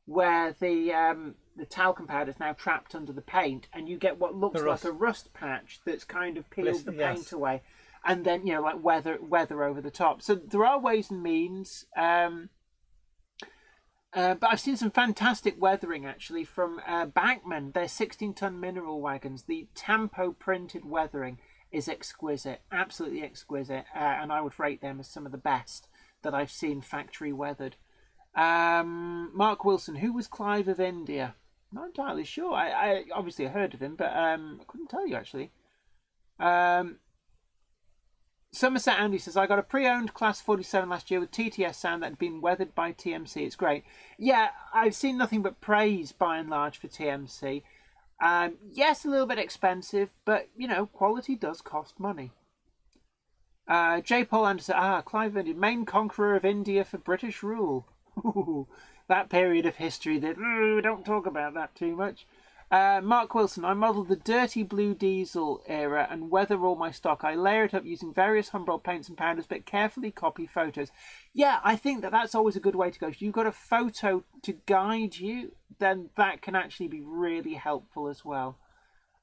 where the talcum powder is now trapped under the paint, and you get what looks like a rust patch that's kind of peeled the paint away, and then like weather over the top. So there are ways and means. But I've seen some fantastic weathering actually from Bachmann. Their 16-ton mineral wagons. The Tampo printed weathering is exquisite, absolutely exquisite, and I would rate them as some of the best that I've seen factory weathered. Mark Wilson, who was Clive of India? Not entirely sure. I obviously heard of him, but I couldn't tell you actually. Somerset Andy says, I got a pre-owned Class 47 last year with TTS sound that had been weathered by TMC. It's great. Yeah, I've seen nothing but praise by and large for TMC. Yes, a little bit expensive, but, quality does cost money. J. Paul Anderson, Clive India, main conqueror of India for British rule. That period of history that, don't talk about that too much. Mark Wilson, I modelled the dirty blue diesel era and weather all my stock. I layer it up using various Humbrol paints and powders, but carefully copy photos. Yeah, I think that's always a good way to go. If you've got a photo to guide you, then that can actually be really helpful as well.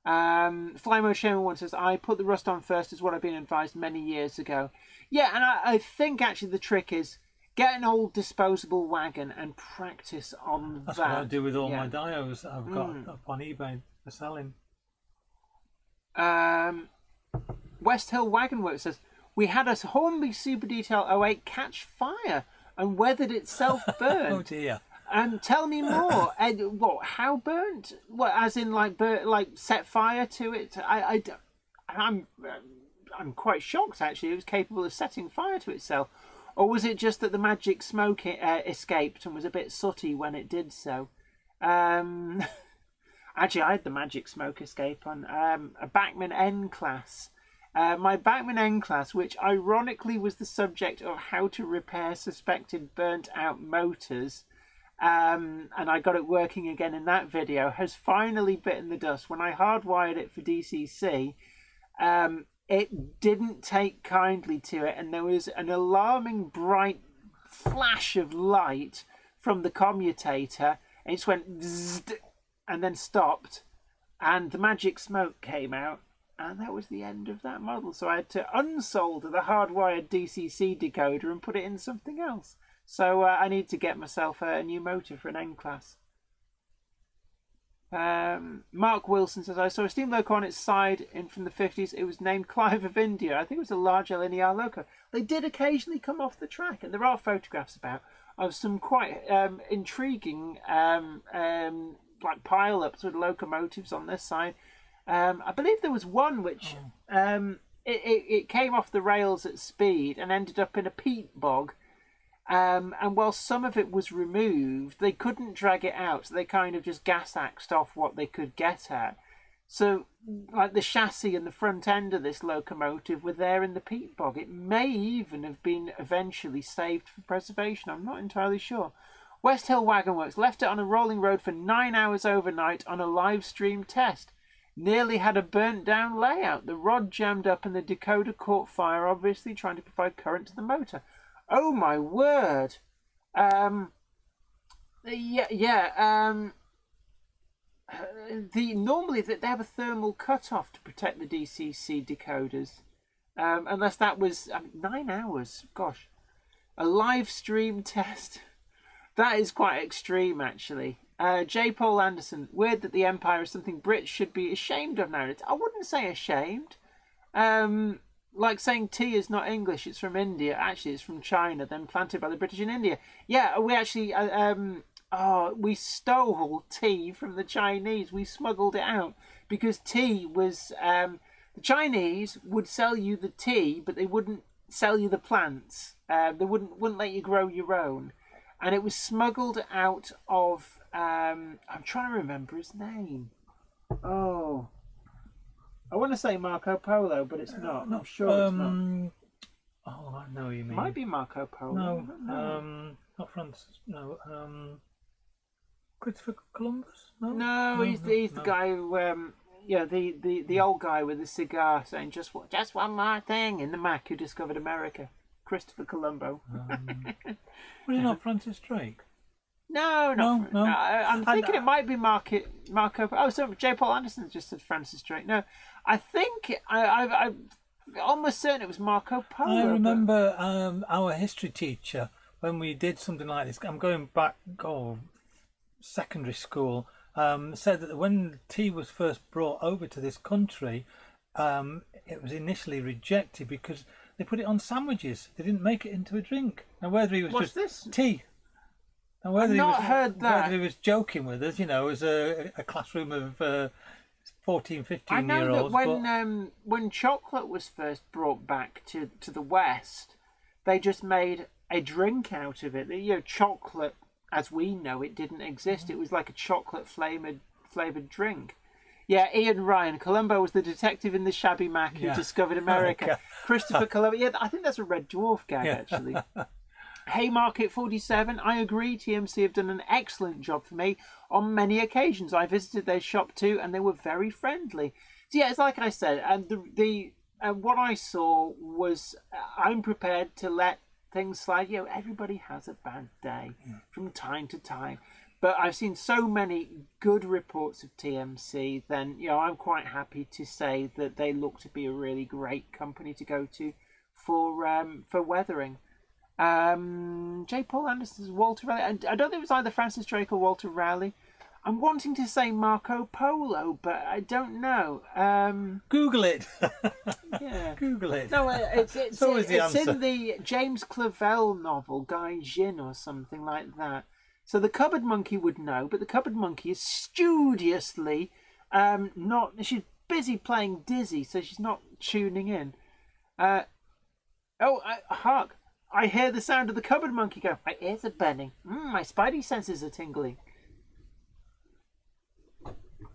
Flymo Sherman one says, I put the rust on first is what I've been advised many years ago. Yeah, and I think actually the trick is get an old disposable wagon and practice on that.
That's what I do with all my dios that I've got up on eBay for selling.
West Hill Wagon Works says, we had a Hornby Super Detail 08 catch fire and weathered itself burnt.
Oh dear.
Tell me more. What? How burnt? What? As in, like set fire to it? I'm quite shocked. Actually, it was capable of setting fire to itself, or was it just that the magic smoke escaped and was a bit sooty when it did so? Actually, I had the magic smoke escape on a Bachmann N class. My Bachmann N class, which ironically was the subject of how to repair suspected burnt out motors. And I got it working again in that video, has finally bitten the dust. When I hardwired it for DCC, it didn't take kindly to it, and there was an alarming bright flash of light from the commutator, and it just went bzzzt, and then stopped, and the magic smoke came out, and that was the end of that model. So I had to unsolder the hardwired DCC decoder and put it in something else. So I need to get myself a new motor for an N-Class. Mark Wilson says, I saw a steam loco on its side from the 50s. It was named Clive of India. I think it was a large linear loco. They did occasionally come off the track, and there are photographs about of some quite intriguing like pile-ups with locomotives on this side. I believe there was one which it came off the rails at speed and ended up in a peat bog. And while some of it was removed, they couldn't drag it out, so they kind of just gas-axed off what they could get at. So, like the chassis and the front end of this locomotive were there in the peat bog. It may even have been eventually saved for preservation. I'm not entirely sure. West Hill Wagon Works left it on a rolling road for 9 hours overnight on a live stream test. Nearly had a burnt down layout. The rod jammed up and the decoder caught fire, obviously trying to provide current to the motor. Oh my word! Normally they have a thermal cutoff to protect the DCC decoders, unless that was 9 hours. Gosh, a live stream test. That is quite extreme, actually. J. Paul Anderson, weird that the Empire is something Brits should be ashamed of now. I wouldn't say ashamed. Like saying tea is not English, it's from India. Actually, it's from China, then planted by the British in India. Yeah, we actually, we stole tea from the Chinese. We smuggled it out because tea was, the Chinese would sell you the tea, but they wouldn't sell you the plants. They wouldn't let you grow your own. And it was smuggled out of, I'm trying to remember his name. Oh, I want to say Marco Polo, but it's not. I'm sure it's not.
Oh, I know what you mean.
Might be Marco Polo.
No, not Francis. No, Christopher Columbus.
No, he's the guy who, the old guy with the cigar saying just one more thing in the Mac who discovered America. Christopher Columbo.
Was he not Francis Drake?
No. I'm thinking it might be Marco. Oh, so J. Paul Anderson just said Francis Drake. No, I think I'm almost certain it was Marco Polo.
I remember our history teacher when we did something like this. I'm going back, secondary school. Said that when tea was first brought over to this country, it was initially rejected because they put it on sandwiches. They didn't make it into a drink. Now whether he was
What's
just
this?
tea. And whether
heard that.
Whether he was joking with us, as a classroom of 14, 15-year-olds.
I know that when chocolate was first brought back to the West, they just made a drink out of it. Chocolate, as we know it, didn't exist. It was like a chocolate flavoured drink. Yeah, Ian Ryan. Columbo was the detective in the Shabby Mac who discovered America. Christopher Columbo. Yeah, I think that's a Red Dwarf gag, actually. Haymarket 47, I agree, TMC have done an excellent job for me on many occasions. I visited their shop too and they were very friendly. So yeah, it's like I said, and the what I saw was I'm prepared to let things slide. Everybody has a bad day from time to time. But I've seen so many good reports of TMC, then I'm quite happy to say that they look to be a really great company to go to for weathering. J. Paul Anderson's Walter Raleigh. And I don't think it was either Francis Drake or Walter Raleigh. I'm wanting to say Marco Polo, but I don't know.
Google it.
Yeah,
Google it.
No, it's
answer.
in the James Clavell novel, Guy Gin or something like that. So the Cupboard Monkey would know, but the Cupboard Monkey is studiously not. She's busy playing Dizzy, so she's not tuning in. Hark! I hear the sound of the Cupboard Monkey go. My ears are burning. My spidey senses are tingling.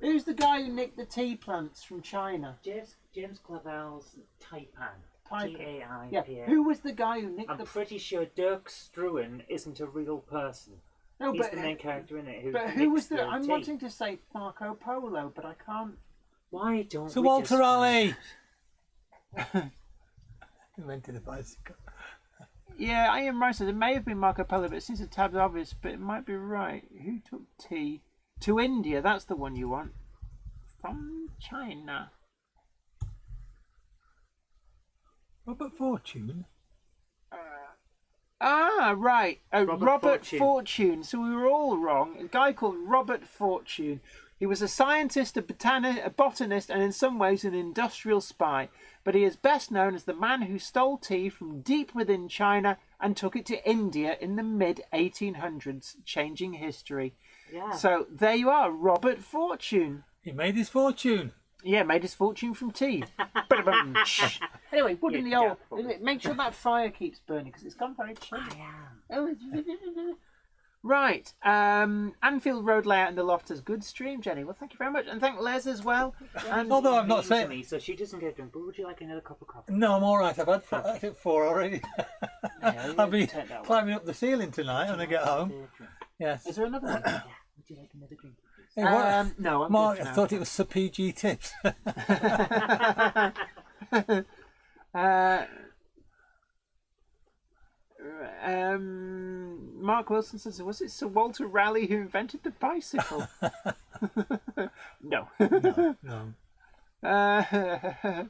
Who's the guy who nicked the tea plants from China?
James Clavell's Taipan. T-A-I-P-A.
Yeah. Who was the guy who nicked
I'm pretty sure Dirk Struan isn't a real person.
No,
He's the main character in it.
Who was the? I'm wanting to say Marco Polo, but I can't.
Why don't
So
we
Walter
just...
Raleigh invented the bicycle.
Yeah, I am right. So it may have been Marco Polo, but it seems a tad obvious. But it might be right. Who took tea to India? That's the one you want. From China.
Robert Fortune.
Right. Robert
Fortune.
Fortune. So we were all wrong. A guy called Robert Fortune He was a scientist, a botanist, and in some ways an industrial spy. But he is best known as the man who stole tea from deep within China and took it to India in the mid-1800s, changing history.
Yeah.
So there you are, Robert Fortune.
He made his fortune.
Yeah, made his fortune from tea. Anyway, put in the old. Make sure that fire keeps burning because it's gone very chilly. Right. Anfield Road layout in the loft is good stream, Jenny. Well, thank you very much, and thank Les as well. And
Although I'm not saying.
Me, so she doesn't get a drink. But would you like another cup of coffee?
No, I'm all right. I've had I think 4 already.
Yeah,
I'll be climbing up the ceiling tonight when I get home. Yes.
Is there another one?
Yeah. Would you like another drink?
Hey, what?
No, I'm
Mark,
good for
I
now.
thought it was Sir PG Tips.
Mark Wilson says, was it Sir Walter Raleigh who invented the bicycle? No.
No.
Ham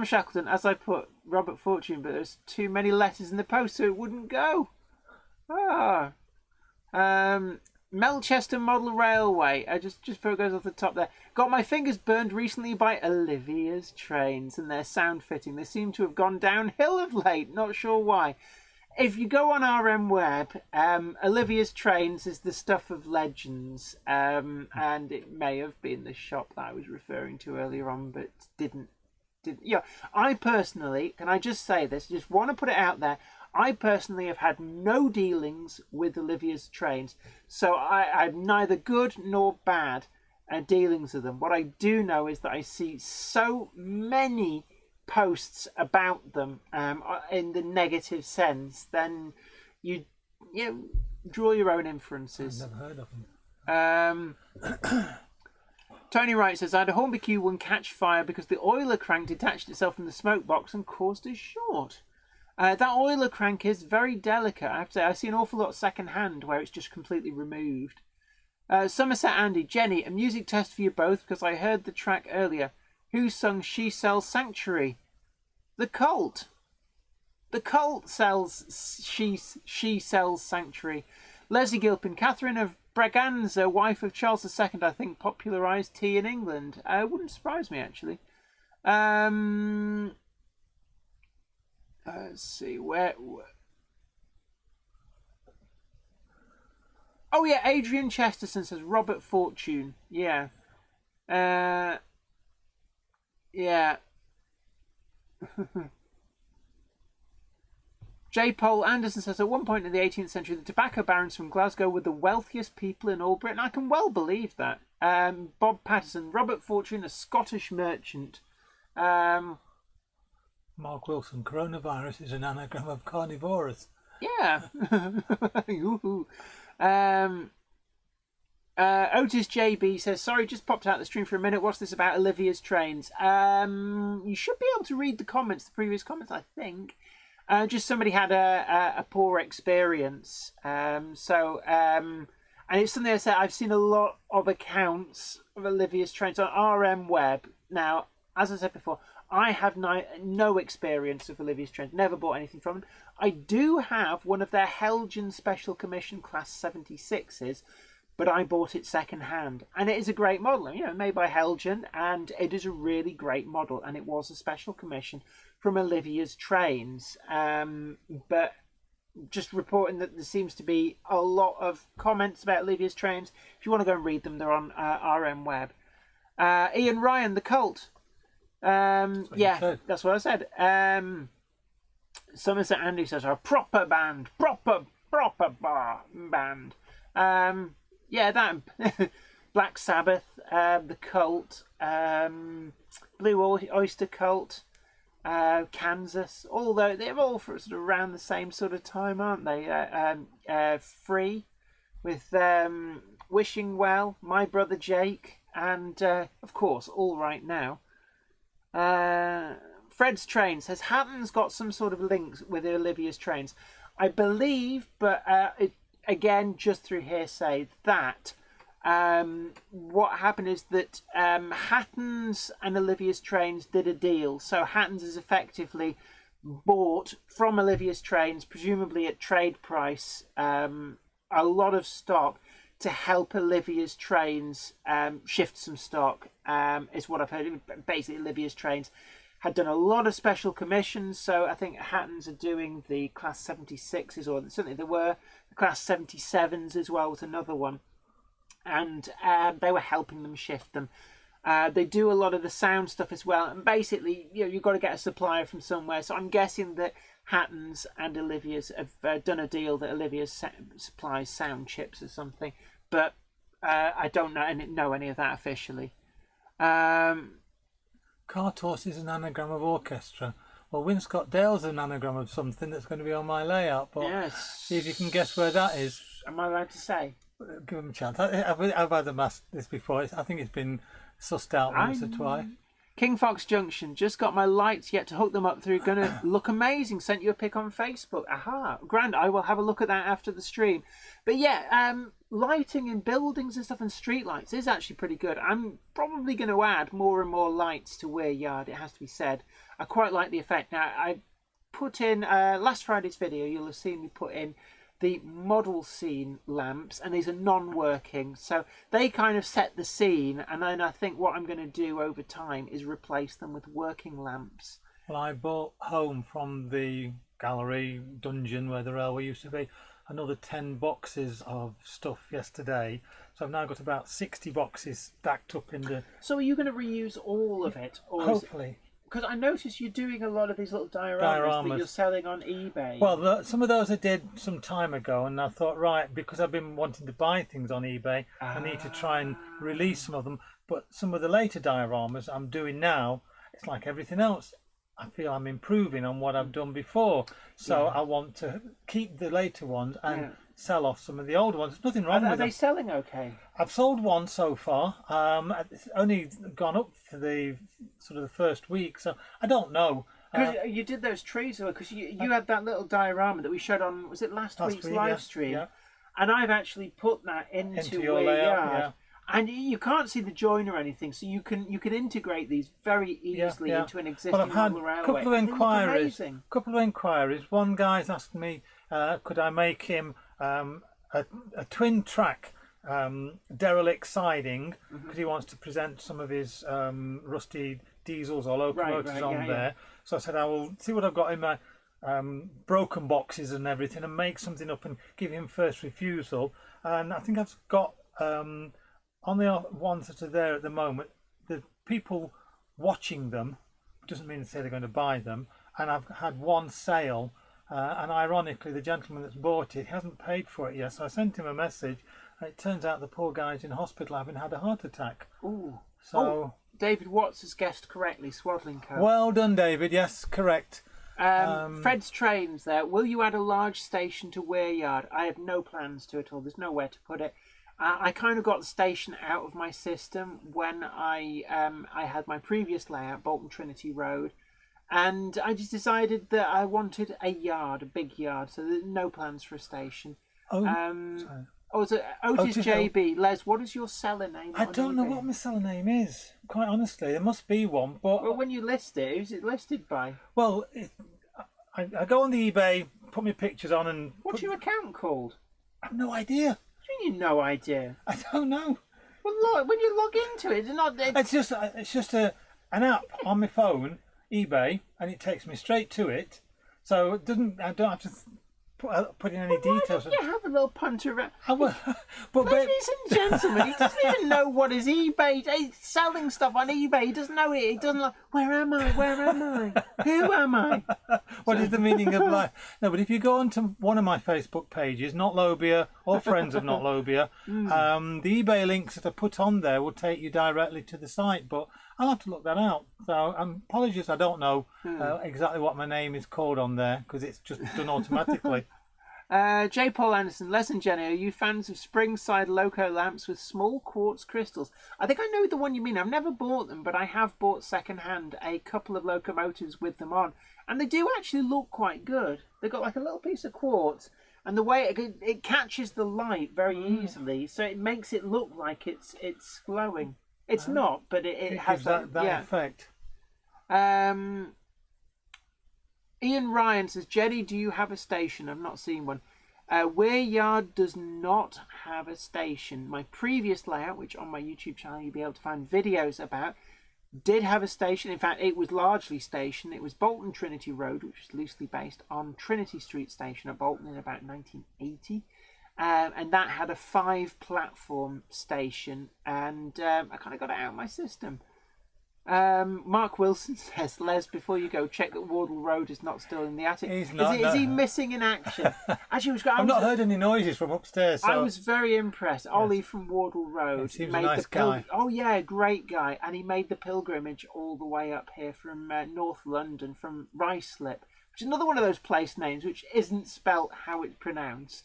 Shackleton, as I put Robert Fortune, but there's too many letters in the post, so it wouldn't go. Melchester Model Railway. Just before it goes off the top there. Got my fingers burned recently by Olivia's trains and their sound fitting. They seem to have gone downhill of late. Not sure why. If you go on RM Web, Olivia's Trains is the stuff of legends. And it may have been the shop that I was referring to earlier on, but didn't. Yeah, I personally, can I just say this? Just want to put it out there. I personally have had no dealings with Olivia's Trains, so I'm neither good nor bad at dealings with them. What I do know is that I see so many posts about them in the negative sense, then you draw your own inferences.
I've never heard of them.
Tony Wright says, I had a Hornby Q1 catch fire because the oiler crank detached itself from the smoke box and caused a short. That oiler crank is very delicate. I have to say, I see an awful lot second hand where it's just completely removed. Somerset Andy, Jenny, a music test for you both because I heard the track earlier. Who sung She Sells Sanctuary? The Cult. The Cult sells She Sells Sanctuary. Leslie Gilpin, Catherine of Braganza, wife of Charles II, I think, popularised tea in England. Wouldn't surprise me, actually. Let's see, where... Oh, yeah, Adrian Chesterton says Robert Fortune. Yeah. Yeah. J. Paul Anderson says, at one point in the 18th century, the tobacco barons from Glasgow were the wealthiest people in all Britain. I can well believe that. Bob Patterson, Robert Fortune, a Scottish merchant.
Mark Wilson, coronavirus is an anagram of carnivorous.
Yeah. Otis JB says, sorry, just popped out the stream for a minute. What's this about Olivia's Trains? You should be able to read the comments, the previous comments, I think. Just somebody had a poor experience. And it's something I said, I've seen a lot of accounts of Olivia's Trains on RM Web. Now, as I said before, I have no experience of Olivia's Trains, never bought anything from them. I do have one of their Helgen Special Commission Class 76s, but I bought it second hand. And it is a great model, made by Helgen, and it is a really great model. And it was a special commission from Olivia's Trains. But just reporting that there seems to be a lot of comments about Olivia's Trains. If you want to go and read them, they're on RM Web. Ian Ryan, The Cult. That's what I said. Somerset Andy says, a proper band. Proper band. That Black Sabbath, The Cult, Blue Oyster Cult, Kansas, although they're all for sort of around the same sort of time, aren't they? Free with Wishing Well, My Brother Jake, and of course, All Right Now. Fred's Train says Hatton's got some sort of links with Olivia's Trains. I believe, but again, just through hearsay, that what happened is that Hatton's and Olivia's Trains did a deal. So Hatton's is effectively bought from Olivia's Trains, presumably at trade price, a lot of stock to help Olivia's trains shift some stock, is what I've heard. Basically, Olivia's trains had done a lot of special commissions, so I think Hattons are doing the Class 76s, or certainly there were the Class 77s as well, was another one, and they were helping them shift them. They do a lot of the sound stuff as well, and basically, you've got to get a supplier from somewhere. So I'm guessing that Hattons and Olivia's have done a deal that Olivia supplies sound chips or something, but I don't know any of that officially.
Cartorse is an anagram of orchestra. Well, Winscott Dale's an anagram of something that's going to be on my layout, but
Yes.
see if you can guess where that is.
Am I allowed to say?
Give them a chance. I've had them ask this before. I think it's been sussed out once or twice.
King Fox Junction, just got my lights yet to hook them up through. Gonna look amazing. Sent you a pic on Facebook. Aha, grand. I will have a look at that after the stream. But yeah, lighting in buildings and stuff and street lights is actually pretty good. I'm probably going to add more and more lights to Weir Yard, it has to be said. I quite like the effect. Now, I put in last Friday's video, you'll have seen me put in the model scene lamps, and these are non-working, so they kind of set the scene, and then I think what I'm going to do over time is replace them with working lamps.
Well, I brought home from the gallery dungeon where the railway used to be another 10 boxes of stuff yesterday, so I've now got about 60 boxes stacked up in the...
So are you going to reuse all of it? Or
Hopefully.
Because I noticed you're doing a lot of these little dioramas that you're selling on eBay.
Well, some of those I did some time ago, and I thought, right, because I've been wanting to buy things on eBay, I need to try and release some of them. But some of the later dioramas I'm doing now, it's like everything else. I feel I'm improving on what I've done before. So I want to keep the later ones and sell off some of the older ones. There's nothing wrong with them.
Are they selling okay?
I've sold one so far. It's only gone up for the sort of the first week, so I don't know.
Because you did those trees, because you had that little diorama that we showed on, was it last week's live stream?
Yeah.
And I've actually put that into
your
Weir
layout,
Yard. And you can't see the join or anything, so you can integrate these very easily into an existing
I've had
model railway.
a couple of inquiries. One guy's asked me, could I make him a twin track derelict siding, because he wants to present some of his rusty diesels or locomotives there. So I said, I will see what I've got in my broken boxes and everything, and make something up and give him first refusal. And I think I've got on the ones that are there at the moment, the people watching them doesn't mean to say they're going to buy them. And I've had one sale, and ironically, the gentleman that's bought it hasn't paid for it yet. So I sent him a message, and it turns out the poor guy's in hospital having had a heart attack.
Ooh.
So
David Watts has guessed correctly, Swaddling Co.
Well done, David. Yes, correct.
Fred's Trains there. Will you add a large station to Weir Yard? I have no plans to at all. There's nowhere to put it. I kind of got the station out of my system when I had my previous layout, Bolton Trinity Road, and I just decided that I wanted a yard, a big yard, so there's no plans for a station. Is it Otis JB? Les, what is your seller name?
I don't know what my seller name is, quite honestly. There must be one, but...
Well, when you list it, who's it listed by?
Well, I go on the eBay, put my pictures on and...
What's your account called?
I have no idea.
What do you mean, no idea?
I don't know.
Well, look, when you log into it,
it's just an app on my phone, eBay, and it takes me straight to it. So I don't have to put in any details.
Why don't you have a little punt around?
But
ladies and gentlemen, he doesn't even know what is eBay. He's selling stuff on eBay. He doesn't know it. He doesn't like, where am I? Where am I? Who am I?
What is the meaning of life? No, but if you go onto one of my Facebook pages, Not Lobia or Friends of Not Lobia, the eBay links that are put on there will take you directly to the site. But I'll have to look that out. So apologies, I don't know exactly what my name is called on there, because it's just done automatically.
J. Paul Anderson, Les and Jenny, are you fans of Springside Loco lamps with small quartz crystals? I think I know the one you mean. I've never bought them, but I have bought second-hand a couple of locomotives with them on. And they do actually look quite good. They've got like a little piece of quartz, and the way it catches the light very easily, so it makes it look like it's glowing. It's not, but it has
that effect.
Ian Ryan says, Jenny, do you have a station? I've not seen one. Weir Yard does not have a station. My previous layout, which on my YouTube channel you'll be able to find videos about, did have a station. In fact, it was largely stationed. It was Bolton Trinity Road, which was loosely based on Trinity Street Station at Bolton in about 1980. And that had a 5-platform station, and I kind of got it out of my system. Mark Wilson says, Les, before you go, check that Wardle Road is not still in the attic.
He's not,
is he missing in action? Actually,
I've not heard any noises from upstairs. So.
I was very impressed. Ollie from Wardle Road.
He seems a nice guy.
Oh yeah, great guy. And he made the pilgrimage all the way up here from North London, from Ruislip, which is another one of those place names which isn't spelt how it's pronounced.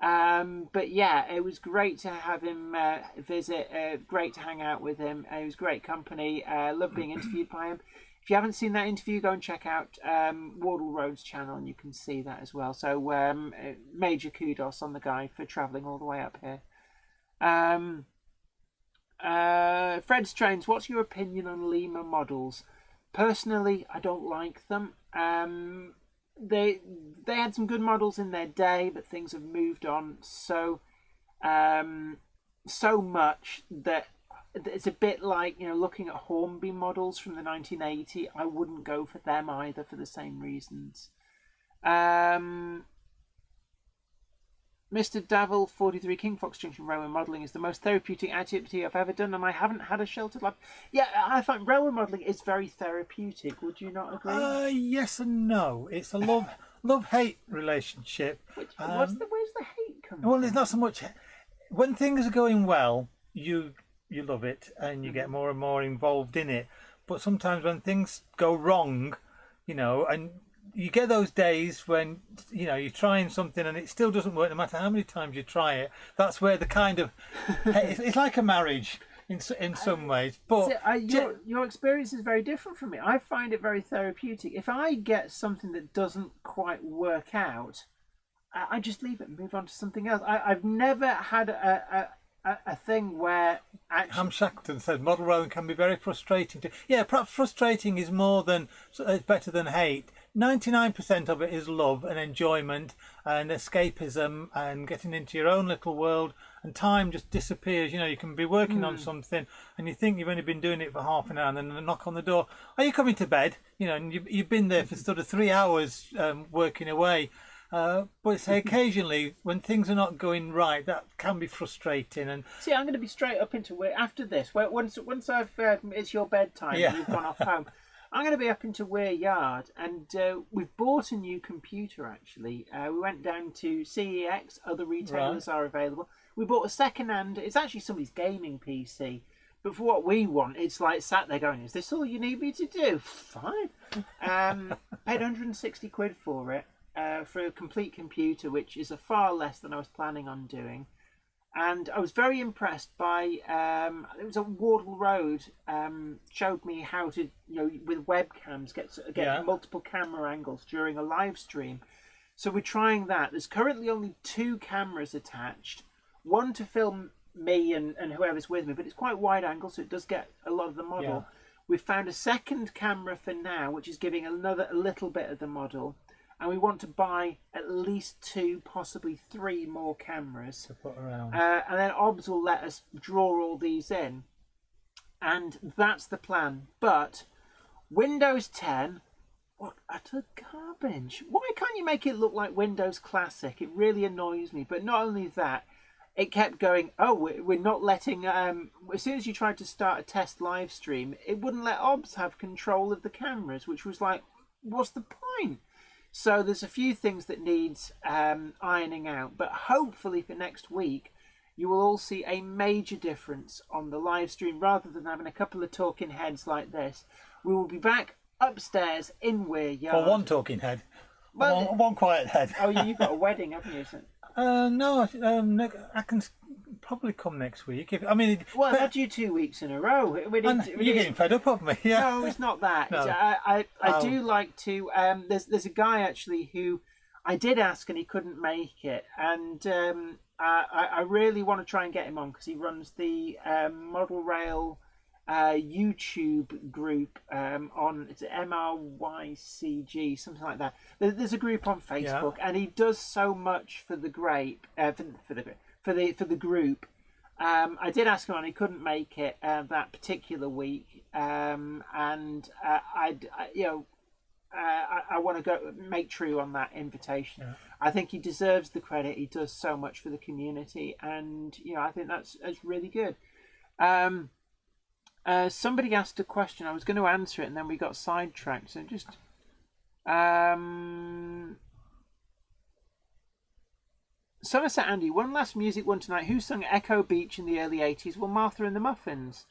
But yeah, it was great to have him visit. Great to hang out with him. It was great company. Loved being interviewed by him. If you haven't seen that interview, go and check out Wardle Road's channel, and you can see that as well. So major kudos on the guy for travelling all the way up here. Fred's Trains, what's your opinion on Lima models? Personally, I don't like them. They had some good models in their day, but things have moved on so much that it's a bit like, looking at Hornby models from the 1980. I wouldn't go for them either for the same reasons. Mr. Davil 43, King Fox Junction Railway modelling is the most therapeutic activity I've ever done, and I haven't had a sheltered life. Yeah, I find railway modelling is very therapeutic. Would you not agree?
Yes and no. It's a love-hate relationship.
Where's the hate come from?
Well, it's not so much... When things are going well, you love it, and you get more and more involved in it. But sometimes when things go wrong, and... You get those days when you're trying something and it still doesn't work, no matter how many times you try it. That's where the kind of it's like a marriage in some ways. But
your experience is very different from me. I find it very therapeutic. If I get something that doesn't quite work out, I just leave it and move on to something else. I've never had a thing where actually...
Ham Shackleton said model railway can be very frustrating. Yeah, perhaps frustrating is better than hate. 99% of it is love and enjoyment and escapism and getting into your own little world, and time just disappears. You can be working on something and you think you've only been doing it for half an hour, and then a knock on the door, are you coming to bed? And you've been there for sort of 3 hours working away. But say occasionally when things are not going right, that can be frustrating. And
see, I'm going to be straight up into where after this. Once I've it's your bedtime, and you've gone off home. I'm going to be up into Weir Yard, and we've bought a new computer. Actually, we went down to CEX. Other retailers are available. We bought a second-hand. It's actually somebody's gaming PC. But for what we want, it's like sat there going, "Is this all you need me to do?" Fine. Paid 160 quid for it. For a complete computer, which is a far less than I was planning on doing. And I was very impressed by, it was a Wardle Road, showed me how to, with webcams, get multiple camera angles during a live stream. So we're trying that. There's currently only 2 cameras attached, one to film me and whoever's with me, but it's quite wide angle, so it does get a lot of the model. Yeah. We've found a second camera for now, which is giving a little bit of the model. And we want to buy at least 2, possibly 3 more cameras
to put around.
And then OBS will let us draw all these in. And that's the plan. But Windows 10, what utter garbage. Why can't you make it look like Windows Classic? It really annoys me. But not only that, it kept going, we're not letting... as soon as you tried to start a test live stream, it wouldn't let OBS have control of the cameras, which was like, what's the point? So there's a few things that needs ironing out, but hopefully for next week you will all see a major difference on the live stream. Rather than having a couple of talking heads like this, we will be back upstairs in Weir Yard.
Or one talking head, one quiet head.
Oh, you've got a wedding, haven't you?
No, I can probably come next week.
Well, I've had you 2 weeks in a row.
You're getting fed up of me. Yeah.
No, it's not that.
No.
I do like to. There's a guy actually who I did ask and he couldn't make it, and I really want to try and get him on because he runs the model rail YouTube group on it's MRYCG, something like that. There's a group on Facebook, and he does so much for the grape for the group. I did ask him, and he couldn't make it that particular week, and I want to go make true on that invitation. Yeah. I think he deserves the credit. He does so much for the community, and I think that's really good. Somebody asked a question. I was going to answer it, and then we got sidetracked. So just Somerset Andy, one last music one tonight. Who sung Echo Beach in the early 80s? Well, Martha and the Muffins.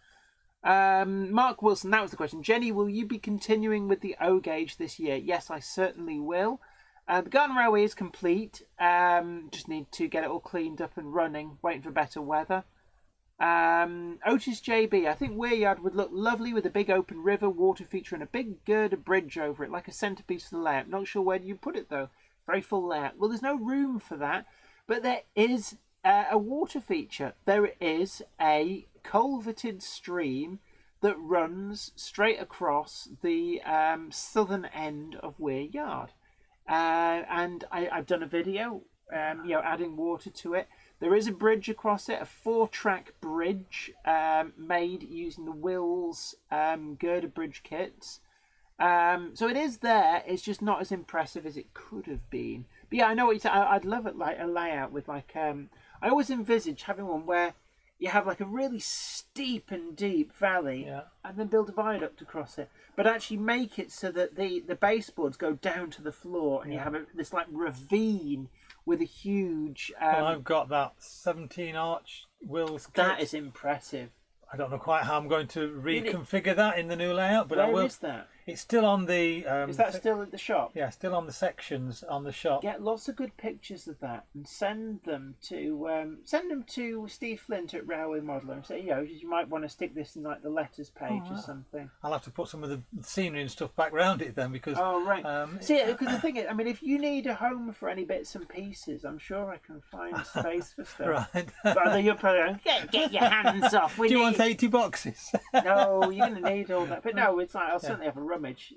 Mark Wilson, that was the question. Jenny, will you be continuing with the O gauge this year? Yes, I certainly will. The Garden Railway is complete. Just need to get it all cleaned up and running, waiting for better weather. Otis JB, I think Weiryard would look lovely with a big open river, water feature and a big girder bridge over it, like a centrepiece for the layout. Not sure where you put it though. Very full layout. Well, there's no room for that, but there is a water feature. There is a culverted stream that runs straight across the southern end of Weiryard. And I've done a video, adding water to it. There is a bridge across it, a 4-track bridge made using the Wills girder bridge kits. So it is there. It's just not as impressive as it could have been. But yeah, I know what I'd love it like a layout with like I always envisage having one where you have like a really steep and deep valley, and then build a viaduct across it. But actually make it so that the baseboards go down to the floor, and you have this like ravine with a huge.
Well, I've got that 17 arch Wills kit.
That is impressive.
I don't know quite how I'm going to reconfigure that in the new layout, but I will.
Where is that?
It's still on the.
Is that still at the shop?
Yeah, still on the sections on the shop.
Get lots of good pictures of that and send them to Steve Flint at Railway Modeller and say, you might want to stick this in like the letters page or something.
I'll have to put some of the scenery and stuff back round it then because.
Oh right. See, because the thing is, I mean, if you need a home for any bits and pieces, I'm sure I can find space for stuff.
Right.
But you're probably going, get your hands off.
Do you want 80 boxes?
No, you're going to need all that. But no, it's like I'll certainly have a rummage.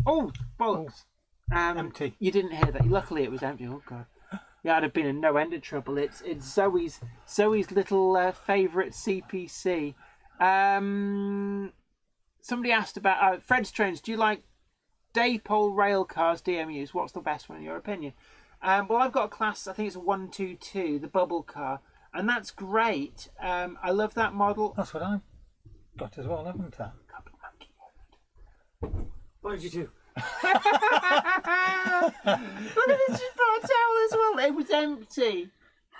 Oh, bollocks.
Empty.
You didn't hear that. Luckily, it was empty. Oh god. Yeah, I'd have been in no end of trouble. It's Zoe's little favourite CPC. Somebody asked about Fred's Trains. Do you like Daypole rail cars, DMUs? What's the best one in your opinion? Well, I've got a class. I think it's a 122, the bubble car, and that's great. I love that model.
That's what I've got as well, haven't I?
What did you do?
Look at this, she's got a towel as well. It was empty.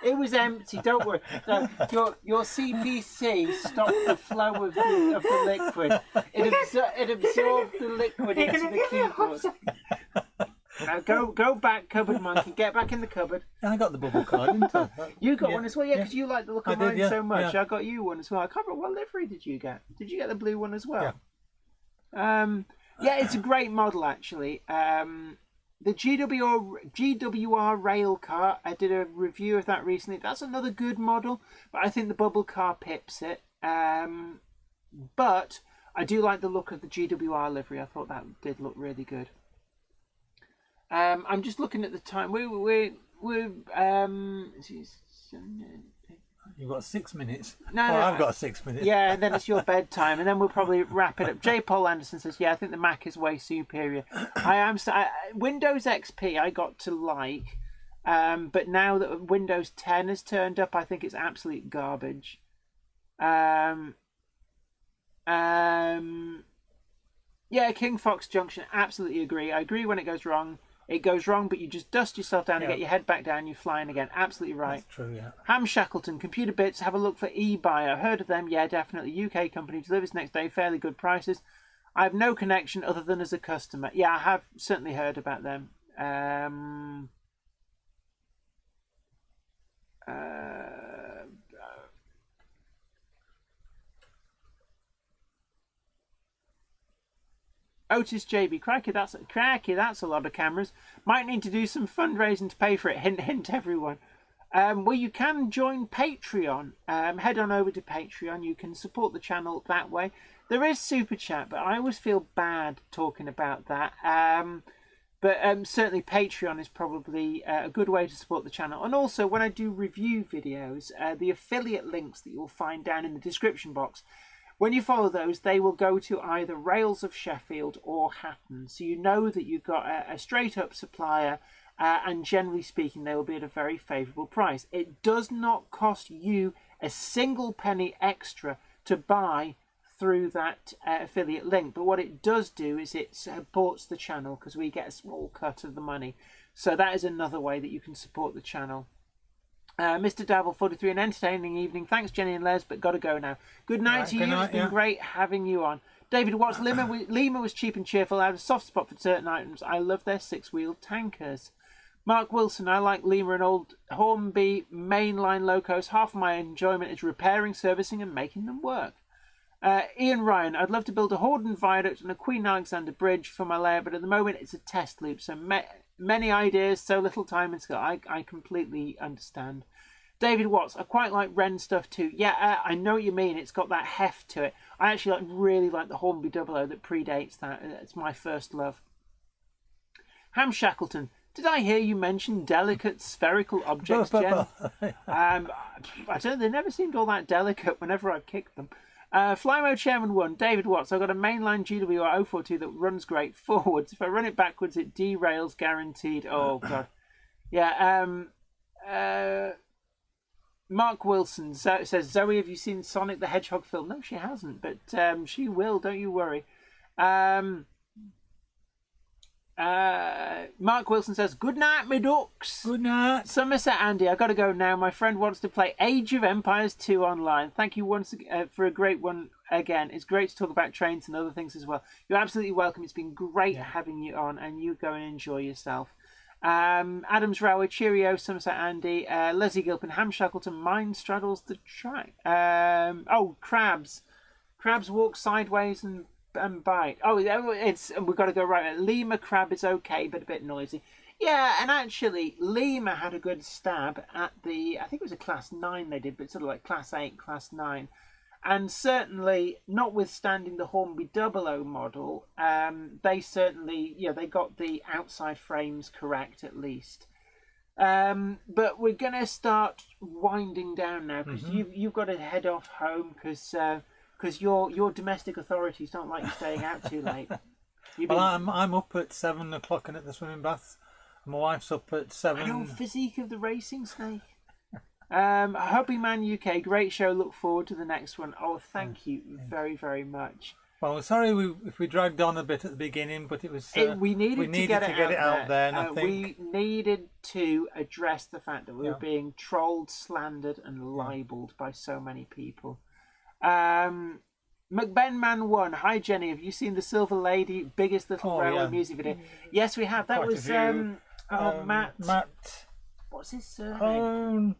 It was empty. Don't worry. No, your CPC stopped the flow of the liquid. It absorbed the liquid into the keyboard. Now go back, cupboard monkey. Get back in the cupboard.
I got the bubble card, didn't I?
You got one as well, because you like the look of mine so much. I got you one as well. I can't remember what livery did you get. Did you get the blue one as well? Yeah, it's a great model actually. The GWR rail car, I did a review of that recently. That's another good model, but I think the bubble car pips it. But I do like the look of the GWR livery. I thought that did look really good. I'm just looking at the time.
You've got 6 minutes.
No,
I've got 6 minutes.
Yeah, and then it's your bedtime, and then we'll probably wrap it up. J. Paul Anderson says, "Yeah, I think the Mac is way superior." Windows XP I got to like, but now that Windows 10 has turned up, I think it's absolute garbage. Yeah, King Fox Junction, absolutely agree. I agree when it goes wrong. It goes wrong, but you just dust yourself down and get your head back down, you're flying again. Absolutely right.
That's true, yeah.
Ham Shackleton, Computer Bits, have a look for eBuyer. Heard of them? Yeah, definitely. UK company, delivers next day, fairly good prices. I have no connection other than as a customer. Yeah, I have certainly heard about them. Otis JB, crikey, that's a lot of cameras. Might need to do some fundraising to pay for it. Hint, hint, everyone. Well, you can join Patreon. Head on over to Patreon. You can support the channel that way. There is Super Chat, but I always feel bad talking about that. But certainly Patreon is probably a good way to support the channel. And also, when I do review videos, the affiliate links that you'll find down in the description box, when you follow those, they will go to either Rails of Sheffield or Hatton. So you know that you've got a straight-up supplier, and generally speaking, they will be at a very favourable price. It does not cost you a single penny extra to buy through that affiliate link, but what it does do is it supports the channel because we get a small cut of the money. So that is another way that you can support the channel. Mr. Davil 43, an entertaining evening. Thanks, Jenny and Les, but gotta go now. Good night to you. It's been great having you on. David Watts, Lima was cheap and cheerful. I had a soft spot for certain items. I love their six-wheel tankers. Mark Wilson, I like Lima and old Hornby mainline locos. Half of my enjoyment is repairing, servicing, and making them work. Ian Ryan, I'd love to build a Horden viaduct and a Queen Alexander bridge for my layout, but at the moment it's a test loop, so many ideas, so little time and skill. I completely understand. David Watts, I quite like Ren stuff too. Yeah, I know what you mean. It's got that heft to it. I actually really like the Hornby 00 that predates that. It's my first love. Ham Shackleton, did I hear you mention delicate spherical objects, Jen? I don't know, they never seemed all that delicate whenever I've kicked them. Flymo Chairman 1, David Watts. I've got a mainline GWR 042 that runs great forwards. If I run it backwards, it derails guaranteed. Oh, God. Yeah, Mark Wilson says, Zoe, have you seen Sonic the Hedgehog film? No, she hasn't, but she will, don't you worry. Mark Wilson says, good night, me ducks.
Good night.
Somerset Andy, I got to go now. My friend wants to play Age of Empires 2 online. Thank you once for a great one again. It's great to talk about trains and other things as well. You're absolutely welcome. It's been great having you on, and you go and enjoy yourself. Adams Rower, cheerio, Somerset Andy. Leslie Gilpin, Ham Shackleton, mine straddles the track. Crabs. Crabs walk sideways and bite. Oh, we've got to go right. Lima crab is okay, but a bit noisy. Yeah, and actually, Lima had a good stab at I think it was a Class 9 they did, but sort of like Class 8, Class 9. And certainly, notwithstanding the Hornby 00 model, they certainly, they got the outside frames correct at least. But we're going to start winding down now, because you've got to head off home, because your domestic authorities don't like you staying out too late.
Well, I'm up at 7 o'clock and at the swimming bath. My wife's up at 7.
I know, physique of the racing snake. Hubby Man UK, great show. Look forward to the next one. Oh, thank you very, very much.
Well, sorry if we dragged on a bit at the beginning, but it was
we needed to get it out there. And
I think
we needed to address the fact that we were being trolled, slandered, and libelled by so many people. McBenman 1, hi Jenny, have you seen the Silver Lady biggest little railway music video? Yes, we have. That was Matt. What's his surname?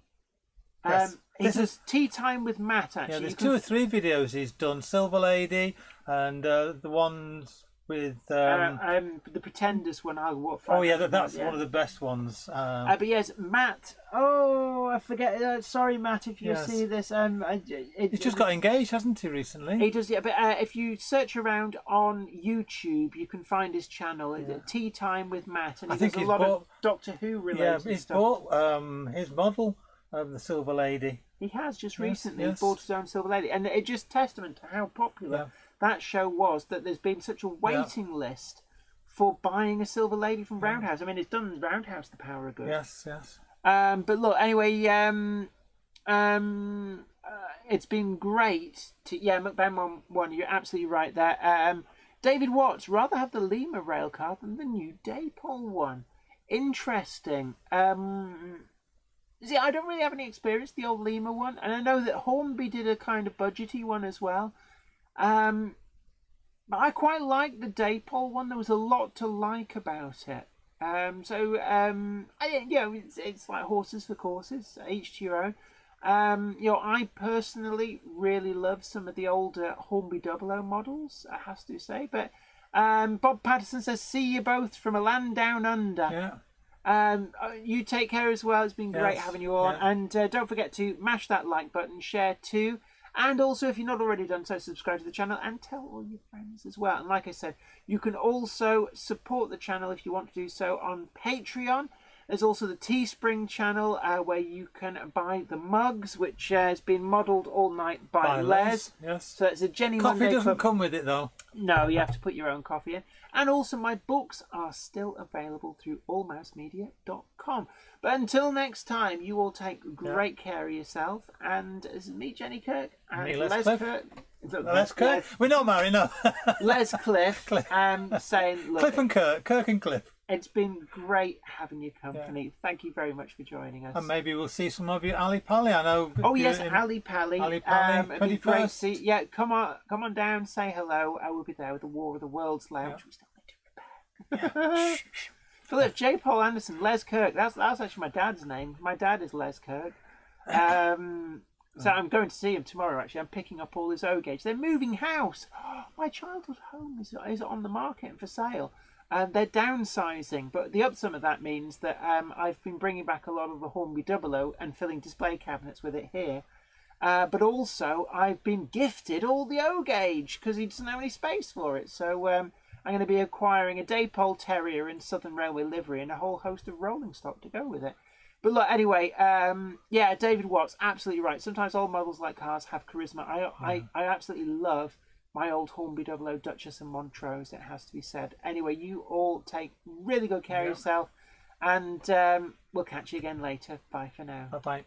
He does Tea Time with Matt, actually.
Yeah, there's 2 or 3 videos he's done. Silver Lady and the ones with
the Pretenders one.
That's one of the best ones.
But yes, Matt. Oh, I forget. Sorry, Matt, if you see this.
He's just got engaged, hasn't he, recently?
He does, yeah. But if you search around on YouTube, you can find his channel. Tea Time with Matt, and he does a lot of Doctor Who related stuff.
Yeah, he's bought his model of the Silver Lady.
He has just recently bought his own Silver Lady, and it's just testament to how popular that show was, that there's been such a waiting list for buying a Silver Lady from Roundhouse. I mean, it's done Roundhouse the power of good.
Yes.
But look, anyway, it's been great to McBen one. You're absolutely right there. David Watts, rather have the Lima rail car than the new Daypole one. Interesting. See, I don't really have any experience with the old Lima one, and I know that Hornby did a kind of budgety one as well. But I quite like the Daypole one. There was a lot to like about it. It's like horses for courses, each to your own. I personally really love some of the older Hornby 00 models, I have to say. But Bob Patterson says, see you both from a land down under.
Yeah.
You take care as well. It's been great having you on.
Yeah.
And don't forget to mash that like button, share too. And also, if you're not already done so, subscribe to the channel and tell all your friends as well. And like I said, you can also support the channel if you want to do so on Patreon. There's also the Teespring channel where you can buy the mugs, which has been modelled all night by Les.
Yes.
So it's a Jenny
Coffee
Monday
doesn't
Club.
come with it though.
No, you have to put your own coffee in. And also my books are still available through allmousemedia.com. But until next time, you all take great care of yourself. And this is me, Jenny Kirk, and
Me,
Les
Cliff.
Kirk.
Les Kirk? We're not married, no.
Les Cliff, saying, look,
Cliff and Kirk. Kirk and Cliff.
it's been great having your company. Yeah. Thank you very much for joining us.
And maybe we'll see some of you at Ali Pali. I know.
Oh yes, Ali Pali.
Ali Pali, 21st.
Yeah, come on down, say hello. I will be there with the War of the Worlds lounge. We still need to prepare. Philip J. Paul Anderson, Les Kirk. That's actually my dad's name. My dad is Les Kirk. So I'm going to see him tomorrow. Actually, I'm picking up all his O-gauge. They're moving house. My childhood home is on the market and for sale. They're downsizing, but the upsum of that means that I've been bringing back a lot of the Hornby 00 and filling display cabinets with it here. But also, I've been gifted all the O-gauge because he doesn't have any space for it. So I'm going to be acquiring a Daypole Terrier in Southern Railway livery and a whole host of rolling stock to go with it. But look, anyway, yeah, David Watts, absolutely right. Sometimes old models like cars have charisma. I absolutely love my old Hornby 00 Duchess and Montrose, it has to be said. Anyway, you all take really good care of yourself, and we'll catch you again later. Bye for now.
Bye-bye.